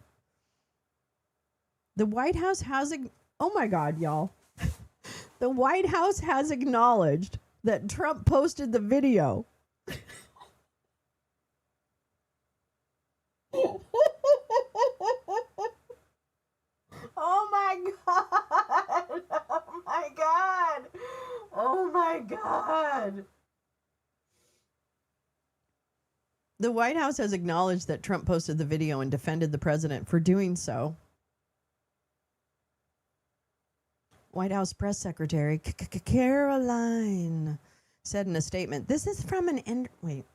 The White House has oh my God, y'all. The White House has acknowledged that Trump posted the video. Oh my God. Oh my God. Oh my God. The White House has acknowledged that Trump posted the video and defended the president for doing so. White House press secretary Caroline said in a statement, this is from an wait.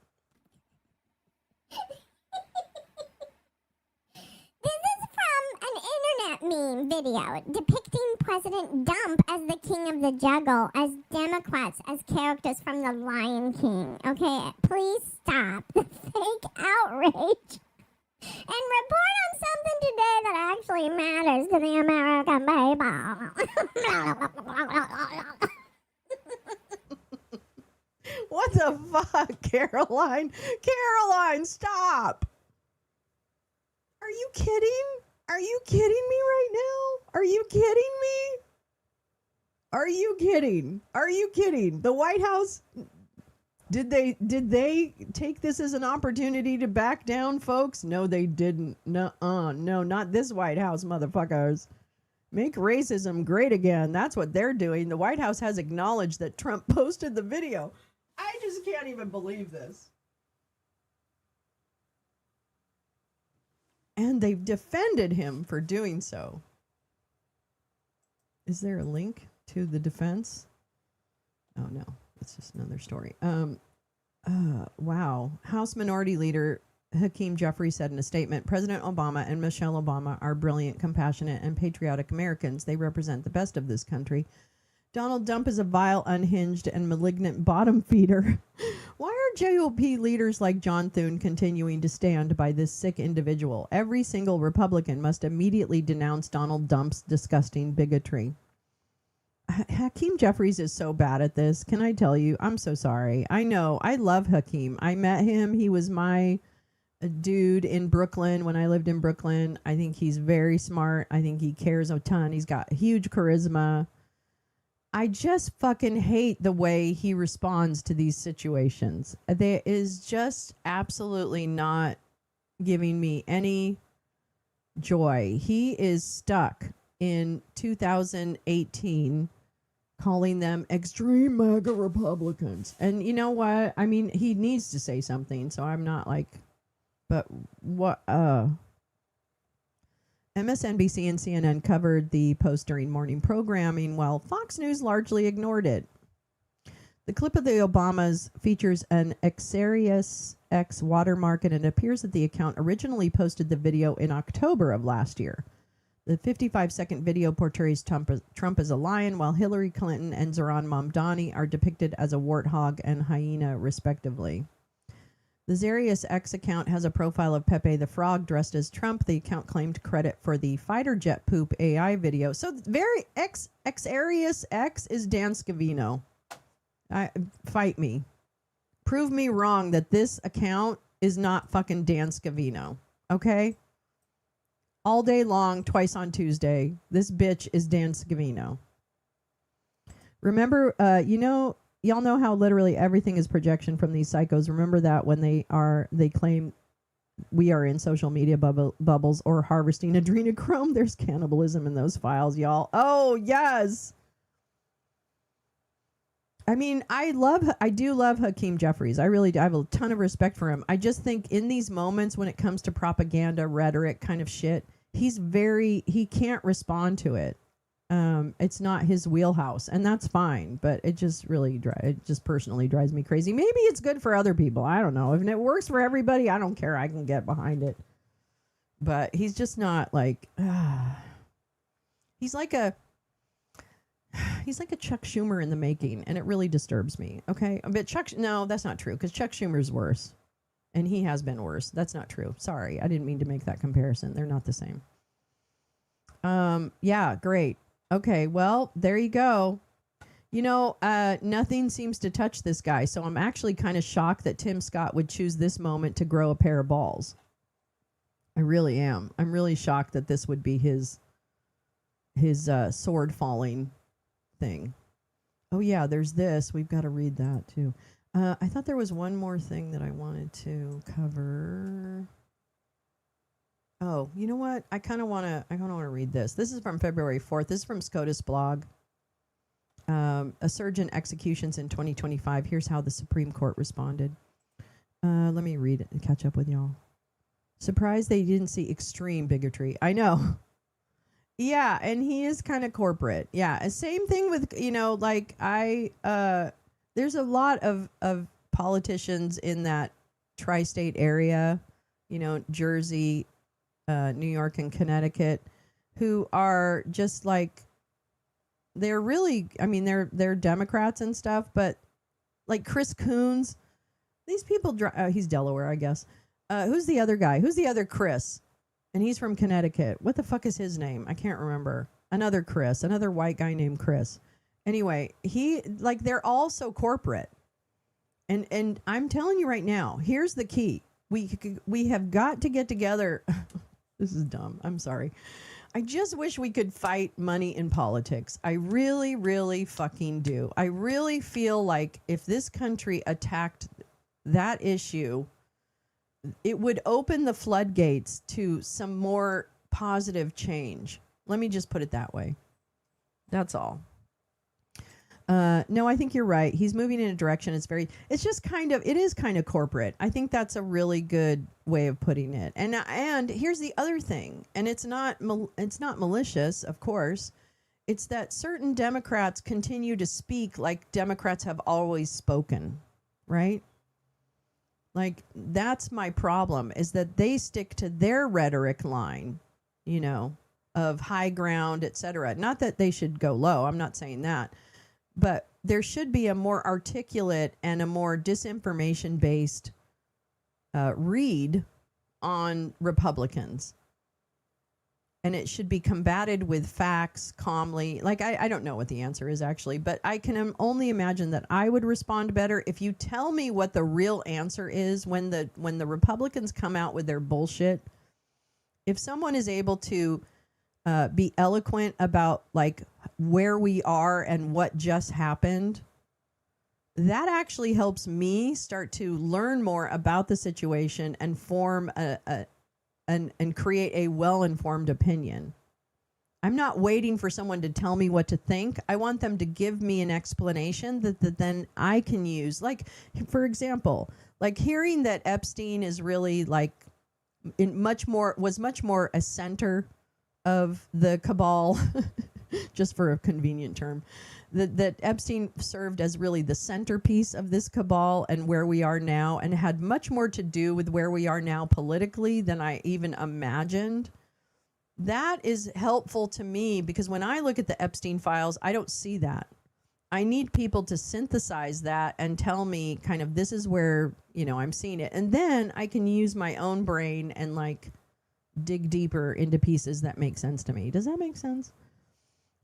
Meme video depicting President Dump as the king of the jungle, as Democrats as characters from The Lion King. Okay, please stop the fake outrage and report on something today that actually matters to the American people. What the fuck, Caroline? Caroline, stop! Are you kidding? Are you kidding me right now? Are you kidding me? Are you kidding? Are you kidding? The White House, did they take this as an opportunity to back down, folks? No, they didn't. No, not this White House, motherfuckers. Make racism great again. That's what they're doing. The White House has acknowledged that Trump posted the video. I just can't even believe this. And they've defended him for doing so. Is there a link to the defense? Oh, no. It's just another story. Wow. House Minority Leader Hakeem Jeffries said in a statement, President Obama and Michelle Obama are brilliant, compassionate, and patriotic Americans. They represent the best of this country. Donald Trump is a vile, unhinged, and malignant bottom feeder. Why are GOP leaders like John Thune continuing to stand by this sick individual? Every single Republican must immediately denounce Donald Trump's disgusting bigotry. Hakeem Jeffries is so bad at this. Can I tell you? I'm so sorry. I know. I love Hakeem. I met him. He was my dude in Brooklyn when I lived in Brooklyn. I think he's very smart. I think he cares a ton. He's got huge charisma. I just fucking hate the way he responds to these situations. There is just absolutely not giving me any joy. He is stuck in 2018 calling them extreme MAGA Republicans. And you know what? I mean, he needs to say something, so I'm not like, but what, MSNBC and CNN covered the post during morning programming, while Fox News largely ignored it. The clip of the Obamas features an Xarius X watermark, and it appears that the account originally posted the video in October of last year. The 55-second video portrays Trump as a lion, while Hillary Clinton and Zohran Mamdani are depicted as a warthog and hyena, respectively. The Zarius X account has a profile of Pepe the Frog dressed as Trump. The account claimed credit for the fighter jet poop AI video. So Xarius X is Dan Scavino. Fight me. Prove me wrong that this account is not fucking Dan Scavino. Okay? All day long, twice on Tuesday, this bitch is Dan Scavino. Remember, y'all know how literally everything is projection from these psychos. Remember that when they claim we are in social media bubbles or harvesting adrenochrome. There's cannibalism in those files, y'all. Oh, yes. I mean, I do love Hakeem Jeffries. I really do. I have a ton of respect for him. I just think in these moments when it comes to propaganda, rhetoric kind of shit, he can't respond to it. It's not his wheelhouse, and that's fine, but it just personally drives me crazy. Maybe it's good for other people. I don't know. If it works for everybody, I don't care. I can get behind it. But he's just not like, he's like a Chuck Schumer in the making, and it really disturbs me. Okay, but no, that's not true, because Chuck Schumer's worse, and he has been worse. That's not true. Sorry, I didn't mean to make that comparison. They're not the same. Yeah, great. Okay, well, there you go. Nothing seems to touch this guy, so I'm actually kind of shocked that Tim Scott would choose this moment to grow a pair of balls. I really am. I'm really shocked that this would be his sword falling thing. Oh yeah, there's this. We've got to read that too. I thought there was one more thing that I wanted to cover. Oh, you know what? I kind of want to read this. This is from February 4th. This is from SCOTUS blog. A surge in executions in 2025. Here's how the Supreme Court responded. Let me read it and catch up with y'all. Surprised they didn't see extreme bigotry. I know. Yeah, and he is kind of corporate. Yeah, same thing with, there's a lot of politicians in that tri-state area, Jersey, New York, and Connecticut, who are just like, they're really, they're Democrats and stuff, but like Chris Coons, these people, he's Delaware, I guess. Who's the other guy? Who's the other Chris? And he's from Connecticut. What the fuck is his name? I can't remember. Another Chris, another white guy named Chris. Anyway, they're all so corporate. And I'm telling you right now, here's the key. We have got to get together. This is dumb. I'm sorry. I just wish we could fight money in politics. I really, really fucking do. I really feel like if this country attacked that issue, it would open the floodgates to some more positive change. Let me just put it that way. That's all. No, I think you're right. He's moving in a direction. It is kind of corporate. I think that's a really good way of putting it. And here's the other thing. And it's not malicious, of course. It's that certain Democrats continue to speak like Democrats have always spoken, right? Like, that's my problem, is that they stick to their rhetoric line, of high ground, etc. Not that they should go low. I'm not saying that. But there should be a more articulate and a more disinformation-based read on Republicans. And it should be combated with facts calmly. Like, I don't know what the answer is, actually, but I can only imagine that I would respond better if you tell me what the real answer is when the Republicans come out with their bullshit. If someone is able to be eloquent about, like, where we are and what just happened, that actually helps me start to learn more about the situation and form and create a well-informed opinion. I'm not waiting for someone to tell me what to think. I want them to give me an explanation that then I can use. Like, for example, like hearing that Epstein is really like was much more a center of the cabal, just for a convenient term, that Epstein served as really the centerpiece of this cabal and where we are now, and had much more to do with where we are now politically than I even imagined. that is helpful to me because when I look at the Epstein files, I don't see that. I need people to synthesize that and tell me kind of this is where, I'm seeing it. And then I can use my own brain and like dig deeper into pieces that make sense to me. Does that make sense?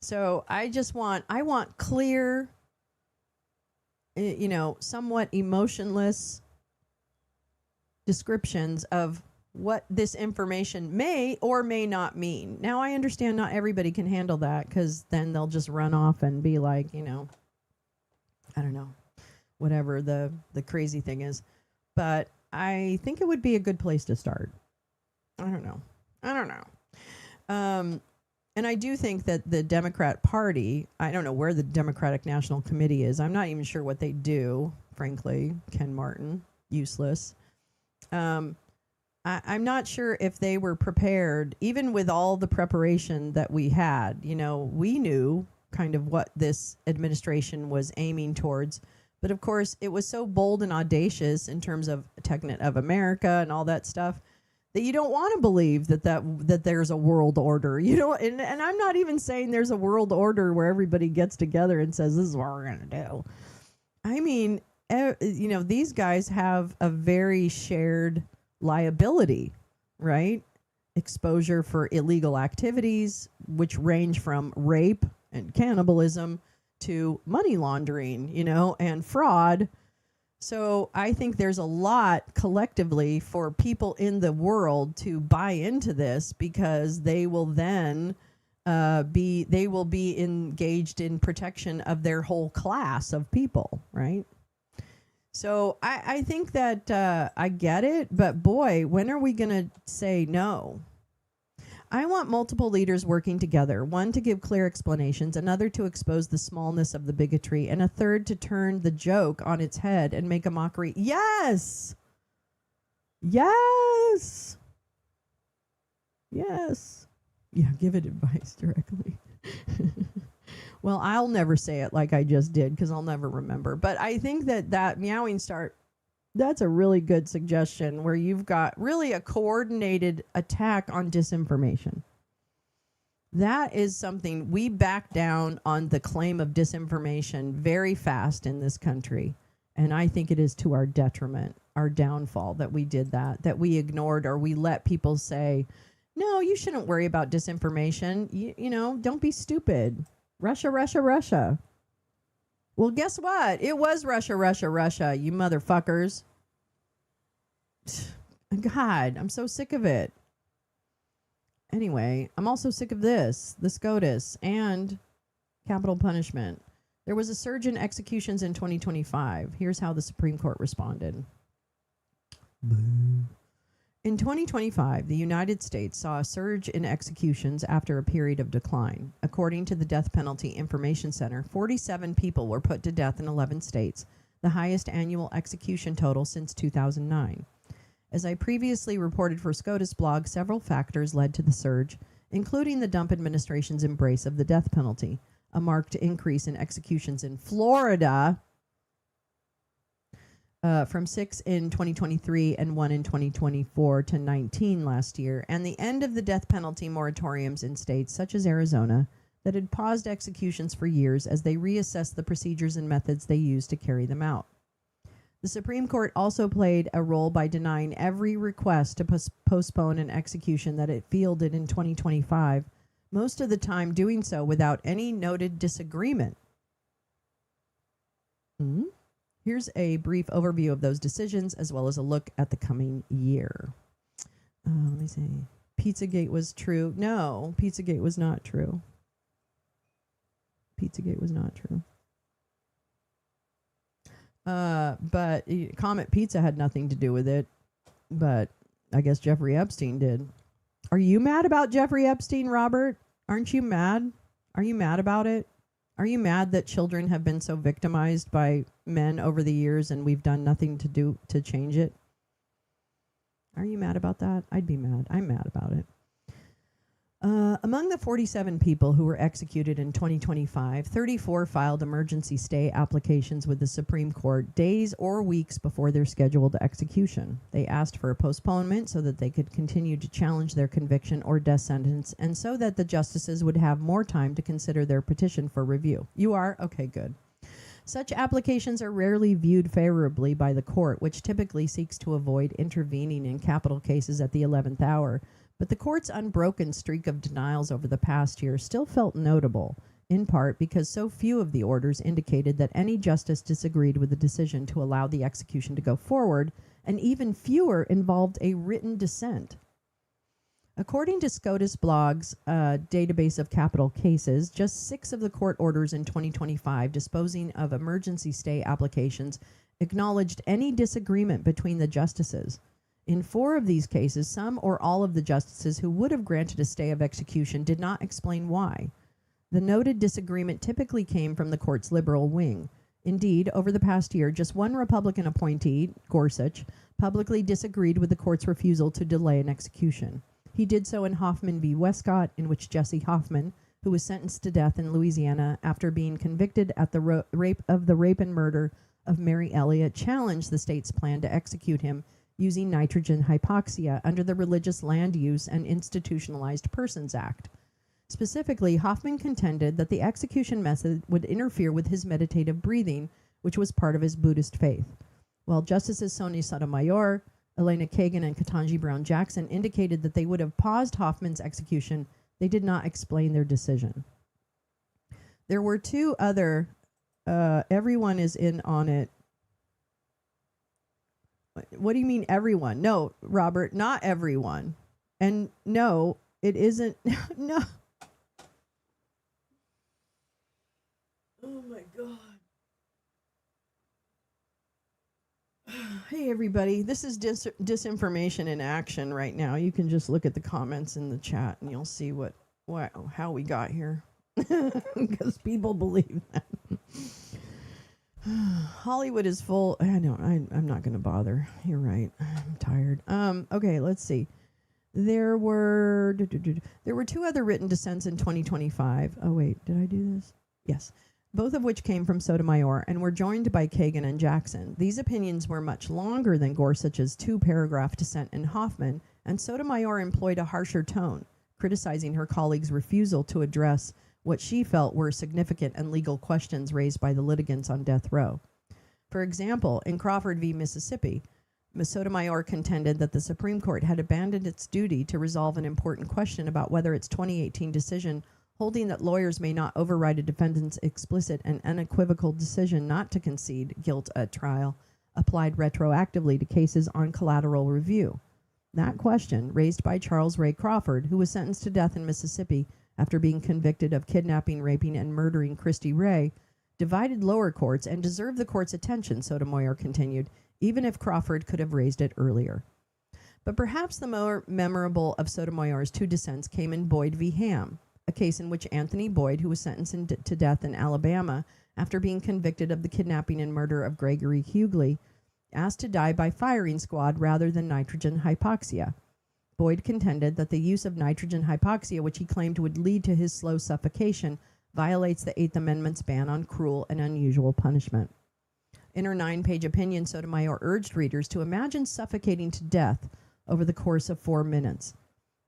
So I want clear, somewhat emotionless descriptions of what this information may or may not mean. Now, I understand not everybody can handle that because then they'll just run off and be like, I don't know, whatever the crazy thing is. But I think it would be a good place to start. I don't know. And I do think that the Democrat Party, I don't know where the Democratic National Committee is. I'm not even sure what they do, frankly. Ken Martin, useless. I'm not sure if they were prepared, even with all the preparation that we had. We knew kind of what this administration was aiming towards. But of course, it was so bold and audacious in terms of Technet of America and all that stuff that you don't want to believe that there's a world order. And I'm not even saying there's a world order where everybody gets together and says, this is what we're going to do. I mean, these guys have a very shared liability, right? Exposure for illegal activities, which range from rape and cannibalism to money laundering, and fraud. So I think there's a lot collectively for people in the world to buy into this because they will then be engaged in protection of their whole class of people, right? So I think that I get it, but boy, when are we going to say no? I want multiple leaders working together, one to give clear explanations, another to expose the smallness of the bigotry, and a third to turn the joke on its head and make a mockery. Yes! Yes! Yes. Yeah, give it advice directly. Well, I'll never say it like I just did because I'll never remember. But I think that meowing start, that's a really good suggestion where you've got really a coordinated attack on disinformation. That is something we back down on the claim of disinformation very fast in this country. And I think it is to our detriment, our downfall that we did that we ignored or we let people say, no, you shouldn't worry about disinformation. Don't be stupid. Russia, Russia, Russia. Well, guess what? It was Russia, Russia, Russia, you motherfuckers. God, I'm so sick of it. Anyway, I'm also sick of the SCOTUS, and capital punishment. There was a surge in executions in 2025. Here's how the Supreme Court responded. In 2025, the United States saw a surge in executions after a period of decline. According to the Death Penalty Information Center, 47 people were put to death in 11 states, the highest annual execution total since 2009. As I previously reported for SCOTUS blog, several factors led to the surge, including the Trump administration's embrace of the death penalty, a marked increase in executions in Florida, from 6 in 2023 and 1 in 2024 to 19 last year, and the end of the death penalty moratoriums in states such as Arizona that had paused executions for years as they reassessed the procedures and methods they used to carry them out. The Supreme Court also played a role by denying every request to postpone an execution that it fielded in 2025, most of the time doing so without any noted disagreement. Here's a brief overview of those decisions, as well as a look at the coming year. Let me see. Pizzagate was true. No, Pizzagate was not true. Pizzagate was not true. But Comet Pizza had nothing to do with it. But I guess Jeffrey Epstein did. Are you mad about Jeffrey Epstein, Robert? Aren't you mad? Are you mad about it? Are you mad that children have been so victimized by men over the years and we've done nothing to change it? Are you mad about that? I'd be mad. I'm mad about it. Among the 47 people who were executed in 2025, 34 filed emergency stay applications with the Supreme Court days or weeks before their scheduled execution. They asked for a postponement so that they could continue to challenge their conviction or death sentence, and so that the justices would have more time to consider their petition for review. You are? Okay, good. Such applications are rarely viewed favorably by the court, which typically seeks to avoid intervening in capital cases at the 11th hour. But the court's unbroken streak of denials over the past year still felt notable, in part because so few of the orders indicated that any justice disagreed with the decision to allow the execution to go forward, and even fewer involved a written dissent. According to SCOTUS Blog's database of capital cases, just 6 of the court orders in 2025 disposing of emergency stay applications acknowledged any disagreement between the justices. In 4 of these cases, some or all of the justices who would have granted a stay of execution did not explain why. The noted disagreement typically came from the court's liberal wing. Indeed, over the past year, just one Republican appointee, Gorsuch, publicly disagreed with the court's refusal to delay an execution. He did so in Hoffman v. Westcott, in which Jesse Hoffman, who was sentenced to death in Louisiana after being convicted at the rape and murder of Mary Elliott, challenged the state's plan to execute him using nitrogen hypoxia under the Religious Land Use and Institutionalized Persons Act. Specifically, Hoffman contended that the execution method would interfere with his meditative breathing, which was part of his Buddhist faith. While Justices Sonia Sotomayor, Elena Kagan, and Ketanji Brown Jackson indicated that they would have paused Hoffman's execution, they did not explain their decision. There were 2 other, everyone is in on it. What do you mean everyone? No, Robert, not everyone. And no, it isn't. No. Oh my God. Hey, everybody. This is disinformation in action right now. You can just look at the comments in the chat and you'll see how we got here. Because people believe that. Hollywood is full. I know. I'm not going to bother. You're right. I'm tired. Okay, let's see. There were 2 other written dissents in 2025. Oh wait, did I do this? Yes. Both of which came from Sotomayor and were joined by Kagan and Jackson. These opinions were much longer than Gorsuch's 2-paragraph dissent in Hoffman, and Sotomayor employed a harsher tone, criticizing her colleague's refusal to address what she felt were significant and legal questions raised by the litigants on death row. For example, in Crawford v. Mississippi, Ms. Sotomayor contended that the Supreme Court had abandoned its duty to resolve an important question about whether its 2018 decision holding that lawyers may not override a defendant's explicit and unequivocal decision not to concede guilt at trial applied retroactively to cases on collateral review. That question, raised by Charles Ray Crawford, who was sentenced to death in Mississippi after being convicted of kidnapping, raping, and murdering Christy Ray, divided lower courts and deserved the court's attention, Sotomayor continued, even if Crawford could have raised it earlier. But perhaps the more memorable of Sotomayor's 2 dissents came in Boyd v. Ham, a case in which Anthony Boyd, who was sentenced to death in Alabama after being convicted of the kidnapping and murder of Gregory Hughley, asked to die by firing squad rather than nitrogen hypoxia. Boyd contended that the use of nitrogen hypoxia, which he claimed would lead to his slow suffocation, violates the 8th Amendment's ban on cruel and unusual punishment. In her 9-page opinion, Sotomayor urged readers to imagine suffocating to death over the course of 4 minutes.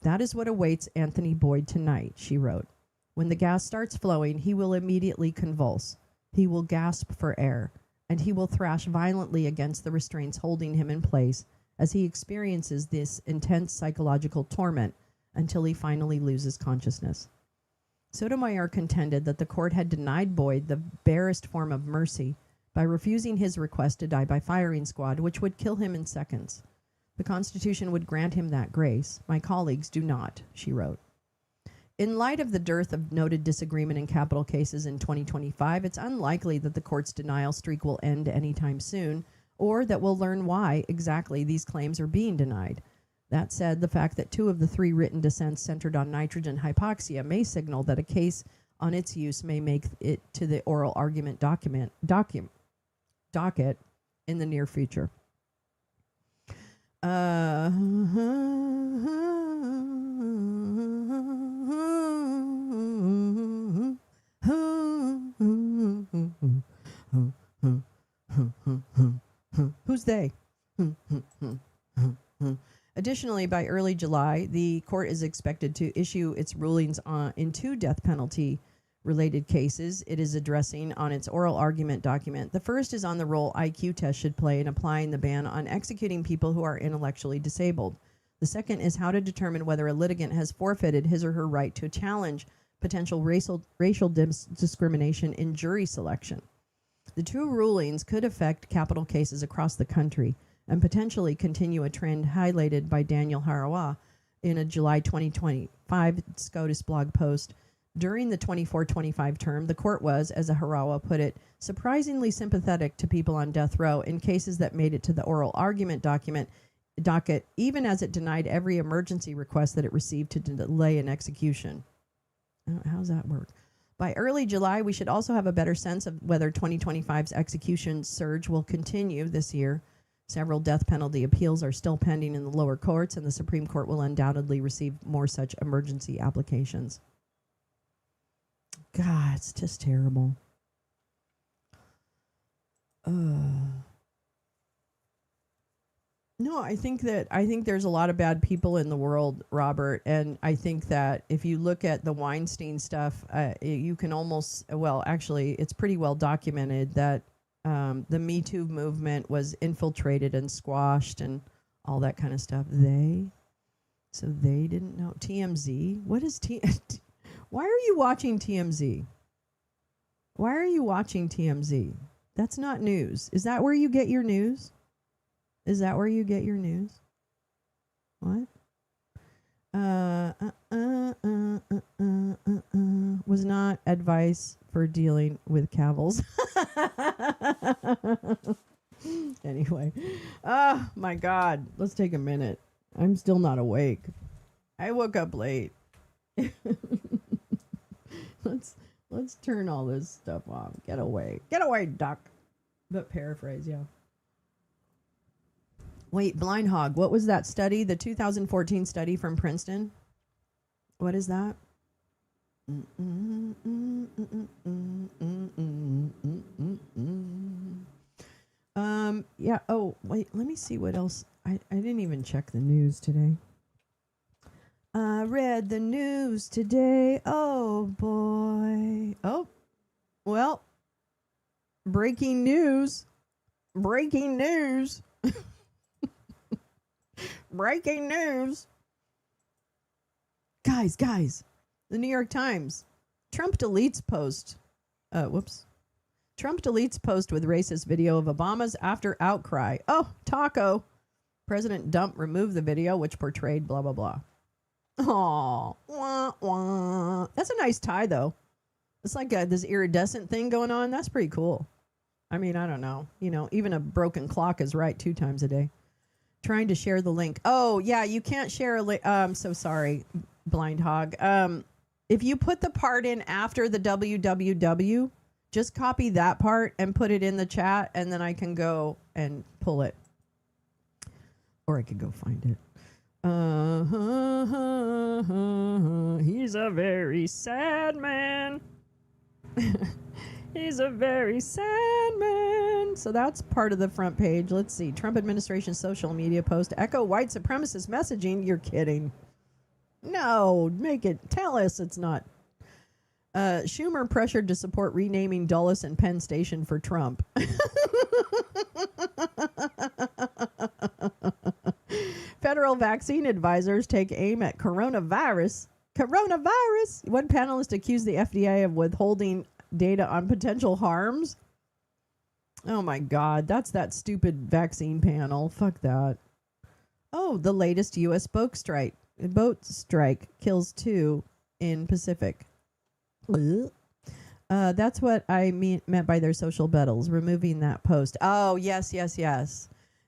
That is what awaits Anthony Boyd tonight, she wrote. When the gas starts flowing, he will immediately convulse. He will gasp for air, and he will thrash violently against the restraints holding him in place as he experiences this intense psychological torment until he finally loses consciousness. Sotomayor contended that the court had denied Boyd the barest form of mercy by refusing his request to die by firing squad, which would kill him in seconds. The Constitution would grant him that grace. My colleagues do not, she wrote. In light of the dearth of noted disagreement in capital cases in 2025, it's unlikely that the court's denial streak will end anytime soon, or that we'll learn why exactly these claims are being denied. That said, the fact that 2 of the 3 written dissents centered on nitrogen hypoxia may signal that a case on its use may make it to the oral argument docket in the near future. Who's they? Additionally, by early July, the court is expected to issue its rulings in 2 death penalty related cases it is addressing on its oral argument document. The first is on the role IQ tests should play in applying the ban on executing people who are intellectually disabled. The second is how to determine whether a litigant has forfeited his or her right to challenge potential racial discrimination in jury selection. The 2 rulings could affect capital cases across the country and potentially continue a trend highlighted by Daniel Harawa in a July 2025 SCOTUS blog post. During the 24-25 term, the court was, as Harawa put it, surprisingly sympathetic to people on death row in cases that made it to the oral argument docket, even as it denied every emergency request that it received to delay an execution. How does that work? By early July, we should also have a better sense of whether 2025's execution surge will continue this year. Several death penalty appeals are still pending in the lower courts, and the Supreme Court will undoubtedly receive more such emergency applications. God, it's just terrible. No, I think there's a lot of bad people in the world, Robert, and I think that if you look at the Weinstein stuff, you can almost, well, actually, it's pretty well documented that the Me Too movement was infiltrated and squashed and all that kind of stuff. So they didn't know. TMZ? What is Why are you watching TMZ? Why are you watching TMZ? That's not news. Is that where you get your news? Is that where you get your news? What? Was not advice for dealing with cavils. Anyway. Oh, my God. Let's take a minute. I'm still not awake. I woke up late. Let's turn all this stuff off. Get away. Get away, duck. But paraphrase, yeah. Wait, Blind Hog, what was that study? The 2014 study from Princeton? What is that? Yeah, oh, wait, let me see what else. I didn't even check the news today. I read the news today. Oh, boy. Oh, well, breaking news. Breaking news. Breaking news. Guys, the New York Times. Trump deletes post. Trump deletes post with racist video of Obama's after outcry. Oh, taco. President Dump removed the video which portrayed blah, blah, blah. Oh, wah, wah. That's a nice tie, though. It's like this iridescent thing going on. That's pretty cool. I mean, I don't know. You know, even a broken clock is right 2 times a day. Trying to share the link. Oh, yeah, you can't share a link. I'm so sorry, Blind Hog. If you put the part in after the www, just copy that part and put it in the chat, and then I can go and pull it. Or I could go find it. He's a very sad man. He's a very sad man. So that's part of the front page. Let's see. Trump administration social media post echo white supremacist messaging. You're kidding. No, tell us it's not. Schumer pressured to support renaming Dulles and Penn Station for Trump. Federal vaccine advisors take aim at coronavirus. One panelist accused the FDA of withholding data on potential harms. Oh my God, that's that stupid vaccine panel. Fuck that. Oh, the latest U.S. boat strike kills 2 in Pacific. That's what I meant by their social battles, removing that post. Oh, yes.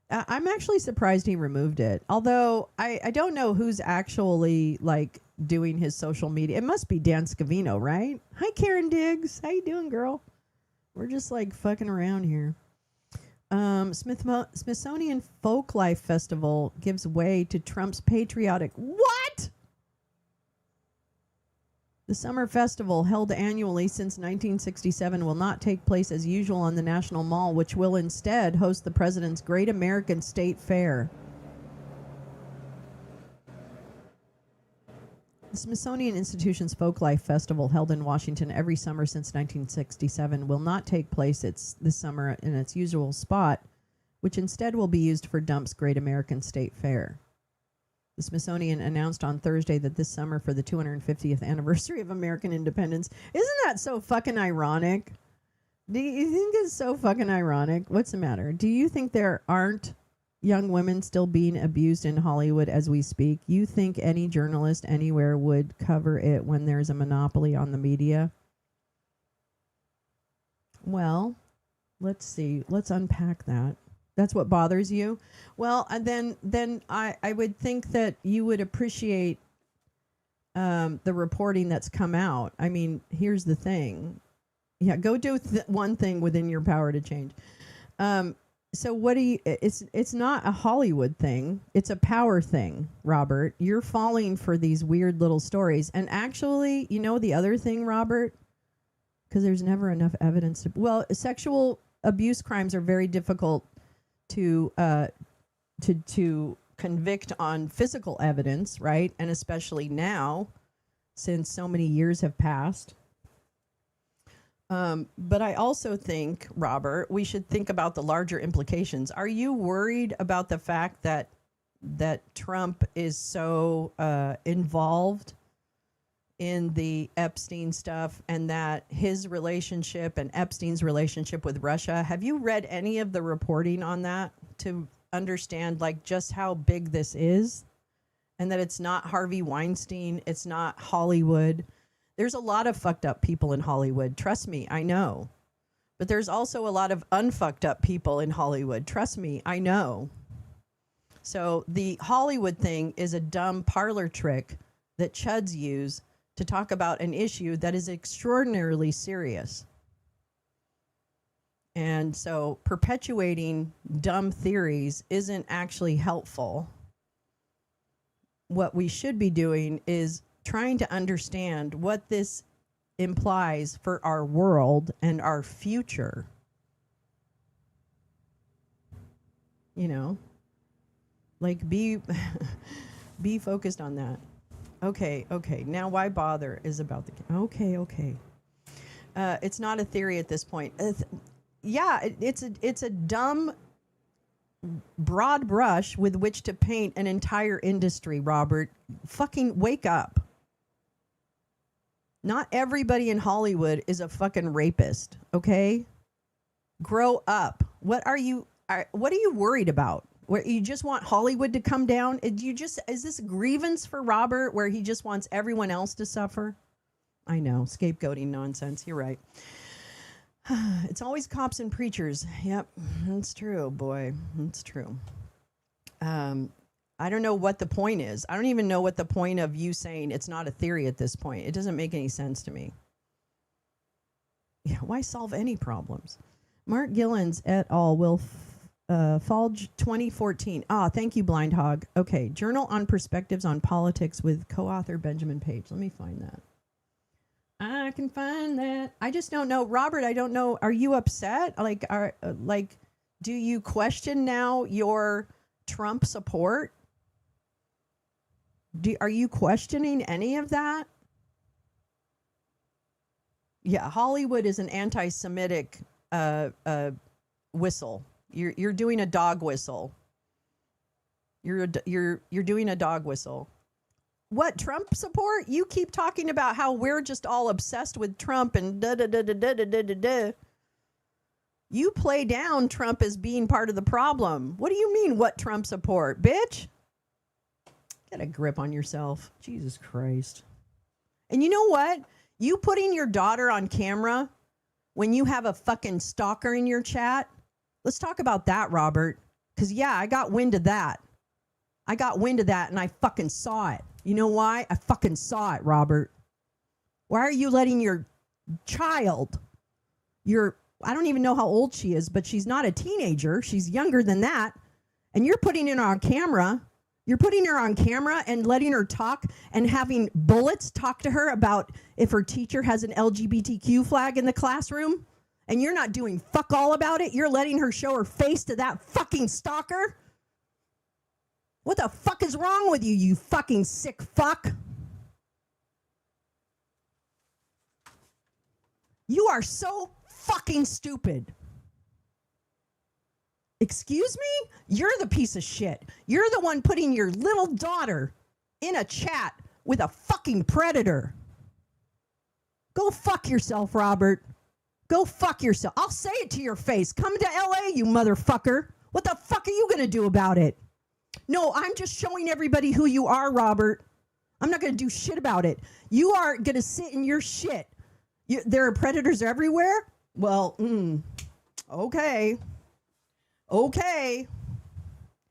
I'm actually surprised he removed it. Although I don't know who's actually like doing his social media. It must be Dan Scavino, right? Hi, Karen Diggs. How you doing, girl? We're just like fucking around here. Smithsonian Folklife Festival gives way to Trump's patriotic. What? The summer festival, held annually since 1967, will not take place as usual on the National Mall, which will instead host the President's Great American State Fair. The Smithsonian Institution's Folklife Festival, held in Washington every summer since 1967, will not take place this summer in its usual spot, which instead will be used for Dump's Great American State Fair. The Smithsonian announced on Thursday that this summer, for the 250th anniversary of American independence, isn't that so fucking ironic? Do you think it's so fucking ironic? What's the matter? Do you think there aren't young women still being abused in Hollywood as we speak? You think any journalist anywhere would cover it when there's a monopoly on the media? Well, let's see. Let's unpack that. That's what bothers you? Well, and then I would think that you would appreciate the reporting that's come out. I mean, here's the thing. Yeah, go do one thing within your power to change. So what do you, it's not a Hollywood thing. It's a power thing, Robert. You're falling for these weird little stories. And actually, you know the other thing, Robert? Because there's never enough evidence to, well, sexual abuse crimes are very difficult to convict on physical evidence, right? And especially now, since so many years have passed. But I also think, Robert, we should think about the larger implications. Are you worried about the fact that Trump is so involved in the Epstein stuff, and that his relationship and Epstein's relationship with Russia? Have you read any of the reporting on that to understand like just how big this is, and that it's not Harvey Weinstein, it's not Hollywood? There's a lot of fucked up people in Hollywood. Trust me, I know. But there's also a lot of unfucked up people in Hollywood. Trust me, I know. So the Hollywood thing is a dumb parlor trick that chuds use to talk about an issue that is extraordinarily serious. And so perpetuating dumb theories isn't actually helpful. What we should be doing is trying to understand what this implies for our world and our future. You know, like be focused on that. Okay. Now, why bother is about the... Okay. It's not a theory at this point. It's a dumb broad brush with which to paint an entire industry, Robert. Fucking wake up. Not everybody in Hollywood is a fucking rapist, okay? Grow up. What are you worried about? Where you just want Hollywood to come down? Is this a grievance for Robert where he just wants everyone else to suffer? I know, scapegoating nonsense. You're right. It's always cops and preachers. Yep, that's true, boy. It's true. I don't know what the point is. I don't even know what the point of you saying it's not a theory at this point. It doesn't make any sense to me. Yeah, why solve any problems? Mark Gillens et al. Will fall 2014. Thank you, Blind Hog. Okay, Journal on Perspectives on Politics with co-author Benjamin Page. Let me find that. I can find that. I just don't know. Robert, I don't know. Are you upset? Do you question now your Trump support? Are you questioning any of that? Yeah, Hollywood is an anti-Semitic whistle. You're doing a dog whistle. You're doing a dog whistle. What, Trump support? You keep talking about how we're just all obsessed with Trump and da-da-da-da-da-da-da-da. You play down Trump as being part of the problem. What do you mean, what Trump support, bitch? Get a grip on yourself. Jesus Christ. And you know what? You putting your daughter on camera when you have a fucking stalker in your chat, let's talk about that, Robert. Because, yeah, I got wind of that. And I fucking saw it. You know why? I fucking saw it, Robert. Why are you letting your child, I don't even know how old she is, but she's not a teenager. She's younger than that. And you're putting it on camera You're putting her on camera and letting her talk and having bullets talk to her about if her teacher has an LGBTQ flag in the classroom, and you're not doing fuck all about it. You're letting her show her face to that fucking stalker. What the fuck is wrong with you, you fucking sick fuck? You are so fucking stupid. Excuse me? You're the piece of shit. You're the one putting your little daughter in a chat with a fucking predator. Go fuck yourself, Robert. Go fuck yourself. I'll say it to your face. Come to LA, you motherfucker. What the fuck are you going to do about it? No, I'm just showing everybody who you are, Robert. I'm not going to do shit about it. You are going to sit in your shit. There are predators everywhere? Well, okay. Okay.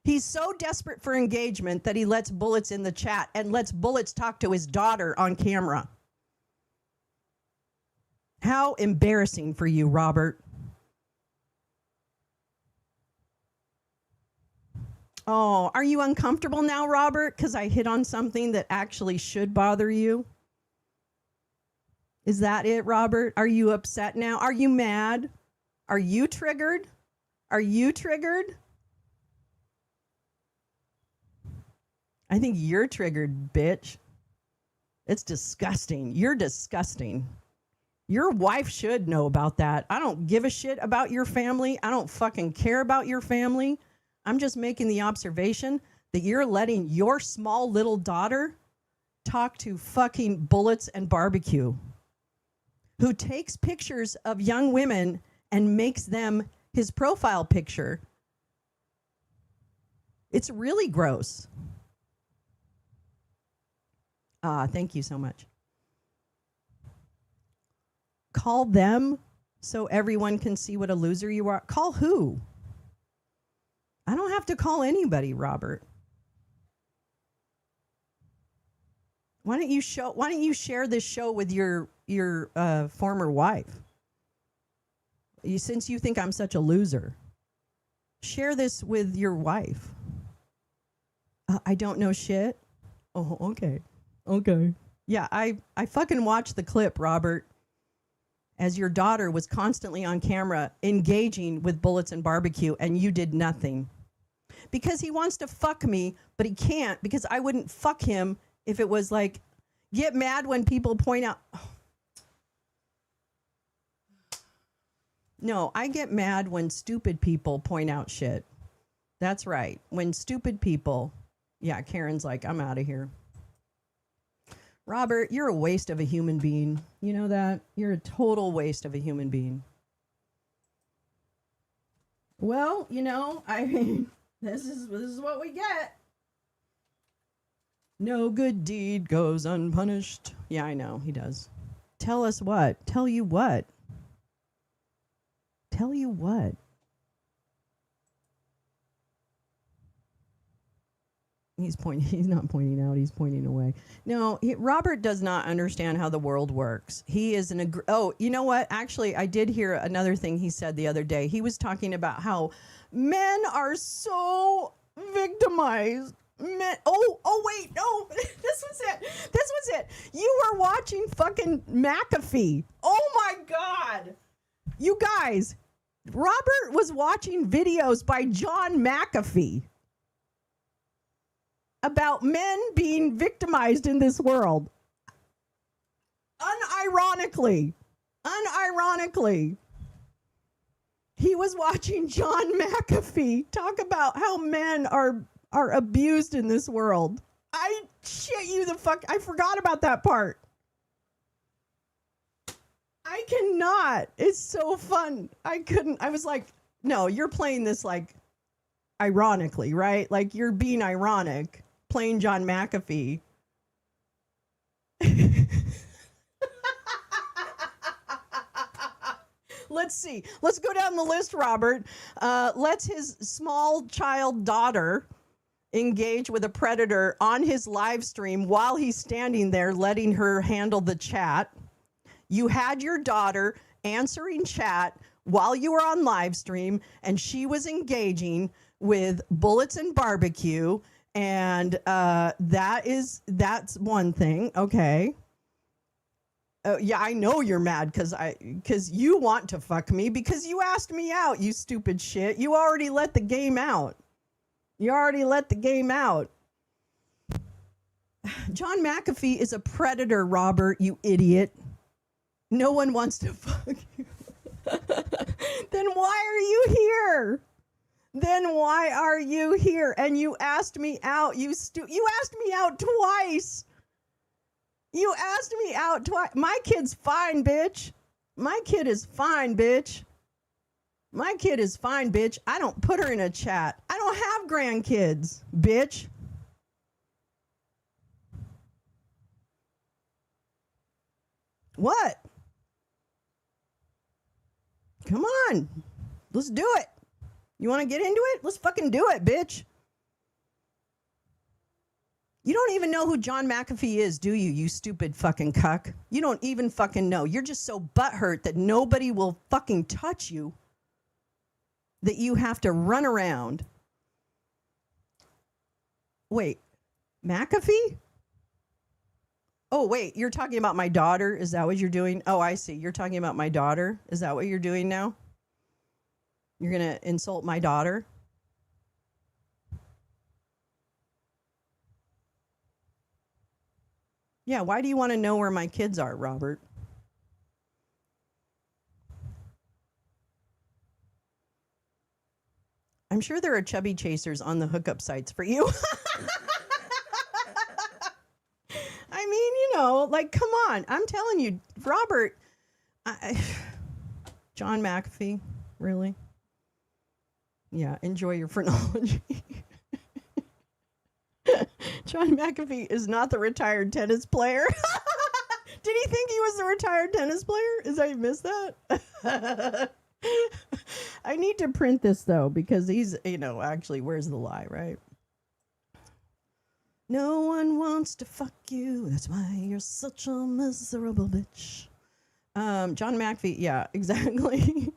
He's so desperate for engagement that he lets bullets in the chat and lets bullets talk to his daughter on camera. How embarrassing for you, Robert. Oh, are you uncomfortable now, Robert? Because I hit on something that actually should bother you? Is that it, Robert? Are you upset now? Are you mad? Are you triggered? Are you triggered? I think you're triggered, bitch. It's disgusting. You're disgusting. Your wife should know about that. I don't give a shit about your family. I don't fucking care about your family. I'm just making the observation that you're letting your small little daughter talk to fucking bullets and barbecue, who takes pictures of young women and makes them his profile picture. It's really gross. Thank you so much. Call them so everyone can see what a loser you are. Call who? I don't have to call anybody, Robert. Why don't you share this show with your former wife? Since you think I'm such a loser, share this with your wife. I don't know shit. Oh, okay. Okay. Yeah, I fucking watched the clip, Robert, as your daughter was constantly on camera engaging with bullets and barbecue, and you did nothing. Because he wants to fuck me, but he can't, because I wouldn't fuck him if it was like, get mad when people point out. No, I get mad when stupid people point out shit. That's right. When stupid people, yeah, Karen's like, I'm out of here. Robert, you're a waste of a human being. You know that? You're a total waste of a human being. Well, you know, I mean, this is what we get. No good deed goes unpunished. Yeah, I know, he does. Tell us what? Tell you what? Tell you what? He's not pointing out, he's pointing away. No, Robert does not understand how the world works. He is oh, you know what? Actually, I did hear another thing he said the other day. He was talking about how men are so victimized. Men, wait, no, this was it. You were watching fucking McAfee. Oh my God. You guys, Robert was watching videos by John McAfee about men being victimized in this world. Unironically, he was watching John McAfee talk about how men are abused in this world. I shit you the fuck. I forgot about that part. I cannot. It's so fun. I was like, no, you're playing this like ironically, right? Like you're being ironic. Playing John McAfee. Let's see. Let's go down the list, Robert. Let's his small child daughter engage with a predator on his live stream while he's standing there letting her handle the chat. You had your daughter answering chat while you were on live stream, and she was engaging with bullets and barbecue. And that's one thing. Okay. Yeah, I know you're mad because you want to fuck me because you asked me out, you stupid shit. You already let the game out. John McAfee is a predator, Robert, you idiot. No one wants to fuck you. Then why are you here? And you asked me out. You asked me out twice. My kid's fine, bitch. My kid is fine, bitch. I don't put her in a chat. I don't have grandkids, bitch. What? Come on. Let's do it. You want to get into it? Let's fucking do it, bitch. You don't even know who John McAfee is, do you, you stupid fucking cuck? You don't even fucking know. You're just so butthurt that nobody will fucking touch you that you have to run around. Wait, McAfee? Oh, wait, you're talking about my daughter? Is that what you're doing? Oh, I see. You're talking about my daughter? Is that what you're doing now? You're going to insult my daughter? Yeah, why do you want to know where my kids are, Robert? I'm sure there are chubby chasers on the hookup sites for you. I mean, you know, like, come on. I'm telling you, Robert, John McAfee, really? Yeah, enjoy your phrenology. John McAfee is not the retired tennis player. Did he think he was the retired tennis player? Is I missed that? I need to print this, though, because he's, you know, actually, where's the lie, right? No one wants to fuck you. That's why you're such a miserable bitch. John McAfee, yeah, exactly.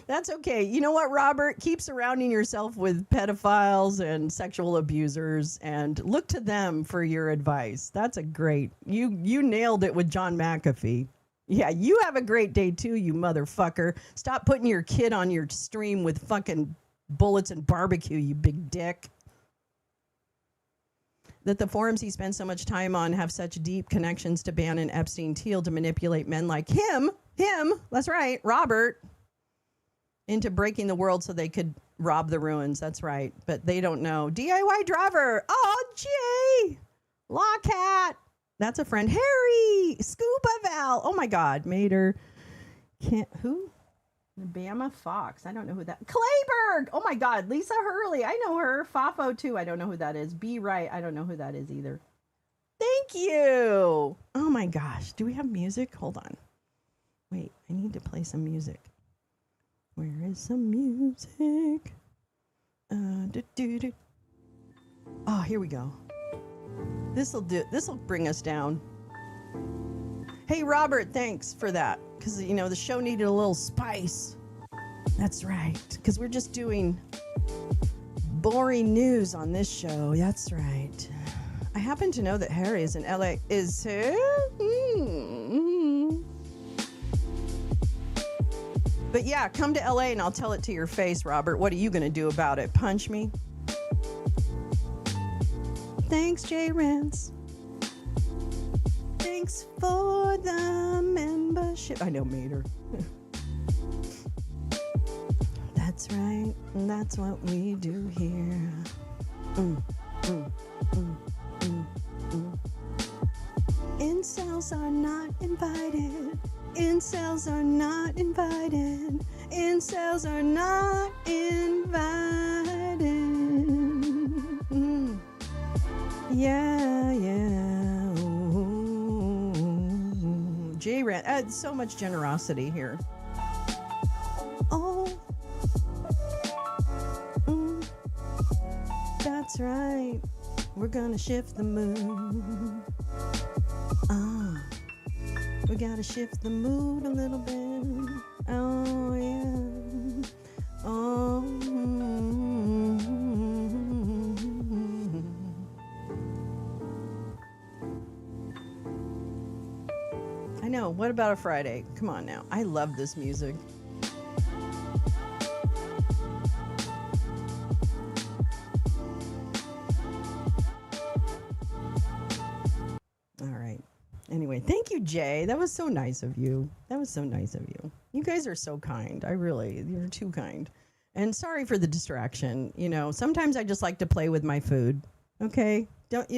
That's okay. You know what, Robert? Keep surrounding yourself with pedophiles and sexual abusers and look to them for your advice. That's a great. You nailed it with John McAfee. Yeah, you have a great day too, you motherfucker. Stop putting your kid on your stream with fucking bullets and barbecue, you big dick. That the forums he spends so much time on have such deep connections to Bannon, Epstein, Thiel to manipulate men like him, that's right, Robert, into breaking the world so they could rob the ruins. That's right. But they don't know. DIY driver. Oh, Jay. Lawcat. That's a friend. Harry. Scuba Val. Oh, my God. Mater. Who? Bama Fox. I don't know who that. Clayberg. Oh, my God. Lisa Hurley. I know her. Fafo, too. I don't know who that is. B. Wright. I don't know who that is either. Thank you. Oh, my gosh. Do we have music? Hold on. Wait. I need to play some music. Where is some music? Oh, here we go. This'll bring us down. Hey, Robert, thanks for that. Because, you know, the show needed a little spice. That's right. Because we're just doing boring news on this show. That's right. I happen to know that Harry is in LA. Is he? Mm-hmm. But yeah, come to LA and I'll tell it to your face, Robert. What are you going to do about it? Punch me? Thanks, Jay Rance. Thanks for the membership. I know, Mater. That's right. That's what we do here. Incels are not invited. Incels are not invited. Incels are not invited. Yeah, yeah. J-Ran, so much generosity here. Oh. That's right. We're gonna shift the mood. We gotta shift the mood a little bit. Oh, yeah. Oh. I know. What about a Friday? Come on now. I love this music. All right. Anyway, thank you, Jay. That was so nice of you. That was so nice of you. You guys are so kind. You're too kind. And sorry for the distraction. You know, sometimes I just like to play with my food. Okay? Don't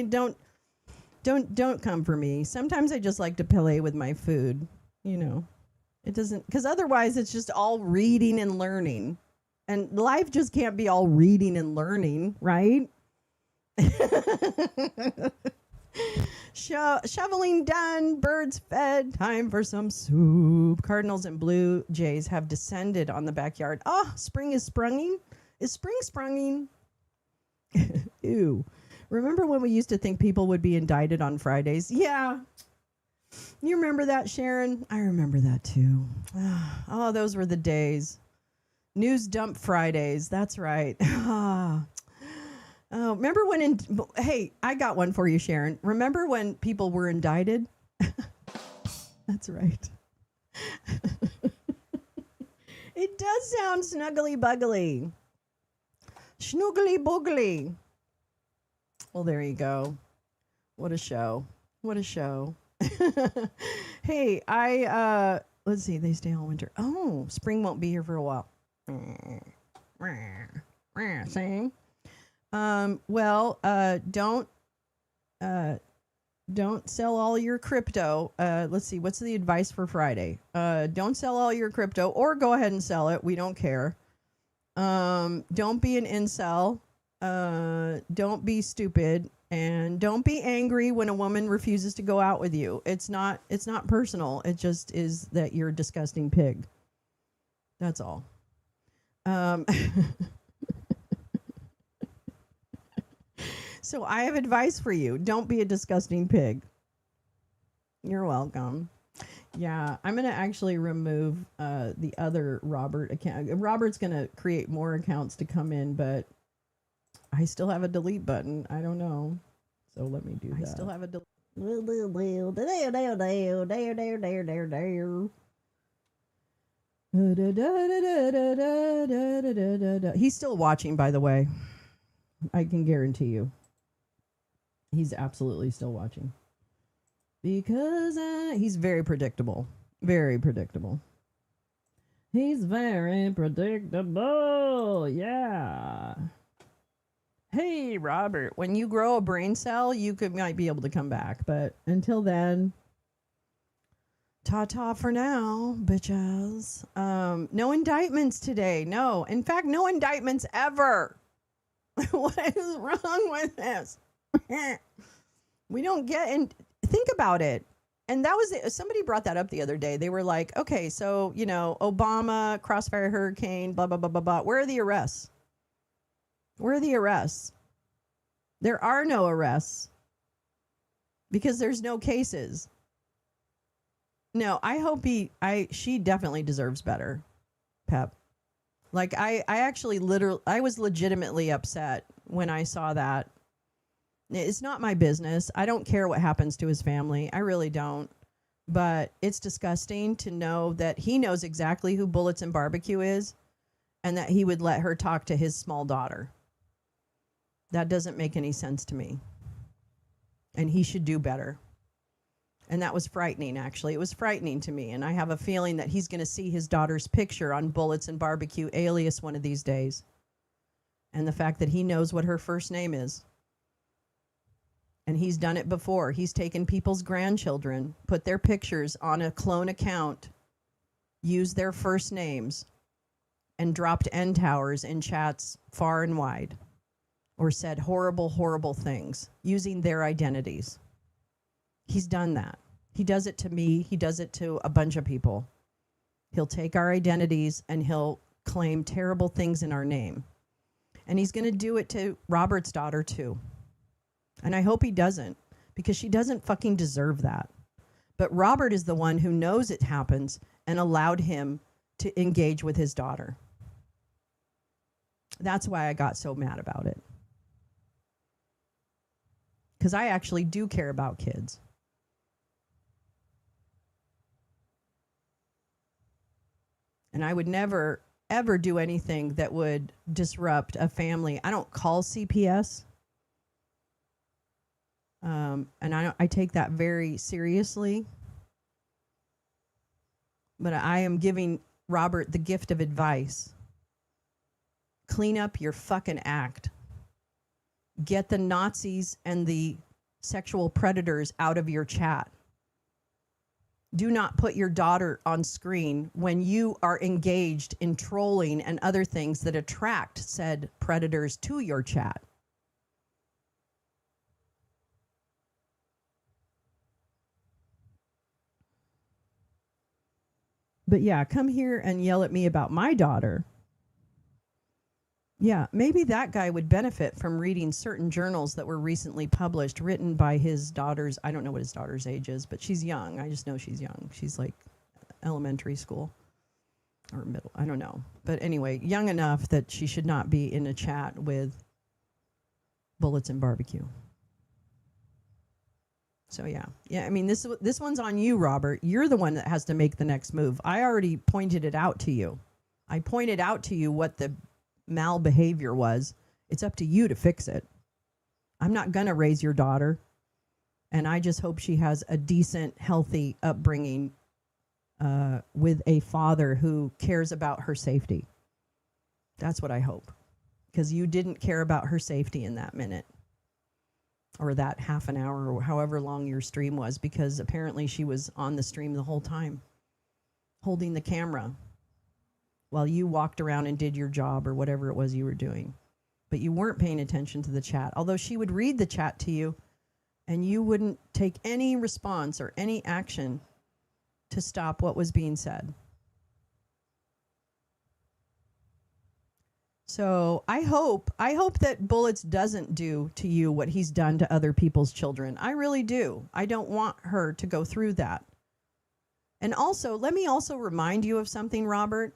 come for me. Sometimes I just like to play with my food. You know, it doesn't, because otherwise it's just all reading and learning. And life just can't be all reading and learning, right? Shoveling done, birds fed, time for some soup. Cardinals and Blue Jays have descended on the backyard. Oh, spring is sprunging. Is spring sprunging? Ew. Remember when we used to think people would be indicted on Fridays? Yeah. You remember that, Sharon? I remember that too. Oh, those were the days. News dump Fridays. That's right. Oh, remember when, hey, I got one for you, Sharon. Remember when people were indicted? That's right. It does sound snuggly buggly. Schnoogly boogly. Well, there you go. What a show. What a show. Hey, let's see, they stay all winter. Oh, spring won't be here for a while. Sing. Well, don't sell all your crypto. Let's see, what's the advice for Friday? Don't sell all your crypto, or go ahead and sell it. We don't care. Don't be an incel. Don't be stupid, and don't be angry when a woman refuses to go out with you. It's not personal. It just is that you're a disgusting pig. That's all. So I have advice for you. Don't be a disgusting pig. You're welcome. Yeah, I'm going to actually remove the other Robert account. Robert's going to create more accounts to come in, but I still have a delete button. I don't know. So let me do that. I still have a delete. He's still watching, by the way. I can guarantee you. He's absolutely still watching. Because he's very predictable. Very predictable. He's very predictable. Yeah. Hey, Robert, when you grow a brain cell, you might be able to come back. But until then, ta-ta for now, bitches. No indictments today. No. In fact, no indictments ever. What is wrong with this? We don't get in. Think about it. And that was it. Somebody brought that up the other day. They were like, okay, so, you know, Obama, Crossfire Hurricane, blah, blah, blah, blah, blah. Where are the arrests? Where are the arrests? There are no arrests because there's no cases. No, I hope she definitely deserves better, Pep. Like, I was legitimately upset when I saw that. It's not my business. I don't care what happens to his family. I really don't. But it's disgusting to know that he knows exactly who Bullets and Barbecue is and that he would let her talk to his small daughter. That doesn't make any sense to me. And he should do better. And that was frightening, actually. It was frightening to me. And I have a feeling that he's going to see his daughter's picture on Bullets and Barbecue Alias one of these days. And the fact that he knows what her first name is. And he's done it before. He's taken people's grandchildren, put their pictures on a clone account, used their first names, and dropped end towers in chats far and wide. Or said horrible, horrible things using their identities. He's done that. He does it to me. He does it to a bunch of people. He'll take our identities and he'll claim terrible things in our name. And he's going to do it to Robert's daughter too. And I hope he doesn't, because she doesn't fucking deserve that. But Robert is the one who knows it happens and allowed him to engage with his daughter. That's why I got so mad about it. Because I actually do care about kids. And I would never, ever do anything that would disrupt a family. I don't call CPS. And I take that very seriously. But I am giving Robert the gift of advice. Clean up your fucking act. Get the Nazis and the sexual predators out of your chat. Do not put your daughter on screen when you are engaged in trolling and other things that attract said predators to your chat. But yeah, come here and yell at me about my daughter. Yeah, maybe that guy would benefit from reading certain journals that were recently published, written by his daughter's, I don't know what his daughter's age is, but she's young. I just know she's young. She's like elementary school or middle, I don't know. But anyway, young enough that she should not be in a chat with bullets and barbecue. So yeah, I mean, this one's on you, Robert. You're the one that has to make the next move. I already pointed it out to you. I pointed out to you what the malbehavior was. It's up to you to fix it. I'm not gonna raise your daughter, and I just hope she has a decent, healthy upbringing with a father who cares about her safety. That's what I hope, because you didn't care about her safety in that minute or that half an hour or however long your stream was, because apparently she was on the stream the whole time holding the camera while you walked around and did your job or whatever it was you were doing. But you weren't paying attention to the chat, although she would read the chat to you and you wouldn't take any response or any action to stop what was being said. So I hope that Bullets doesn't do to you what he's done to other people's children. I really do. I don't want her to go through that. And also, let me also remind you of something, Robert.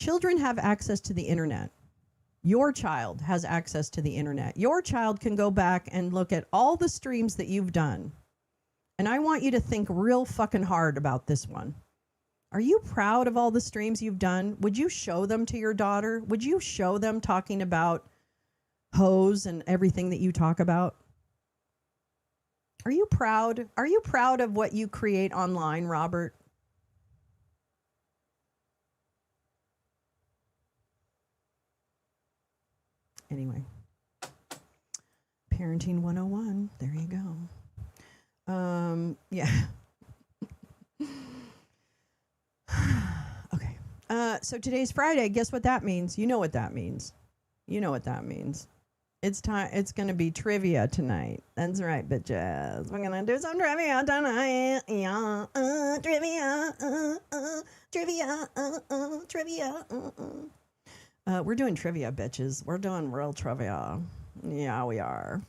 Children have access to the internet. Your child has access to the internet. Your child can go back and look at all the streams that you've done. And I want you to think real fucking hard about this one. Are you proud of all the streams you've done? Would you show them to your daughter? Would you show them talking about hoes and everything that you talk about? Are you proud? Are you proud of what you create online, Robert? Anyway, Parenting 101. There you go. Yeah. Okay. So today's Friday. Guess what that means? You know what that means. You know what that means. It's time. It's going to be trivia tonight. That's right, bitches. We're going to do some trivia tonight. Yeah. Trivia. Trivia. Trivia. We're doing trivia, bitches. We're doing real trivia. Yeah, we are.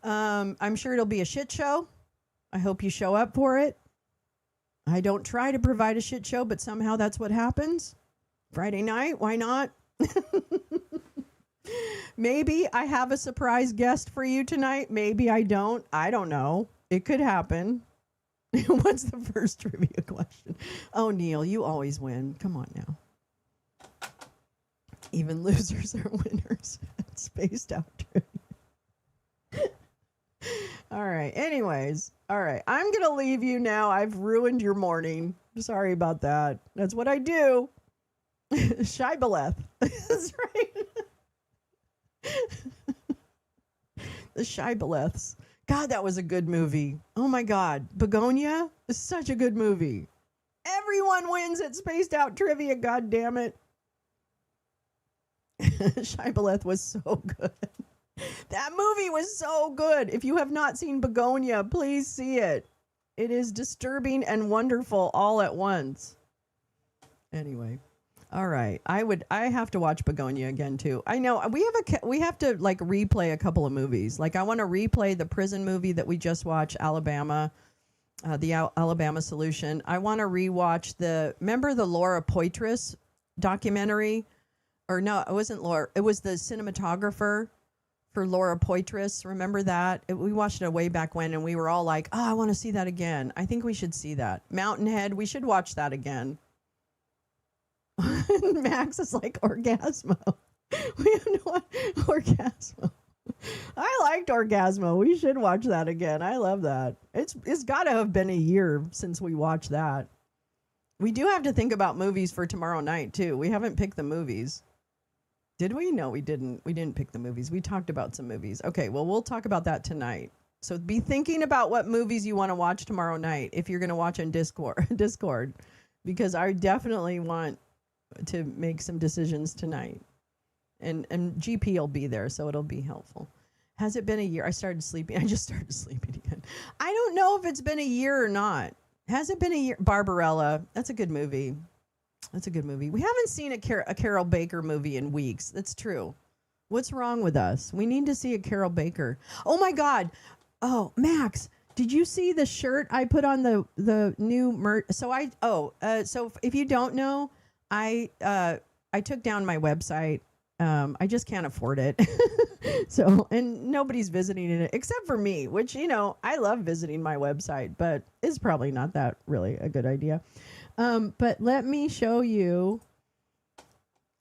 I'm sure it'll be a shit show. I hope you show up for it. I don't try to provide a shit show, but somehow that's what happens. Friday night, why not? Maybe I have a surprise guest for you tonight. Maybe I don't. I don't know. It could happen. What's the first trivia question? Oh, Neil, you always win. Come on now. Even losers are winners. Spaced out trivia. All right. Anyways. All right. I'm going to leave you now. I've ruined your morning. Sorry about that. That's what I do. Shibboleth. That's right. The Shibboleths. God, that was a good movie. Oh my God. Begonia is such a good movie. Everyone wins at Spaced Out Trivia, God damn it. Shibboleth was so good. That movie was so good. If you have not seen Begonia, please see it. It is disturbing and wonderful all at once. Anyway. All right. I have to watch Begonia again too. I know we have to like replay a couple of movies. Like I want to replay the prison movie that we just watched, Alabama, the Alabama Solution. I want to rewatch remember the Laura Poitras documentary? Or no, it wasn't Laura. It was the cinematographer for Laura Poitras. Remember that? We watched it way back when, and we were all like, oh, I want to see that again. I think we should see that. Mountainhead, we should watch that again. Max is like, Orgasmo. We have no Orgasmo. I liked Orgasmo. We should watch that again. I love that. It's got to have been a year since we watched that. We do have to think about movies for tomorrow night, too. We haven't picked the movies. Did we? No, we didn't. We didn't pick the movies. We talked about some movies. Okay, well, we'll talk about that tonight. So be thinking about what movies you want to watch tomorrow night if you're going to watch on Discord, because I definitely want to make some decisions tonight. And GP will be there, so it'll be helpful. Has it been a year? I started sleeping. I just started sleeping again. I don't know if it's been a year or not. Has it been a year? Barbarella. That's a good movie. That's a good movie. We haven't seen a Carol Baker movie in weeks. That's true. What's wrong with us? We need to see a Carol Baker. Oh, my God. Oh, Max, did you see the shirt I put on the new merch? So if you don't know, I took down my website. I just can't afford it. So, and nobody's visiting it except for me, which, I love visiting my website, but it's probably not that really a good idea. But let me show you.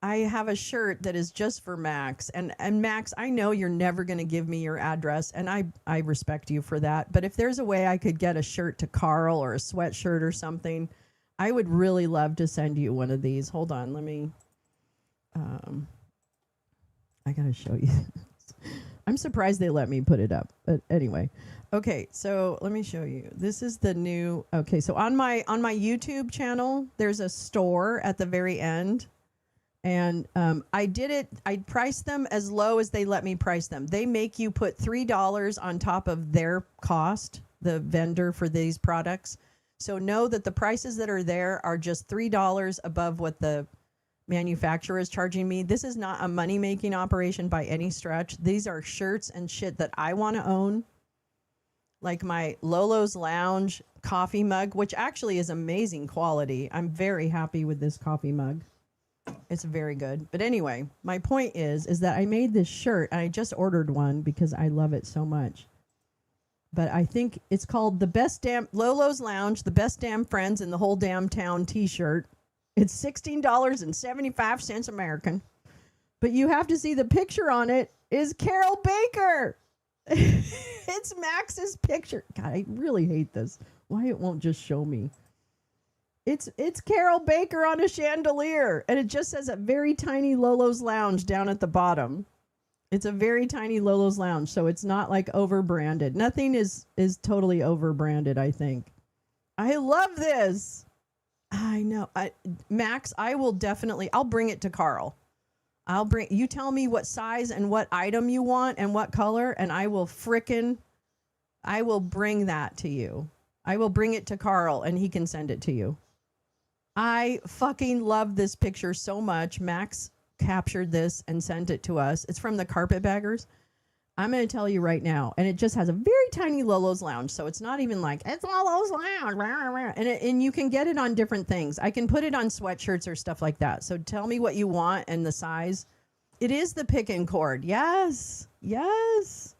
I have a shirt that is just for Max. And Max, I know you're never going to give me your address, and I respect you for that. But if there's a way I could get a shirt to Carl or a sweatshirt or something, I would really love to send you one of these. Hold on, let me... I got to show you this. I'm surprised they let me put it up. But anyway. Okay, so let me show you. This is the new... Okay, so on my YouTube channel, there's a store at the very end. And I priced them as low as they let me price them. They make you put $3 on top of their cost, the vendor for these products. So know that the prices that are there are just $3 above what the manufacturer is charging me. This is not a money-making operation by any stretch. These are shirts and shit that I want to own. Like my Lolo's Lounge coffee mug, which actually is amazing quality. I'm very happy with this coffee mug. It's very good. But anyway, my point is that I made this shirt, and I just ordered one because I love it so much. But I think it's called Lolo's Lounge, the best damn friends in the whole damn town t-shirt. It's $16.75 American. But you have to see the picture on it is Carol Baker. It's Max's picture. God, I really hate this. Why it won't just show me. It's Carol Baker on a chandelier, and it just says a very tiny Lolo's Lounge down at the bottom. It's a very tiny Lolo's Lounge, so it's not like over-branded. Nothing is totally over-branded, I think. I love this. I know. Max, I'll bring it to Carl. You tell me what size and what item you want and what color, and I will bring that to you. I will bring it to Carl, and he can send it to you. I fucking love this picture so much. Max captured this and sent it to us. It's from the Carpetbaggers. I'm going to tell you right now. And it just has a very tiny Lolo's Lounge. So it's not even like, it's Lolo's Lounge. And you can get it on different things. I can put it on sweatshirts or stuff like that. So tell me what you want and the size. It is the pick and cord. Yes. Yes.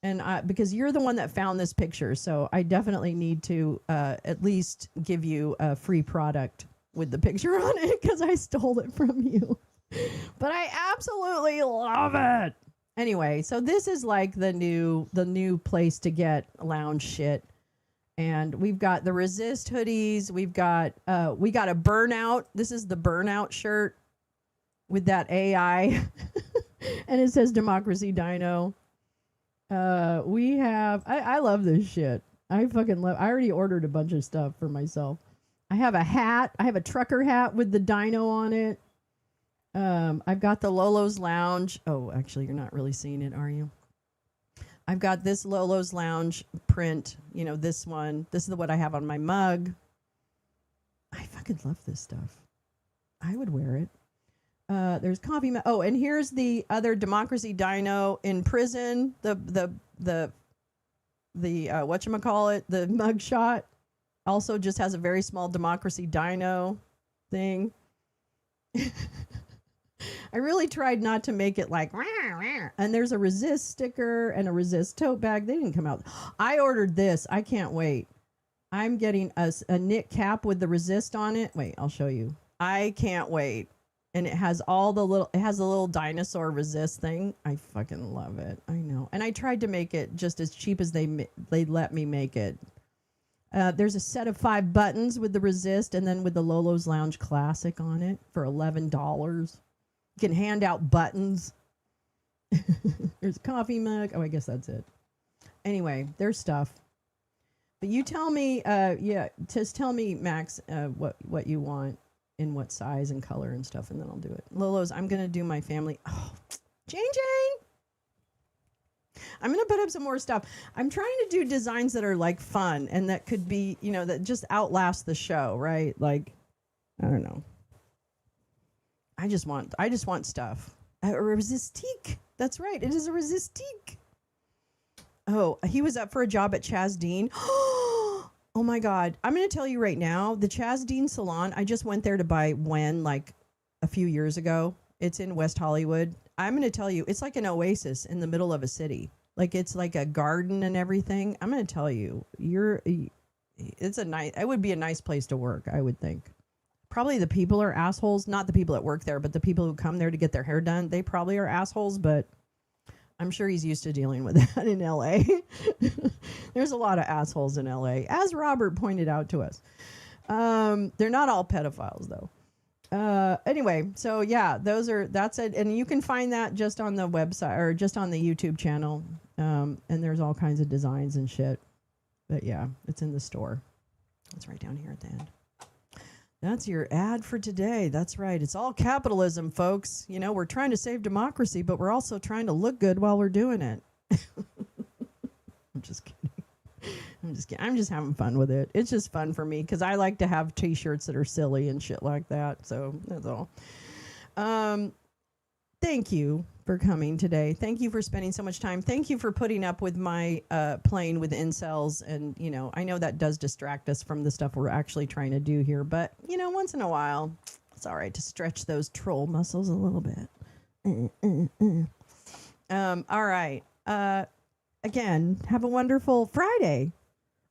And because you're the one that found this picture, so I definitely need to at least give you a free product with the picture on it because I stole it from you. But I absolutely love it. Anyway, so this is like the new place to get lounge shit. And we've got the Resist hoodies. We got a Burnout. This is the Burnout shirt with that AI. And it says Democracy Dino. We have, I love this shit. I already ordered a bunch of stuff for myself. I have a hat. I have a trucker hat with the dino on it. I've got the Lolo's Lounge. Oh, actually, you're not really seeing it, are you? I've got this Lolo's Lounge print. This one. This is what I have on my mug. I fucking love this stuff. I would wear it. There's coffee. And here's the other Democracy Dino in prison. The whatchamacallit, the mug shot also just has a very small Democracy Dino thing. I really tried not to make it like, rah, rah. And there's a resist sticker and a resist tote bag. They didn't come out. I ordered this. I can't wait. I'm getting a knit cap with the resist on it. Wait, I'll show you. I can't wait. And it has it has a little dinosaur resist thing. I fucking love it. I know. And I tried to make it just as cheap as they let me make it. There's a set of 5 buttons with the resist and then with the Lolo's Lounge Classic on it for $11. You can hand out buttons. There's a coffee mug. Oh, I guess that's it. Anyway, there's stuff. But you tell me, just tell me, Max, what you want. In what size and color and stuff, and then I'll do it. Lolo's, I'm going to do my family. Oh, Jane. I'm going to put up some more stuff. I'm trying to do designs that are like fun and that could be, that just outlast the show, right? Like, I don't know. I just want stuff. A resistique. That's right. It is a resistique. Oh, he was up for a job at Chaz Dean. Oh my God. I'm going to tell you right now, the Chaz Dean Salon, I just went there to buy like a few years ago. It's in West Hollywood. I'm going to tell you, it's like an oasis in the middle of a city. Like it's like a garden and everything. I'm going to tell you, it would be a nice place to work, I would think. Probably the people are assholes, not the people that work there, but the people who come there to get their hair done. They probably are assholes, but I'm sure he's used to dealing with that in LA. There's a lot of assholes in LA, as Robert pointed out to us. They're not all pedophiles, though. Anyway, so yeah, that's it. And you can find that just on the website or just on the YouTube channel. And there's all kinds of designs and shit. But yeah, it's in the store. It's right down here at the end. That's your ad for today. That's right. It's all capitalism, folks. We're trying to save democracy, but we're also trying to look good while we're doing it. I'm just kidding. I'm just having fun with it. It's just fun for me because I like to have T-shirts that are silly and shit like that. So that's all. Thank you for coming today. Thank you for spending so much time. Thank you for putting up with my playing with incels. And, I know that does distract us from the stuff we're actually trying to do here. But, once in a while, it's all right to stretch those troll muscles a little bit. All right. Again, have a wonderful Friday.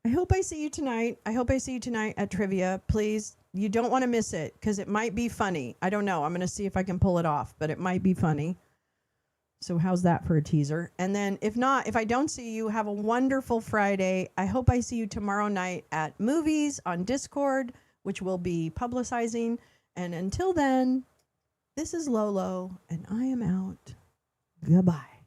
I hope I see you tonight. At trivia. Please. You don't want to miss it because it might be funny. I don't know. I'm going to see if I can pull it off, but it might be funny. So how's that for a teaser? And then if not, if I don't see you, have a wonderful Friday. I hope I see you tomorrow night at Movies on Discord, which we'll be publicizing. And until then, this is Lolo, and I am out. Goodbye.